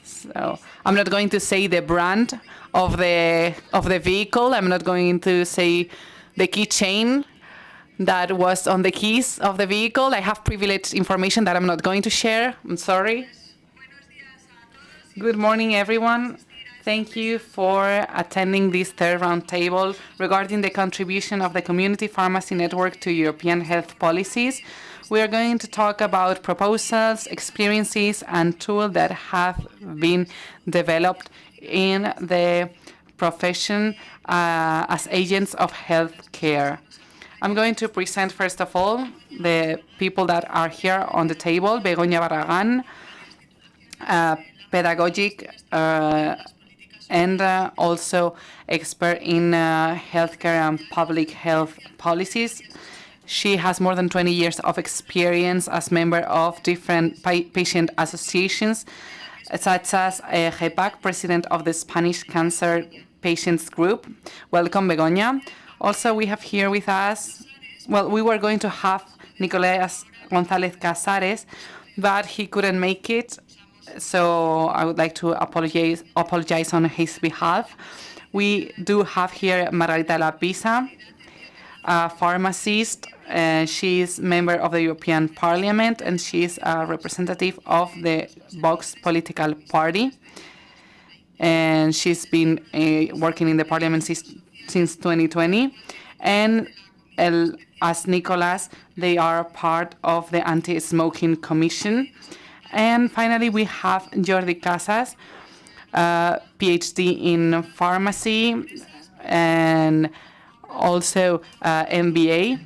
So I'm not going to say the brand of the vehicle. I'm not going to say the keychain that was on the keys of the vehicle. I have privileged information that I'm not going to share. I'm sorry. Good morning, everyone. Thank you for attending this third round table regarding the contribution of the community pharmacy network to European health policies. We are going to talk about proposals, experiences, and tools that have been developed in the profession as agents of healthcare. I'm going to present, first of all, the people that are here on the table. Begoña Barragán, pedagogic and also expert in healthcare and public health policies. She has more than 20 years of experience as member of different patient associations, such as GEPAC, president of the Spanish Cancer Patients Group. Welcome, Begoña. Also, we have here with us, well, we were going to have Nicolás González Casares, but he couldn't make it. So I would like to apologize on his behalf. We do have here Margarita Lapisa, a pharmacist. She is member of the European Parliament, and she is a representative of the Vox political party. And she's been working in the Parliament since 2020. And as Nicolas, they are part of the Anti-Smoking Commission. And finally, we have Jordi Casas, PhD in pharmacy and also MBA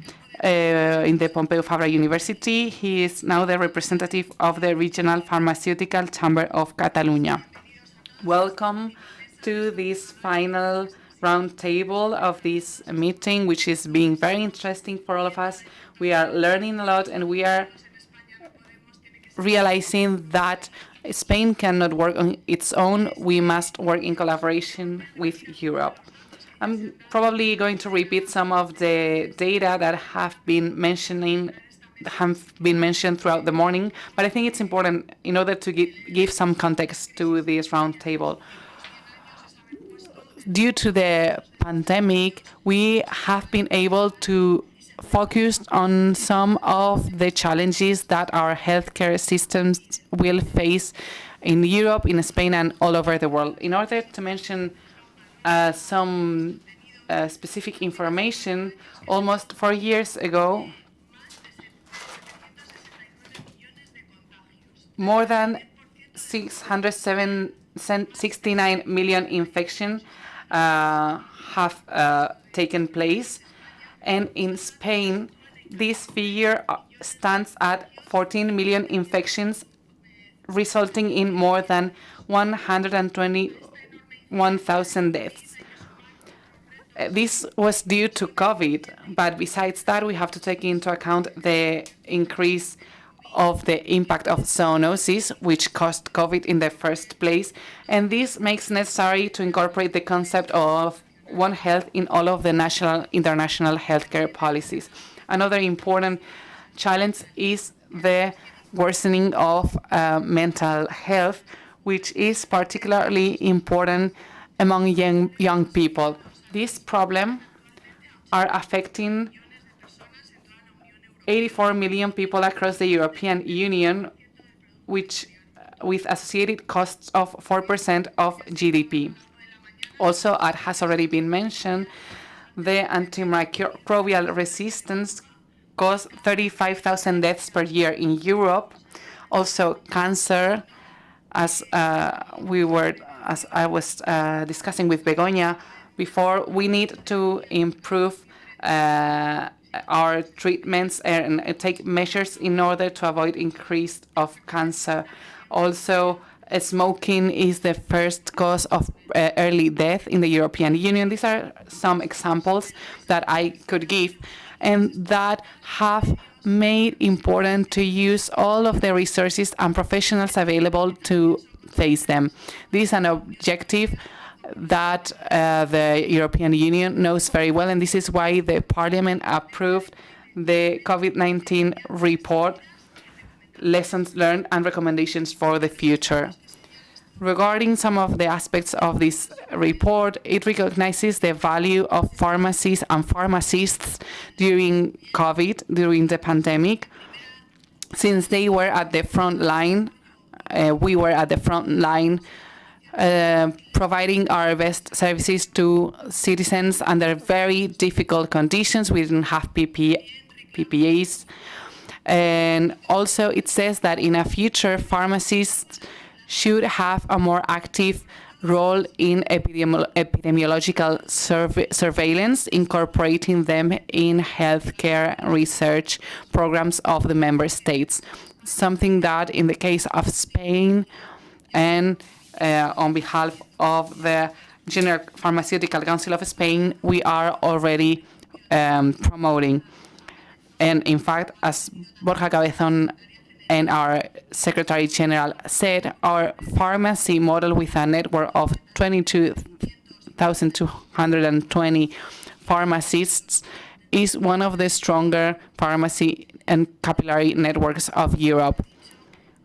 in the Pompeu Fabra University. He is now the representative of the Regional Pharmaceutical Chamber of Catalonia. Welcome to this final round table of this meeting, which is being very interesting for all of us. We are learning a lot, and we are realizing that Spain cannot work on its own. We must work in collaboration with Europe. I'm probably going to repeat some of the data that have been mentioned throughout the morning, but I think it's important in order to give some context to this round table. Due to the pandemic, we have been able to focus on some of the challenges that our healthcare systems will face in Europe, in Spain, and all over the world. In order to mention some specific information, almost 4 years ago, more than 669 million infections have taken place. And in Spain, this figure stands at 14 million infections, resulting in more than 121,000 deaths. This was due to COVID, but besides that, we have to take into account the increase of the impact of zoonosis, which caused COVID in the first place. And this makes necessary to incorporate the concept of One Health in all of the national, international healthcare policies. Another important challenge is the worsening of mental health, which is particularly important among young people. This problem are affecting 84 million people across the European Union, with associated costs of 4% of GDP. Also, as has already been mentioned, the antimicrobial resistance caused 35,000 deaths per year in Europe. Also, cancer, as I was discussing with Begoña, before, we need to improve our treatments and take measures in order to avoid increase of cancer. Also, smoking is the first cause of early death in the European Union. These are some examples that I could give, and that have made important to use all of the resources and professionals available to face them. This is an objective that the European Union knows very well, and this is why the Parliament approved the COVID-19 report, lessons learned and recommendations for the future. Regarding some of the aspects of this report, it recognizes the value of pharmacies and pharmacists during COVID, during the pandemic, since they were at the front line. We were at the front line providing our best services to citizens under very difficult conditions. We didn't have PPAs. And also it says that in a future, pharmacists should have a more active role in epidemiological surveillance, incorporating them in healthcare research programs of the member states. Something that in the case of Spain and on behalf of the General Pharmaceutical Council of Spain, we are already promoting. And in fact, as Borja Cabezón and our Secretary General said, our pharmacy model with a network of 22,220 pharmacists is one of the stronger pharmacy and capillary networks of Europe.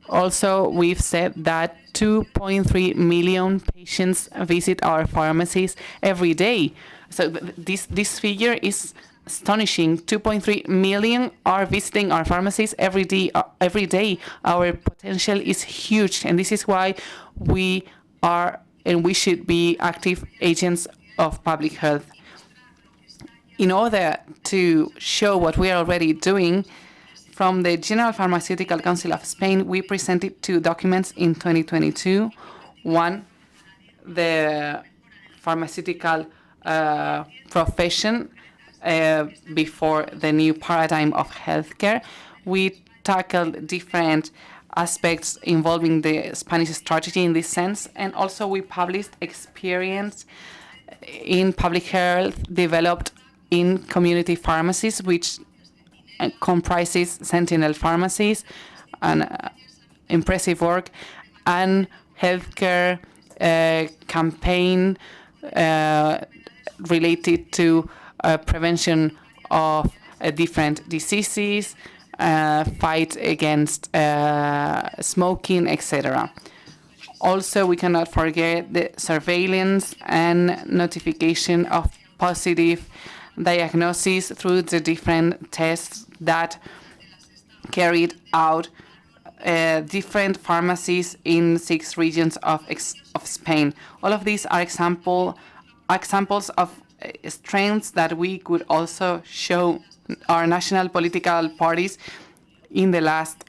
Also, we've said that 2.3 million patients visit our pharmacies every day. So this figure is astonishing. 2.3 million are visiting our pharmacies every day. Our potential is huge, and this is why we are and we should be active agents of public health. In order to show what we are already doing, from the General Pharmaceutical Council of Spain, we presented 2 documents in 2022. One, the pharmaceutical profession before the new paradigm of healthcare. We tackled different aspects involving the Spanish strategy in this sense, and also we published experience in public health developed in community pharmacies, which comprises sentinel pharmacies and impressive work, and healthcare campaign related to prevention of different diseases, fight against smoking, etc. Also, we cannot forget the surveillance and notification of positive diagnosis through the different tests that carried out different pharmacies in 6 regions of Spain. All of these are examples of strengths that we could also show our national political parties in the last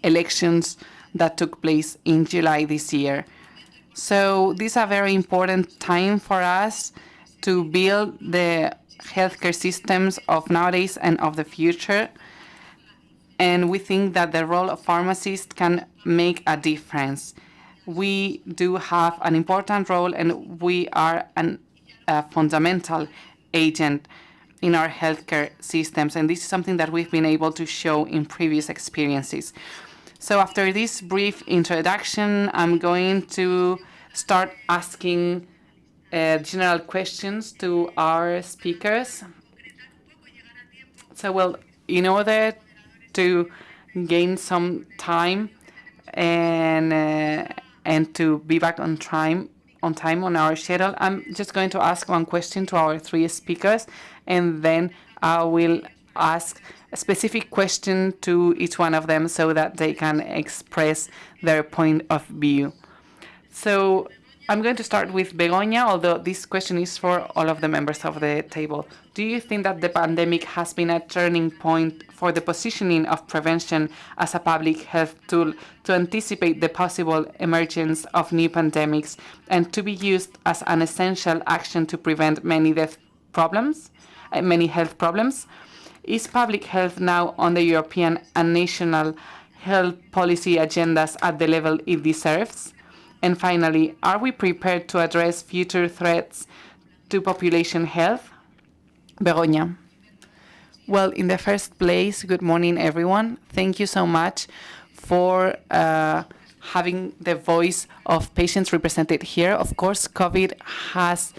elections that took place in July this year. So this is a very important time for us to build the healthcare systems of nowadays and of the future. And we think that the role of pharmacists can make a difference. We do have an important role, and we are a fundamental agent in our healthcare systems. And this is something that we've been able to show in previous experiences. So after this brief introduction, I'm going to start asking general questions to our speakers. So, well, in order to gain some time and to be back on time on our schedule, I'm just going to ask one question to our 3 speakers, and then I will ask a specific question to each one of them so that they can express their point of view. So I'm going to start with Begoña, although this question is for all of the members of the table. Do you think that the pandemic has been a turning point for the positioning of prevention as a public health tool to anticipate the possible emergence of new pandemics and to be used as an essential action to prevent many health problems? Is public health now on the European and national health policy agendas at the level it deserves? And finally, are we prepared to address future threats to population health? Begoña. Well, in the first place, good morning, everyone. Thank you so much for having the voice of patients represented here. Of course, COVID has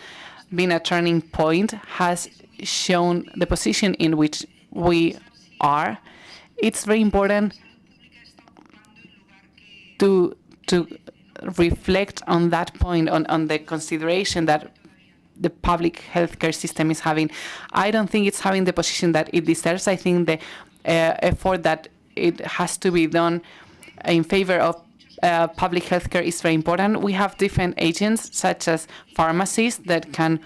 been a turning point, has shown the position in which we are. It's very important to reflect on that point, on the consideration that the public healthcare system is having. I don't think it's having the position that it deserves. I think the effort that it has to be done in favor of public healthcare is very important. We have different agents, such as pharmacies, that can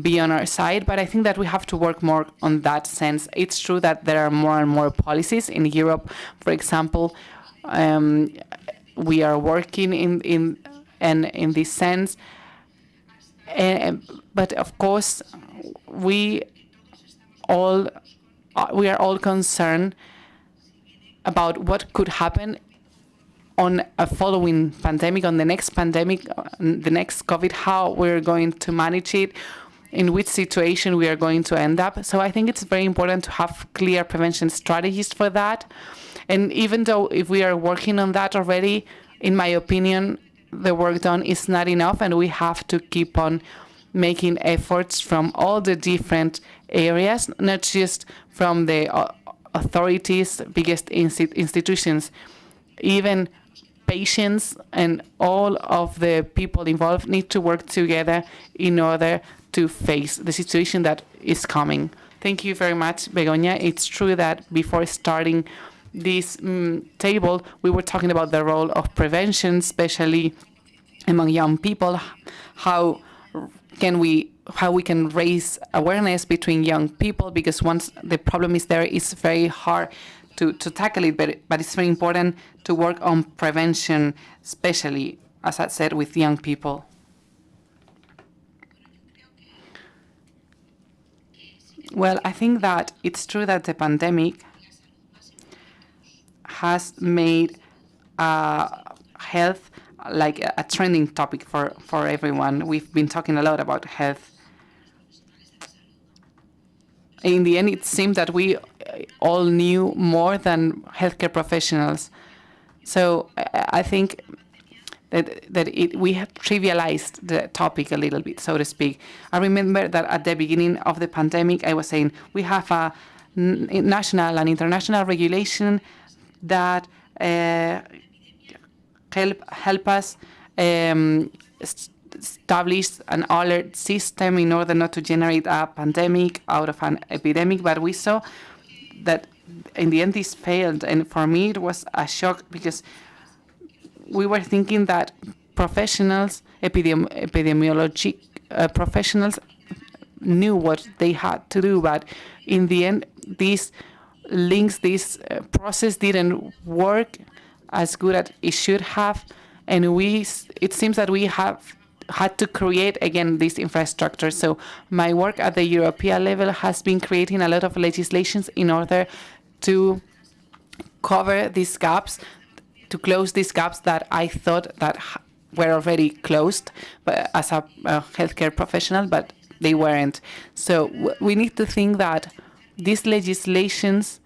be on our side, but I think that we have to work more on that sense. It's true that there are more and more policies in Europe. For example, we are working in this sense, but of course we are all concerned about what could happen on a following pandemic, on the next pandemic, the next COVID, how we're going to manage it, in which situation we are going to end up. So I think it's very important to have clear prevention strategies for that. And even though if we are working on that already, in my opinion, the work done is not enough, and we have to keep on making efforts from all the different areas, not just from the authorities, biggest institutions, even patients and all of the people involved need to work together in order to face the situation that is coming. Thank you very much, Begoña. It's true that before starting this table, we were talking about the role of prevention, especially among young people, how we can raise awareness between young people, because once the problem is there, it's very hard to tackle it, but it's very important to work on prevention, especially, as I said, with young people. Well, I think that it's true that the pandemic has made health like a trending topic for everyone. We've been talking a lot about health. In the end, it seemed that we all knew more than healthcare professionals. So I think that we have trivialized the topic a little bit, so to speak. I remember that at the beginning of the pandemic, I was saying we have a national and international regulation that help us establish an alert system in order not to generate a pandemic out of an epidemic. But we saw that in the end this failed, and for me it was a shock, because we were thinking that professionals, epidemiologic professionals, knew what they had to do, but in the end these links, this process didn't work as good as it should have, and it seems that we have had to create again this infrastructure. So my work at the European level has been creating a lot of legislations in order to cover these gaps, to close these gaps that I thought that were already closed, but as a healthcare professional, but they weren't. So we need to think that these legislations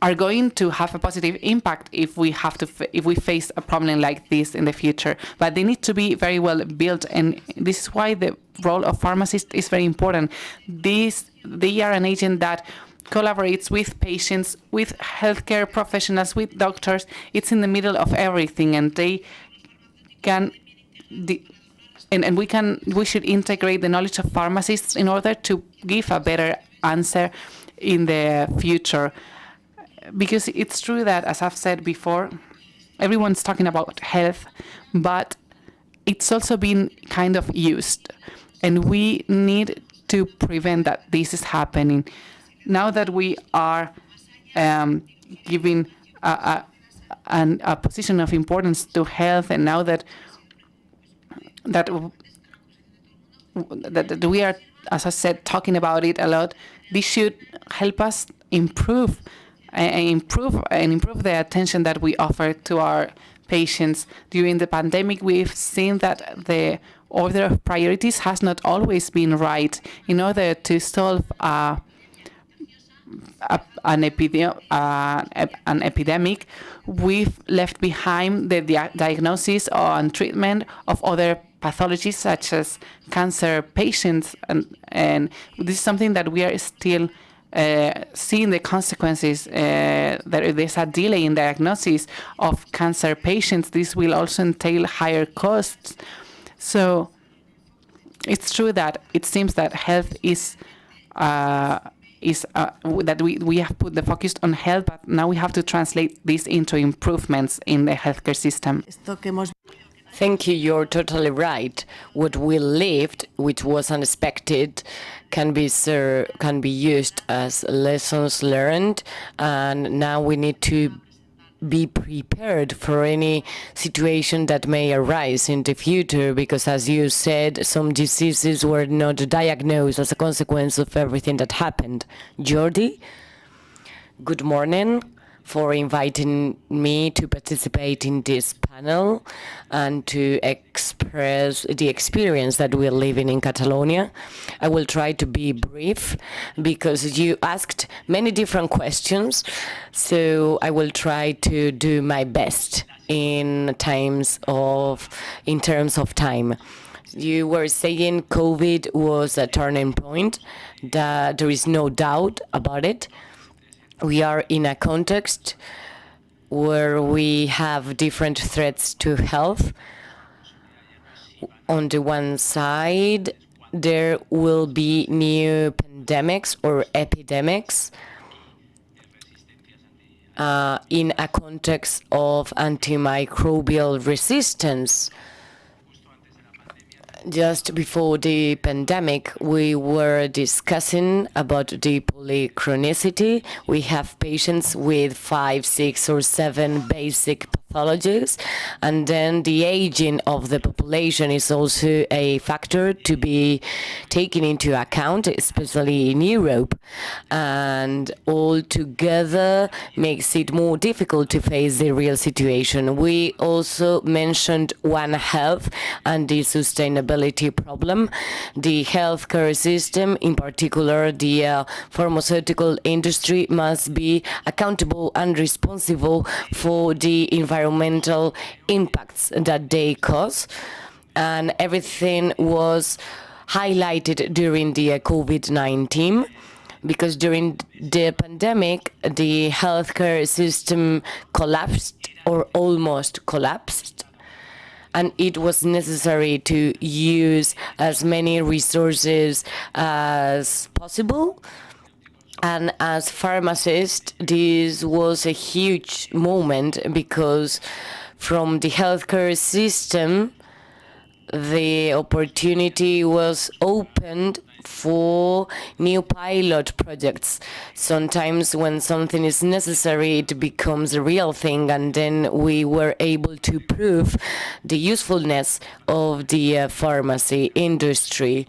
are going to have a positive impact if we face a problem like this in the future. But they need to be very well built, and this is why the role of pharmacists is very important. They are an agent that collaborates with patients, with healthcare professionals, with doctors. It's in the middle of everything, and they can. We should integrate the knowledge of pharmacists in order to give a better answer in the future. Because it's true that, as I've said before, everyone's talking about health, but it's also been kind of used, and we need to prevent that this is happening. Now that we are giving a position of importance to health, and now that we are, as I said, talking about it a lot, this should help us improve the attention that we offer to our patients. During the pandemic, we've seen that the order of priorities has not always been right. In order to solve an epidemic, we've left behind the diagnosis and treatment of other pathologies such as cancer patients, and this is something that we are still seeing the consequences. There's a delay in diagnosis of cancer patients. This will also entail higher costs. So it's true that it seems that health is that we have put the focus on health, but now we have to translate this into improvements in the healthcare system. Thank you. You're totally right. What we lived, which was unexpected, can be used as lessons learned, and now we need to be prepared for any situation that may arise in the future, because as you said, some diseases were not diagnosed as a consequence of everything that happened. Jordi, good morning, for inviting me to participate in this panel and to express the experience that we're living in Catalonia. I will try to be brief because you asked many different questions, so I will try to do my best in terms of time. You were saying COVID was a turning point, that there is no doubt about it. We are in a context where we have different threats to health. On the one side, there will be new pandemics or epidemics in a context of antimicrobial resistance. Just before the pandemic, we were discussing about the polychronicity. We have patients with 5, 6, or 7 basic pathologies, and then the aging of the population is also a factor to be taken into account, especially in Europe, and all together makes it more difficult to face the real situation. We also mentioned One Health and the sustainability problem. The healthcare system, in particular the pharmaceutical industry, must be accountable and responsible for the environmental impacts that they cause. And everything was highlighted during the COVID-19, because during the pandemic, the healthcare system collapsed or almost collapsed. And it was necessary to use as many resources as possible. And as pharmacists, this was a huge moment, because from the healthcare system, the opportunity was opened for new pilot projects. Sometimes when something is necessary, it becomes a real thing, and then we were able to prove the usefulness of the pharmacy industry.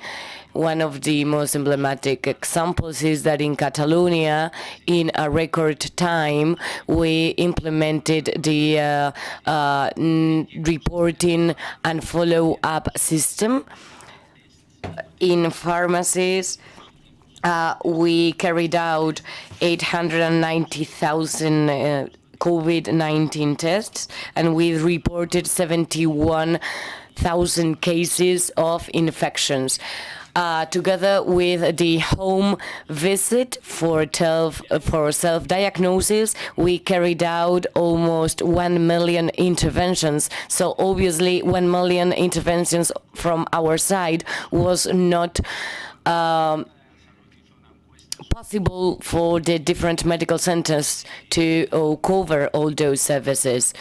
One of the most emblematic examples is that in Catalonia, in a record time, we implemented the reporting and follow-up system. In pharmacies, we carried out 890,000 COVID-19 tests, and we reported 71,000 cases of infections. Together with the home visit for self-diagnosis, we carried out almost 1 million interventions. So obviously 1 million interventions from our side was not possible for the different medical centers to cover all those services.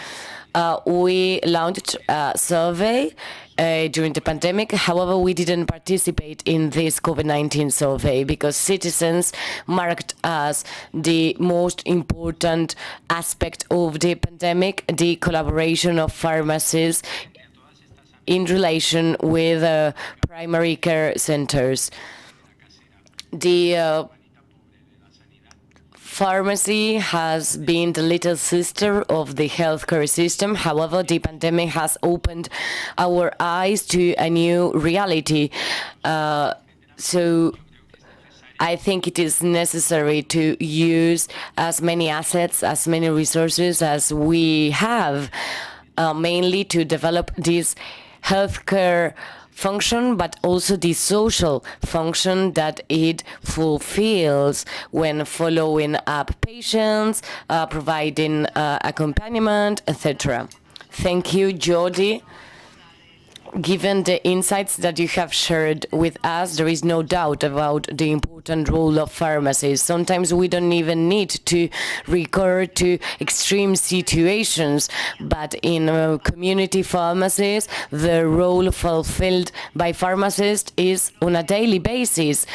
we launched a survey during the pandemic. However, we didn't participate in this COVID-19 survey because citizens marked as the most important aspect of the pandemic, the collaboration of pharmacies in relation with primary care centers. The pharmacy has been the little sister of the healthcare system. However, the pandemic has opened our eyes to a new reality. So I think it is necessary to use as many assets, as many resources as we have, mainly to develop this healthcare function, but also the social function that it fulfills when following up patients, providing accompaniment, etc. Thank you, Jody. Given the insights that you have shared with us, there is no doubt about the important role of pharmacies. Sometimes we don't even need to recur to extreme situations, but in community pharmacies, the role fulfilled by pharmacists is on a daily basis.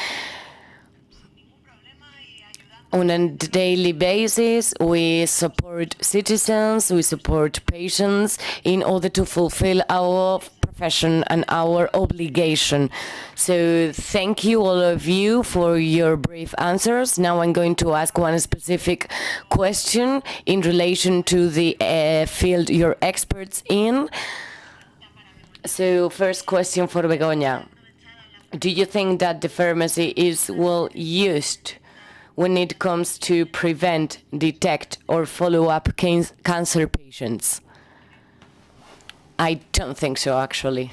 On a daily basis, we support citizens, we support patients in order to fulfill our profession and our obligation. So thank you, all of you, for your brief answers. Now I'm going to ask one specific question in relation to the field you're experts in. So first question for Begoña. Do you think that the pharmacy is well used when it comes to prevent, detect, or follow up cancer patients? I don't think so, actually.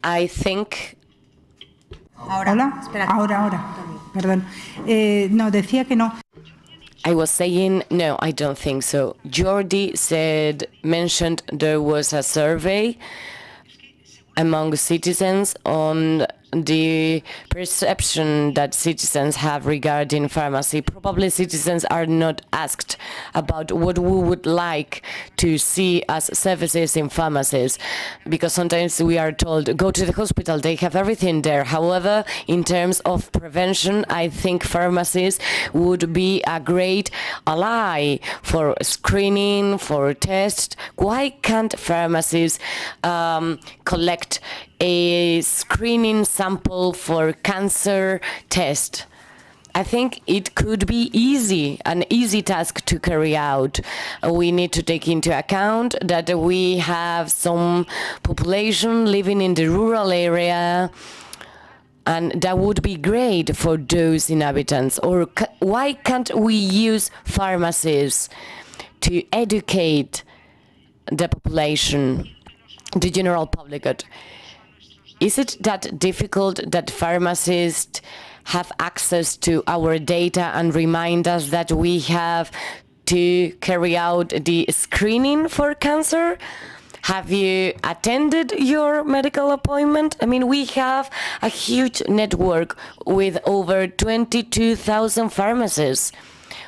I think... Hola, ahora. Perdón. No, decía que no. I was saying, no, I don't think so. Jordi mentioned there was a survey among citizens on the perception that citizens have regarding pharmacy. Probably citizens are not asked about what we would like to see as services in pharmacies, because sometimes we are told, go to the hospital, they have everything there. However, in terms of prevention, I think pharmacies would be a great ally for screening, for tests. Why can't pharmacies collect a screening sample for cancer test? I think it could be an easy task to carry out. We need to take into account that we have some population living in the rural area, and that would be great for those inhabitants. Or why can't we use pharmacies to educate the population, the general public? Is it that difficult that pharmacists have access to our data and remind us that we have to carry out the screening for cancer? Have you attended your medical appointment? I mean, we have a huge network with over 22,000 pharmacists.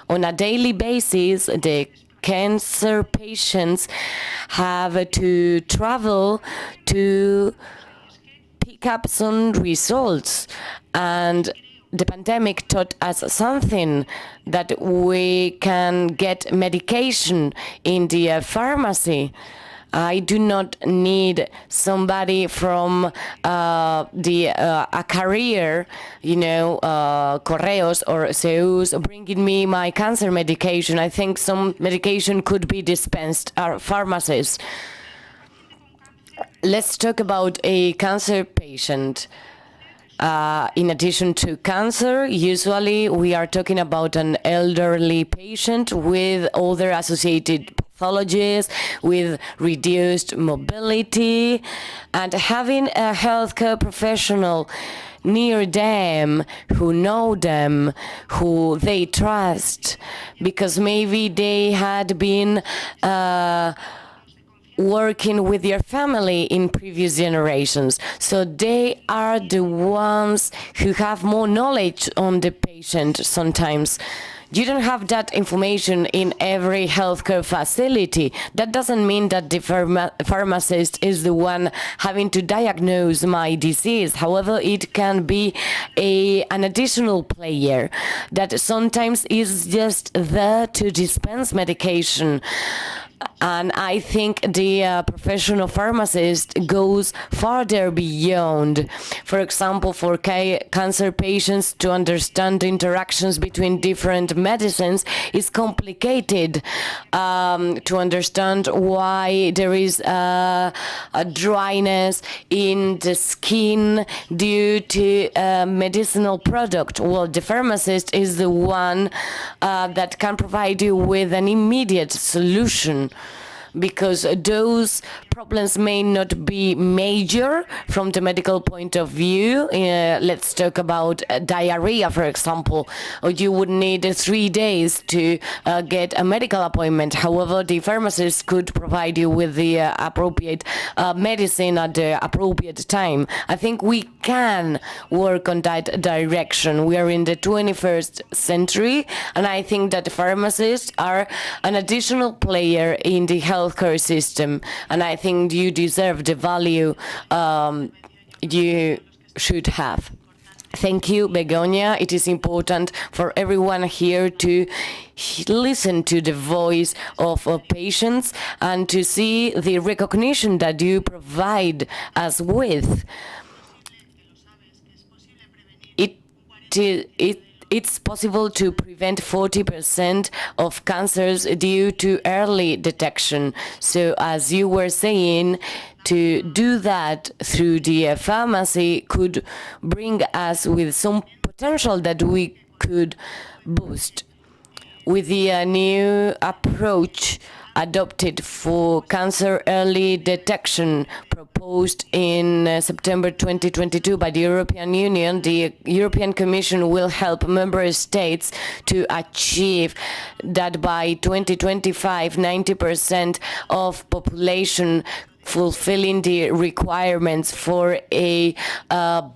On a daily basis, the cancer patients have to travel to pick up some results, and the pandemic taught us something, that we can get medication in the pharmacy. I do not need somebody from a career, Correos or Zeus, bringing me my cancer medication. I think some medication could be dispensed at pharmacies. Let's talk about a cancer patient. In addition to cancer, usually we are talking about an elderly patient with other associated pathologies, with reduced mobility, and having a healthcare professional near them, who know them, who they trust, because maybe they had been working with your family in previous generations. So they are the ones who have more knowledge on the patient sometimes. you don't have that information in every healthcare facility. That doesn't mean that the pharmacist is the one having to diagnose my disease. However, it can be an additional player that sometimes is just there to dispense medication. And I think the profession of pharmacist goes farther beyond. For example, for cancer patients to understand the interactions between different medicines is complicated. To understand why there is a dryness in the skin due to a medicinal product. Well, the pharmacist is the one that can provide you with an immediate solution, because those problems may not be major from the medical point of view. Let's talk about diarrhea, for example. Or you would need 3 days to get a medical appointment. However, the pharmacist could provide you with the appropriate medicine at the appropriate time. I think we can work on that direction. We are in the 21st century, and I think that the pharmacists are an additional player in the healthcare system, and I think you deserve the value you should have. Thank you, Begonia. It is important for everyone here to listen to the voice of patients and to see the recognition that you provide us with. It's possible to prevent 40% of cancers due to early detection. So as you were saying, to do that through the pharmacy could bring us with some potential that we could boost. With the new approach adopted for cancer early detection proposed in September 2022 by the European Union, the European Commission will help member states to achieve that by 2025, 90% of population fulfilling the requirements for a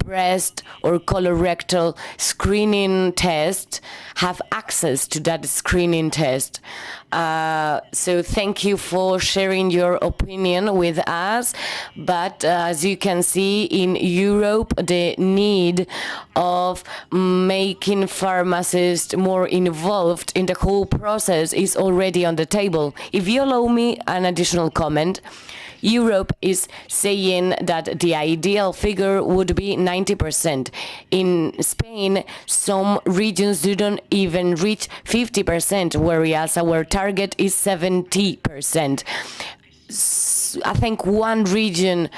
breast or colorectal screening test have access to that screening test. So thank you for sharing your opinion with us. But as you can see, in Europe, the need of making pharmacists more involved in the whole process is already on the table. If you allow me an additional comment, Europe is saying that the ideal figure would be 90%. In Spain, some regions don't even reach 50%, whereas our target is 70%. I think one region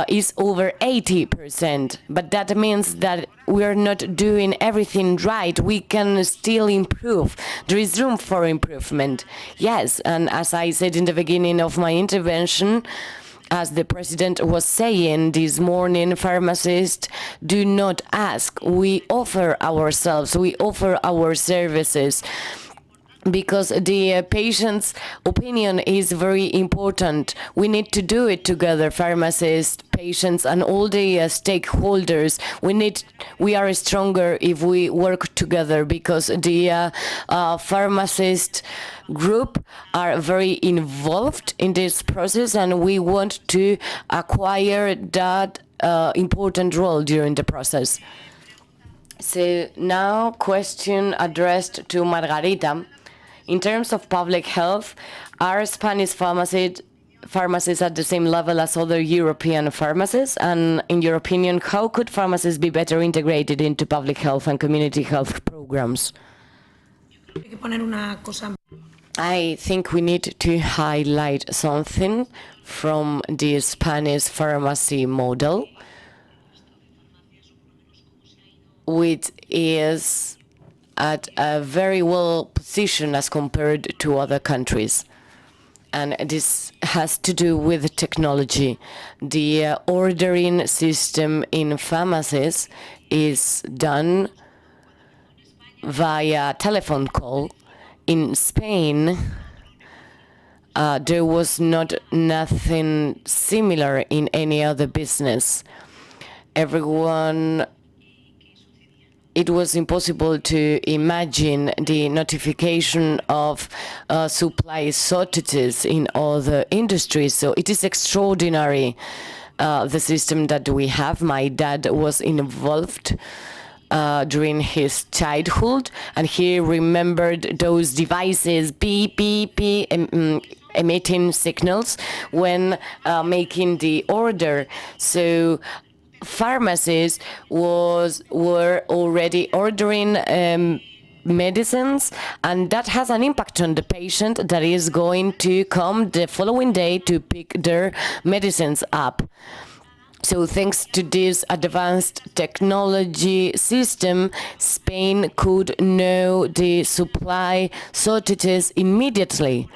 is over 80%, but that means that we're not doing everything right. We can still improve. There is room for improvement. Yes, and as I said in the beginning of my intervention, as the president was saying this morning, pharmacists do not ask. We offer ourselves, we offer our services, because the patient's opinion is very important. We need to do it together, pharmacists, patients, and all the stakeholders. We are stronger if we work together, because the pharmacist group are very involved in this process, and we want to acquire that important role during the process. So now, question addressed to Margarita. In terms of public health, are Spanish pharmacists at the same level as other European pharmacists? And in your opinion, how could pharmacists be better integrated into public health and community health programs? I think we need to highlight something from the Spanish pharmacy model, which is at a very well position as compared to other countries. And this has to do with technology. The ordering system in pharmacies is done via telephone call. In Spain, there was nothing similar in any other business. Everyone it was impossible to imagine the notification of supply shortages in other industries. So it is extraordinary, the system that we have. My dad was involved during his childhood, and he remembered those devices, beep, beep, beep, emitting signals when making the order. So pharmacies were already ordering medicines, and that has an impact on the patient that is going to come the following day to pick their medicines up. So thanks to this advanced technology system, Spain could know the supply shortages immediately.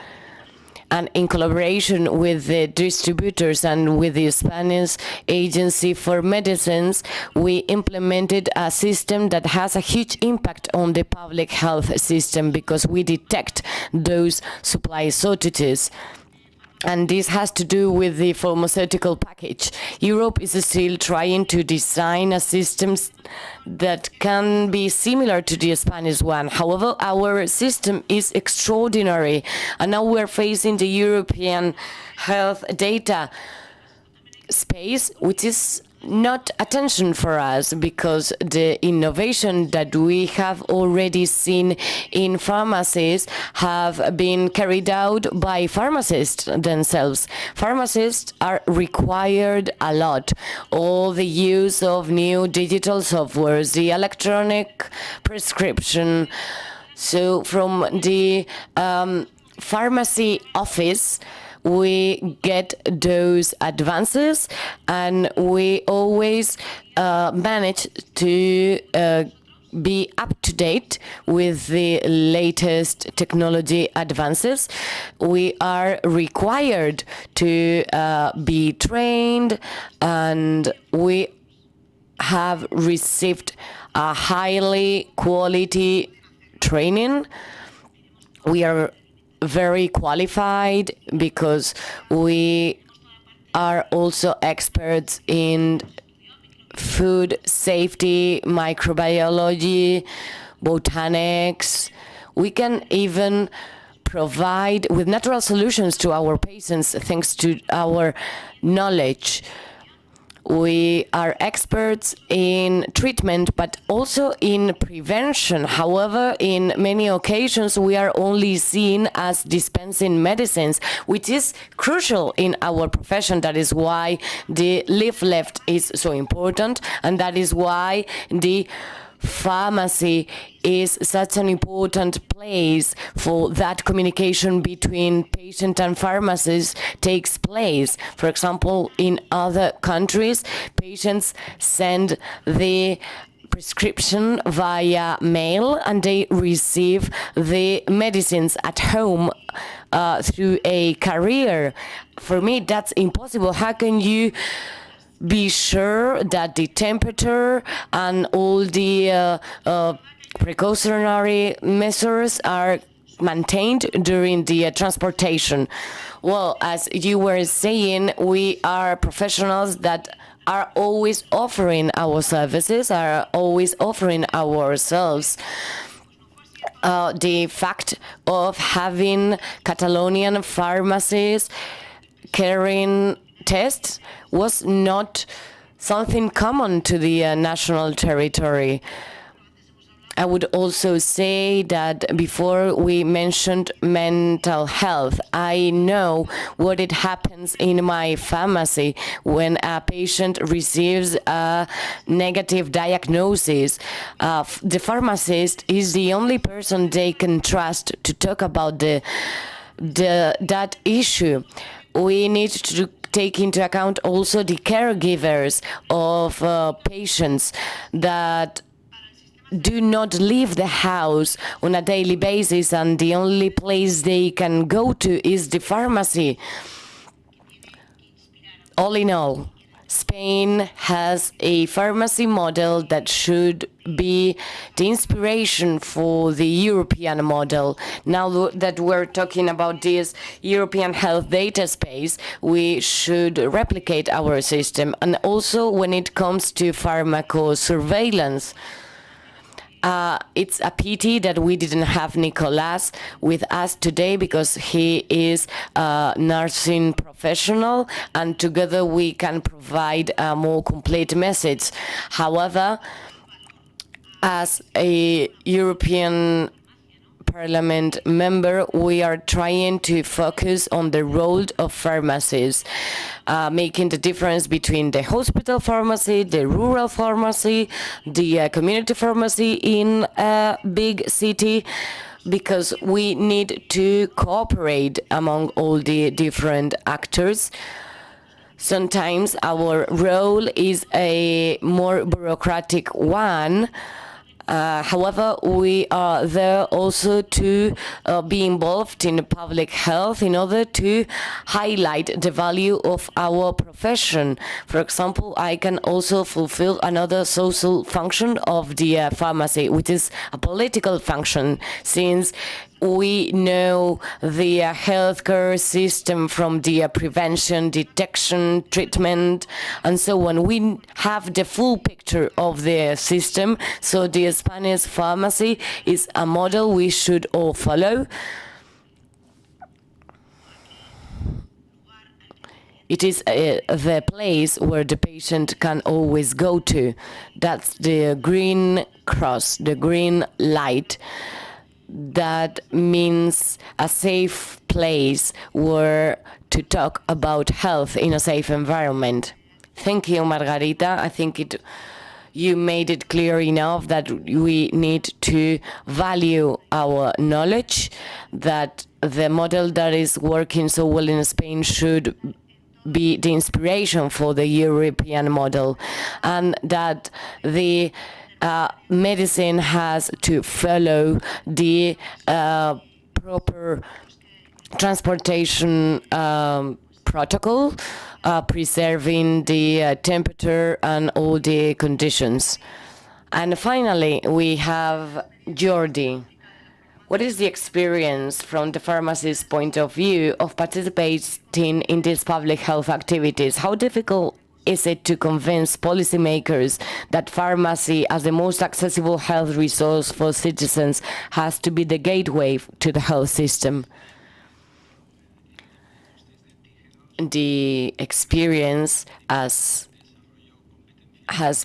And in collaboration with the distributors and with the Spanish Agency for Medicines, we implemented a system that has a huge impact on the public health system, because we detect those supply shortages. And this has to do with the pharmaceutical package. Europe is still trying to design a system that can be similar to the Spanish one. However, our system is extraordinary, and now we're facing the European health data space, which is not attention for us, because the innovation that we have already seen in pharmacies have been carried out by pharmacists themselves. Pharmacists are required a lot. All the use of new digital softwares, the electronic prescription. So from the pharmacy office, we get those advances, and we always manage to be up to date with the latest technology advances. We are required to be trained, and we have received a highly quality training. We are very qualified because we are also experts in food safety, microbiology, botanics. We can even provide with natural solutions to our patients thanks to our knowledge. We are experts in treatment, but also in prevention. However, in many occasions, we are only seen as dispensing medicines, which is crucial in our profession. That is why the live left is so important, and that is why the pharmacy is such an important place for that communication between patient and pharmacist takes place. For example, in other countries, patients send the prescription via mail, and they receive the medicines at home through a courier. For me, that's impossible. How can you be sure that the temperature and all the precautionary measures are maintained during the transportation? Well, as you were saying, we are professionals that are always offering our services, are always offering ourselves. The fact of having Catalonian pharmacies carrying tests was not something common to the national territory. I would also say that before we mentioned mental health, I know what it happens in my pharmacy when a patient receives a negative diagnosis. The pharmacist is the only person they can trust to talk about that issue. We need to take into account also the caregivers of patients that do not leave the house on a daily basis, and the only place they can go to is the pharmacy. All in all, Spain has a pharmacy model that should be the inspiration for the European model. Now that we're talking about this European health data space, we should replicate our system. And also when it comes to pharmacosurveillance, It's a pity that we didn't have Nicolas with us today because he is a nursing professional, and together we can provide a more complete message. However, as a European Parliament member, we are trying to focus on the role of pharmacies, making the difference between the hospital pharmacy, the rural pharmacy, the community pharmacy in a big city, because we need to cooperate among all the different actors. Sometimes our role is a more bureaucratic one. However, we are there also to be involved in public health in order to highlight the value of our profession. For example, I can also fulfill another social function of the pharmacy, which is a political function, since we know the healthcare system from the prevention, detection, treatment, and so on. We have the full picture of the system, so the Spanish pharmacy is a model we should all follow. It is the place where the patient can always go to. That's the green cross, the green light. That means a safe place where to talk about health in a safe environment. Thank you, Margarita. I think you made it clear enough that we need to value our knowledge, that the model that is working so well in Spain should be the inspiration for the European model, and that the medicine has to follow the proper transportation protocol, preserving the temperature and all the conditions. And finally, we have Jordi. What is the experience from the pharmacist's point of view of participating in these public health activities? How difficult is it to convince policymakers that pharmacy as the most accessible health resource for citizens has to be the gateway to the health system? The experience has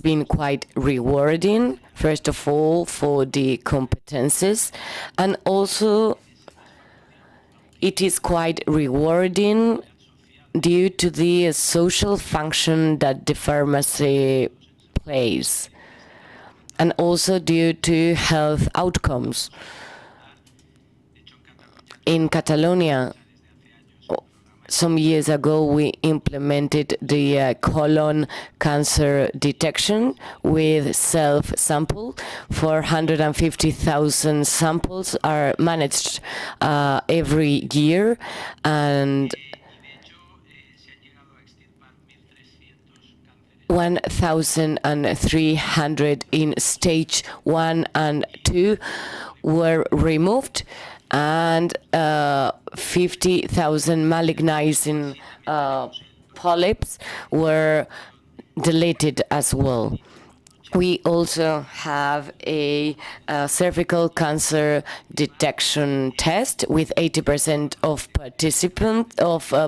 been quite rewarding, first of all, for the competences, and also it is quite rewarding due to the social function that the pharmacy plays, and also due to health outcomes. In Catalonia, some years ago, we implemented the colon cancer detection with self-sample. 450,000 samples are managed every year, and 1,300 in stage 1 and 2 were removed, and 50,000 malignizing polyps were deleted as well. We also have a cervical cancer detection test with 80% of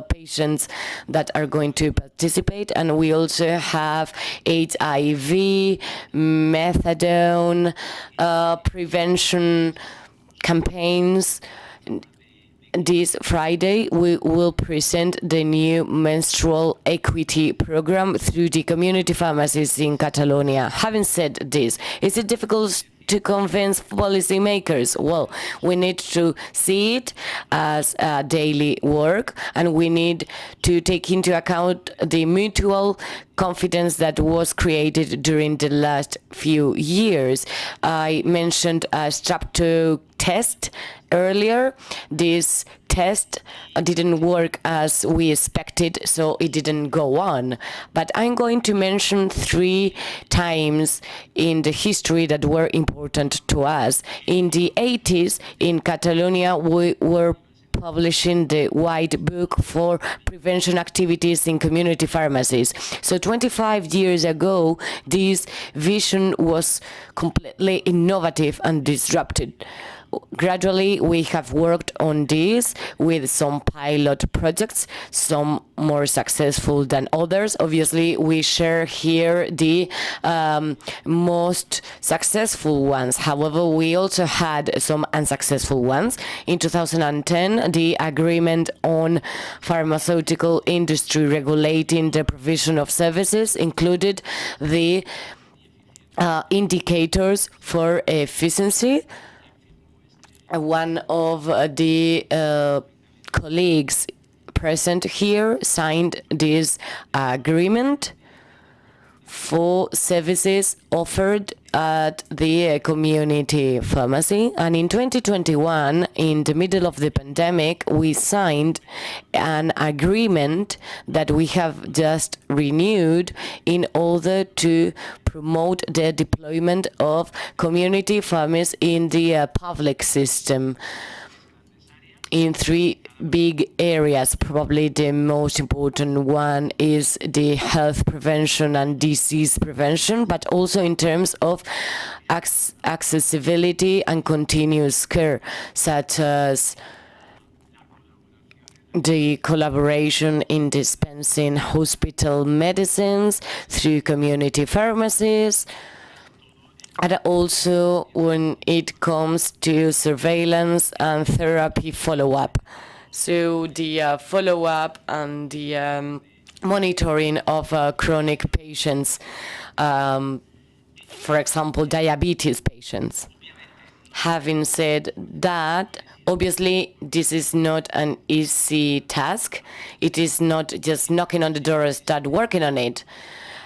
patients that are going to participate, and we also have HIV, methadone, prevention campaigns. This Friday, we will present the new menstrual equity program through the community pharmacies in Catalonia. Having said this, is it difficult to convince policymakers? Well, we need to see it as a daily work, and we need to take into account the mutual confidence that was created during the last few years. I mentioned a strep test earlier. This test didn't work as we expected, so it didn't go on. But I'm going to mention 3 times in the history that were important to us. In the 80s, in Catalonia, we were publishing the White Book for prevention activities in community pharmacies. So 25 years ago, this vision was completely innovative and disrupted. Gradually, we have worked on this with some pilot projects, some more successful than others. Obviously, we share here the most successful ones. However, we also had some unsuccessful ones. In 2010, the agreement on pharmaceutical industry regulating the provision of services included the indicators for efficiency. One of the colleagues present here signed this agreement for services offered at the community pharmacy. And in 2021, in the middle of the pandemic, we signed an agreement that we have just renewed in order to promote the deployment of community pharmacies in the public system in three big areas. Probably the most important one is the health prevention and disease prevention, but also in terms of accessibility and continuous care, such as the collaboration in dispensing hospital medicines through community pharmacies, and also when it comes to surveillance and therapy follow-up. So the follow-up and the monitoring of chronic patients, for example, diabetes patients. Having said that, obviously, this is not an easy task. It is not just knocking on the door and start working on it.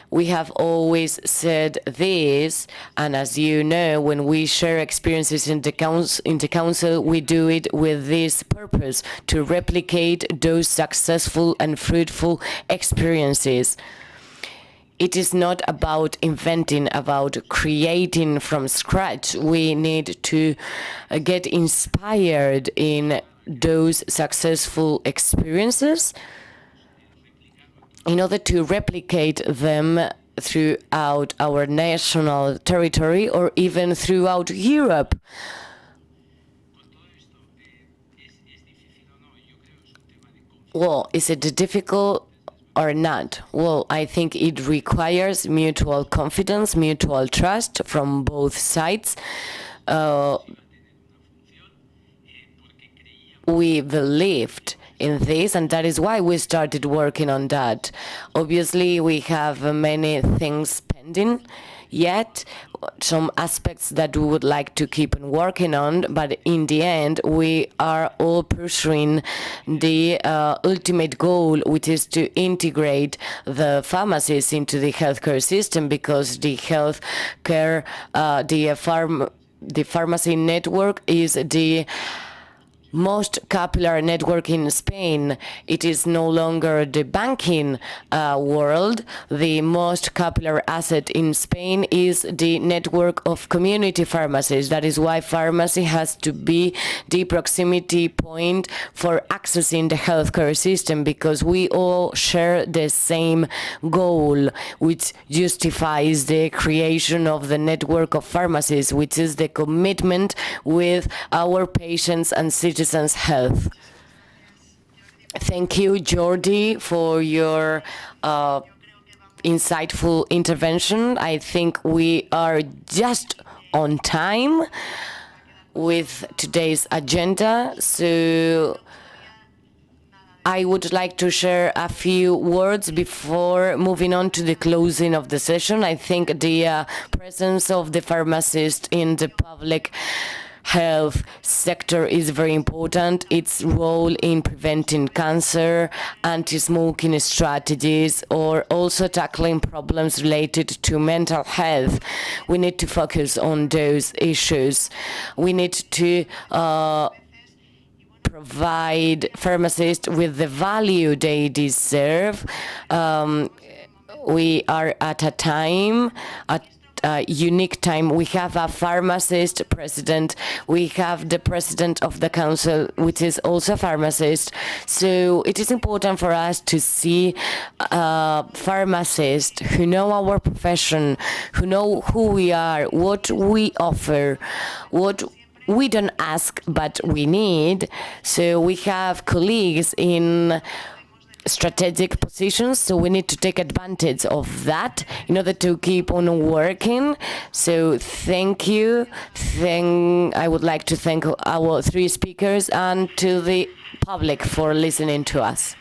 We have always said this, and as you know, when we share experiences in the council, we do it with this purpose, to replicate those successful and fruitful experiences. It is not about inventing, about creating from scratch. We need to get inspired in those successful experiences in order to replicate them throughout our national territory or even throughout Europe. Well, is it difficult or not? Well, I think it requires mutual confidence, mutual trust from both sides. We believed in this, and that is why we started working on that. Obviously, we have many things pending yet, some aspects that we would like to keep on working on, but in the end, we are all pursuing the ultimate goal, which is to integrate the pharmacies into the healthcare system, because the healthcare, the pharmacy network is the most popular network in Spain. It is no longer the banking world. The most popular asset in Spain is the network of community pharmacies. That is why pharmacy has to be the proximity point for accessing the healthcare system, because we all share the same goal, which justifies the creation of the network of pharmacies, which is the commitment with our patients and citizens' health. Thank you, Jordi, for your insightful intervention. I think we are just on time with today's agenda, so I would like to share a few words before moving on to the closing of the session. I think the presence of the pharmacist in the public health sector is very important. Its role in preventing cancer, anti-smoking strategies, or also tackling problems related to mental health. We need to focus on those issues. We need to provide pharmacists with the value they deserve. We are at a time, at a unique time. We have a pharmacist president. We have the president of the council, which is also a pharmacist. So it is important for us to see pharmacists who know our profession, who know who we are, what we offer, what we don't ask but we need. So we have colleagues in strategic positions, so we need to take advantage of that in order to keep on working. So thank you. I would like to thank our three speakers and to the public for listening to us.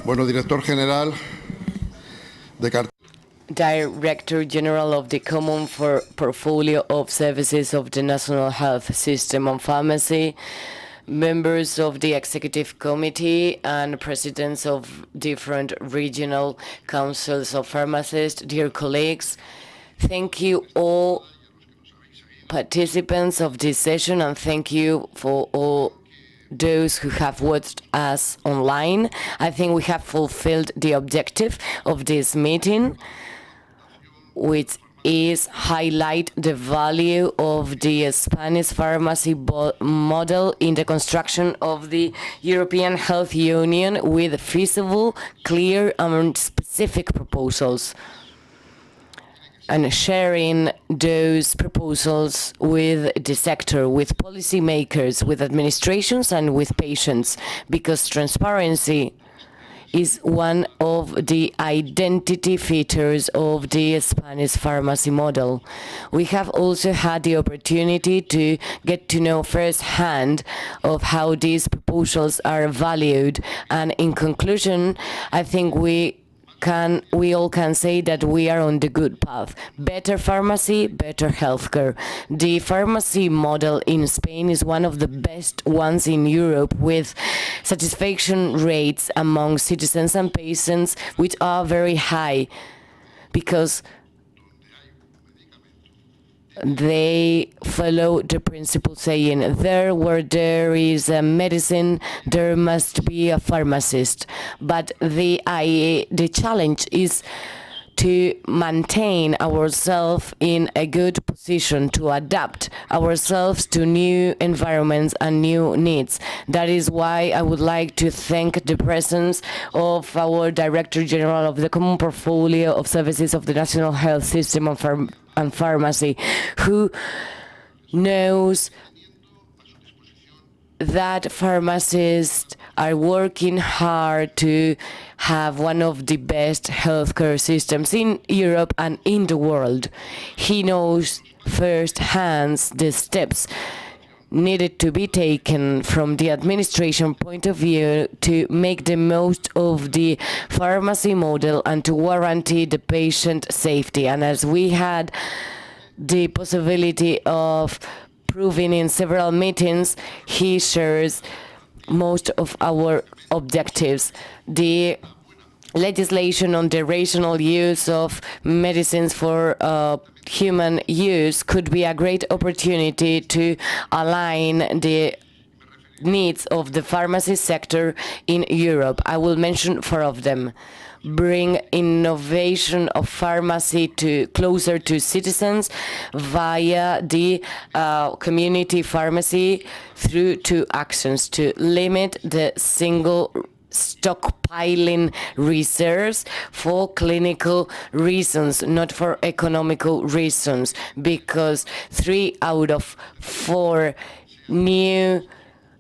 Bueno, Director General de Director General of the Common Portfolio of Services of the National Health System and Pharmacy, members of the Executive Committee and presidents of different regional councils of pharmacists, dear colleagues, thank you all participants of this session, and thank you for all those who have watched us online. I think we have fulfilled the objective of this meeting, which is highlight the value of the Spanish pharmacy model in the construction of the European Health Union with feasible, clear and specific proposals, and sharing those proposals with the sector, with policymakers, with administrations and with patients, because transparency is one of the identity features of the Spanish pharmacy model. We have also had the opportunity to get to know firsthand of how these proposals are valued, and in conclusion, I think we all can say that we are on the good path. Better pharmacy, better healthcare. The pharmacy model in Spain is one of the best ones in Europe, with satisfaction rates among citizens and patients which are very high, because they follow the principle saying, there where there is a medicine, there must be a pharmacist. But the challenge is to maintain ourselves in a good position, to adapt ourselves to new environments and new needs. That is why I would like to thank the presence of our Director General of the Common Portfolio of Services of the National Health System and Pharmacy, who knows that pharmacists are working hard to have one of the best healthcare systems in Europe and in the world. He knows firsthand the steps needed to be taken from the administration point of view to make the most of the pharmacy model and to guarantee the patient safety. And as we had the possibility of proving in several meetings, he shares most of our objectives. The legislation on the rational use of medicines for human use could be a great opportunity to align the needs of the pharmacy sector in Europe. I will mention 4 of them. Bring innovation of pharmacy closer to citizens via the community pharmacy through 2 actions: to limit the single stockpiling reserves for clinical reasons, not for economical reasons, because 3 out of 4 new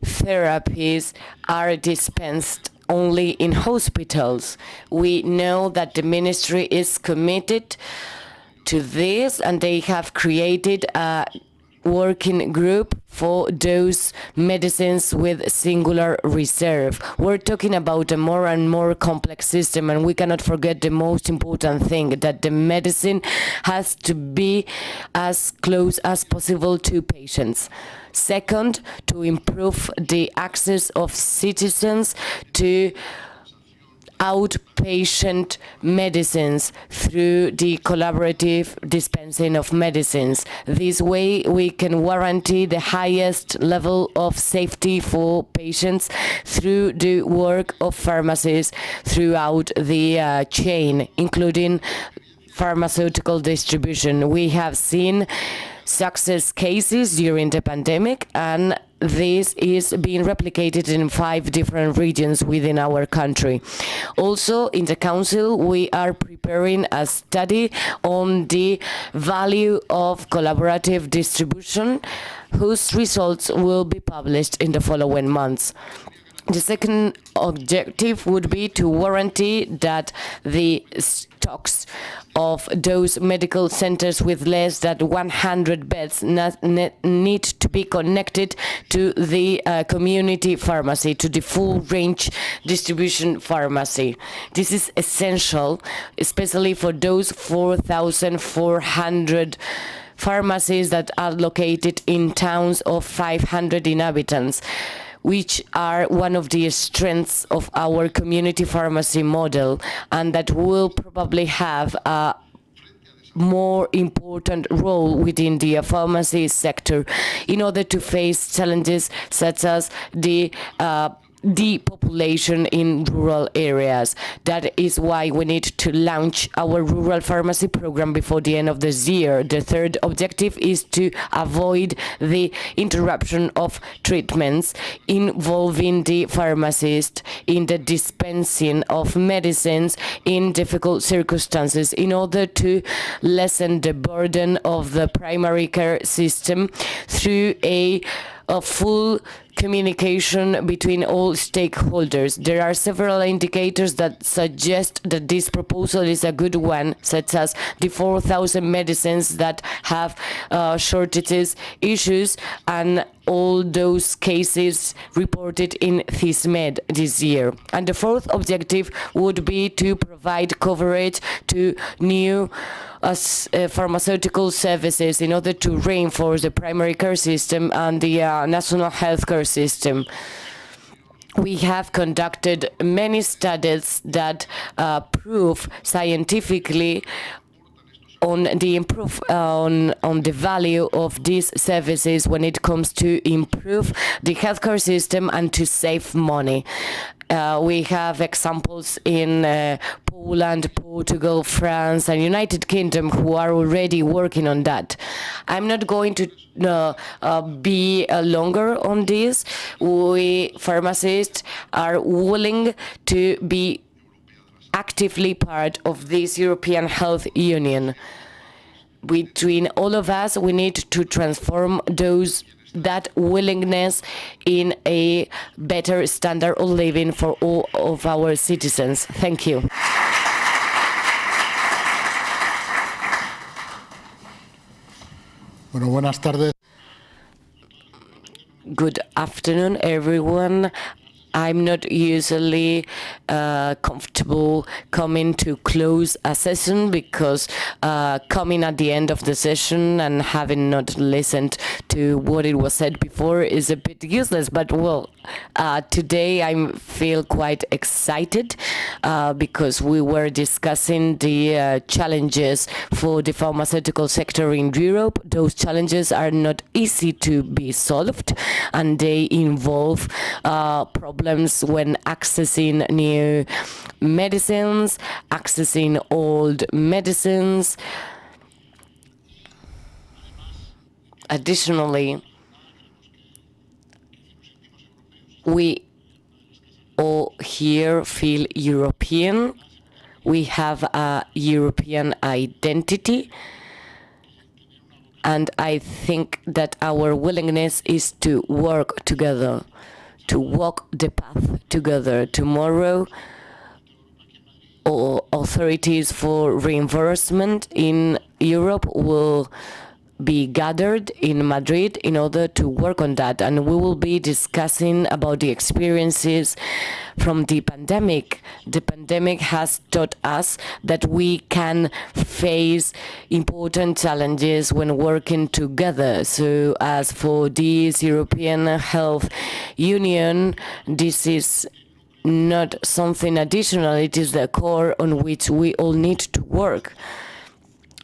therapies are dispensed only in hospitals. We know that the ministry is committed to this, and they have created a working group for those medicines with singular reserve. We're talking about a more and more complex system, and we cannot forget the most important thing, that the medicine has to be as close as possible to patients. Second, to improve the access of citizens to outpatient medicines through the collaborative dispensing of medicines. This way we can guarantee the highest level of safety for patients through the work of pharmacies throughout the chain, including pharmaceutical distribution. We have seen success cases during the pandemic, and this is being replicated in 5 different regions within our country. Also, in the Council, we are preparing a study on the value of collaborative distribution, whose results will be published in the following months. The second objective would be to guarantee that the stocks of those medical centers with less than 100 beds need to be connected to the community pharmacy, to the full range distribution pharmacy. This is essential, especially for those 4,400 pharmacies that are located in towns of 500 inhabitants, which are one of the strengths of our community pharmacy model, and that will probably have a more important role within the pharmacy sector in order to face challenges such as the depopulation in rural areas. That is why we need to launch our rural pharmacy program before the end of this year. The third objective is to avoid the interruption of treatments involving the pharmacist in the dispensing of medicines in difficult circumstances, in order to lessen the burden of the primary care system through a full communication between all stakeholders. There are several indicators that suggest that this proposal is a good one, such as the 4,000 medicines that have shortages issues, and all those cases reported in ThisMed this year. And the fourth objective would be to provide coverage to new pharmaceutical services in order to reinforce the primary care system and the national healthcare system. We have conducted many studies that prove scientifically on the value of these services when it comes to improve the healthcare system and to save money. We have examples in Poland, Portugal, France, and United Kingdom who are already working on that. I'm not going to be longer on this. We pharmacists are willing to be actively part of this European Health Union. Between all of us, we need to transform that willingness in a better standard of living for all of our citizens. Thank you. Bueno, buenas tardes. Good afternoon, everyone. I'm not usually comfortable coming to close a session, because coming at the end of the session and having not listened to what it was said before is a bit useless. But well, today I feel quite excited because we were discussing the challenges for the pharmaceutical sector in Europe. Those challenges are not easy to be solved, and they involve problems when accessing new medicines, accessing old medicines. Additionally, we all here feel European. We have a European identity, and I think that our willingness is to work together, to walk the path together. Tomorrow, all authorities for reimbursement in Europe will be gathered in Madrid in order to work on that, and we will be discussing about the experiences from the pandemic. The pandemic has taught us that we can face important challenges when working together. So as for this European Health Union, this is not something additional, it is the core on which we all need to work,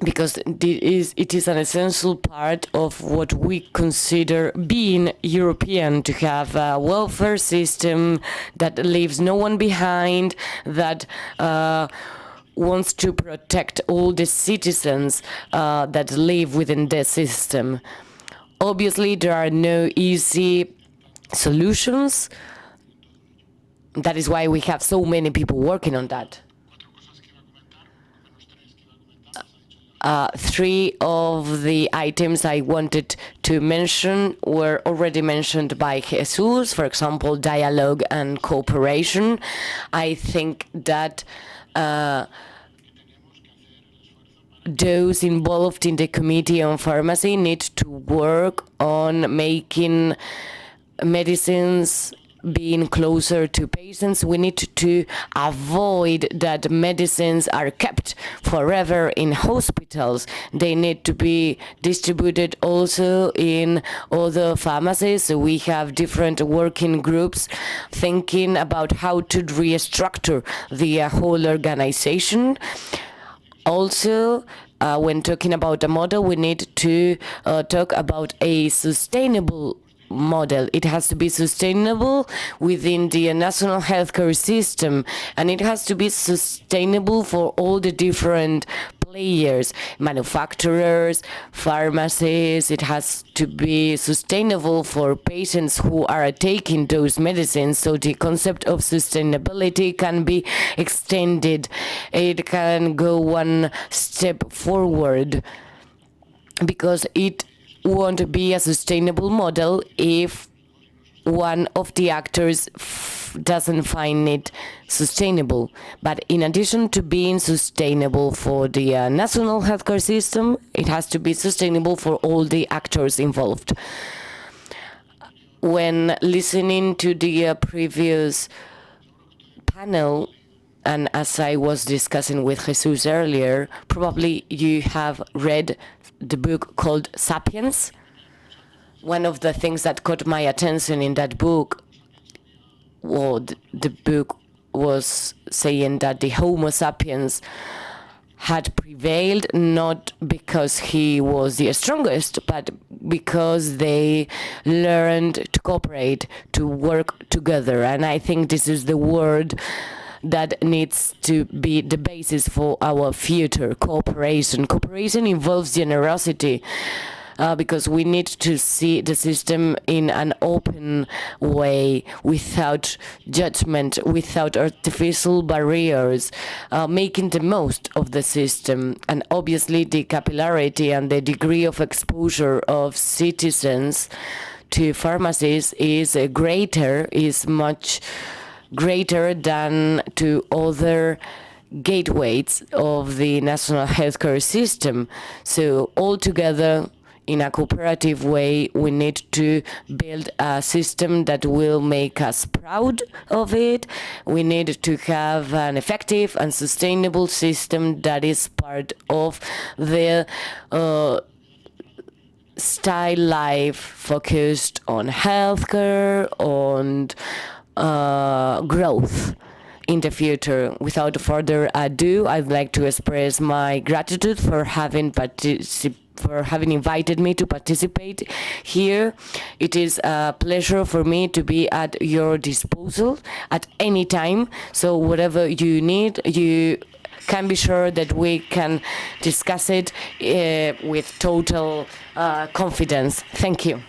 because it is an essential part of what we consider being European, to have a welfare system that leaves no one behind, that wants to protect all the citizens that live within the system. Obviously, there are no easy solutions. That is why we have so many people working on that. Three of the items I wanted to mention were already mentioned by Jesús, for example, dialogue and cooperation. I think that those involved in the Committee on Pharmacy need to work on making medicines being closer to patients. We need to avoid that medicines are kept forever in hospitals. They need to be distributed also in other pharmacies. So we have different working groups thinking about how to restructure the whole organization. Also, when talking about a model, we need to talk about a sustainable model. It has to be sustainable within the national healthcare system, and it has to be sustainable for all the different players, manufacturers, pharmacies. It has to be sustainable for patients who are taking those medicines, so the concept of sustainability can be extended. It can go one step forward, because it won't be a sustainable model if one of the actors doesn't find it sustainable. But in addition to being sustainable for the national healthcare system, it has to be sustainable for all the actors involved. When listening to the previous panel, and as I was discussing with Jesús earlier, probably you have read the book called Sapiens. One of the things that caught my attention in that book, well, the book was saying that the Homo sapiens had prevailed not because he was the strongest, but because they learned to cooperate, to work together. And I think this is the word that needs to be the basis for our future: cooperation. Cooperation involves generosity, because we need to see the system in an open way, without judgment, without artificial barriers, making the most of the system. And obviously the capillarity and the degree of exposure of citizens to pharmacies is much greater than to other gateways of the national healthcare system. So altogether, in a cooperative way, we need to build a system that will make us proud of it. We need to have an effective and sustainable system that is part of the style life focused on healthcare, on growth in the future. Without further ado, I'd like to express my gratitude for having invited me to participate here. It is a pleasure for me to be at your disposal at any time. So whatever you need, you can be sure that we can discuss it with total confidence. Thank you.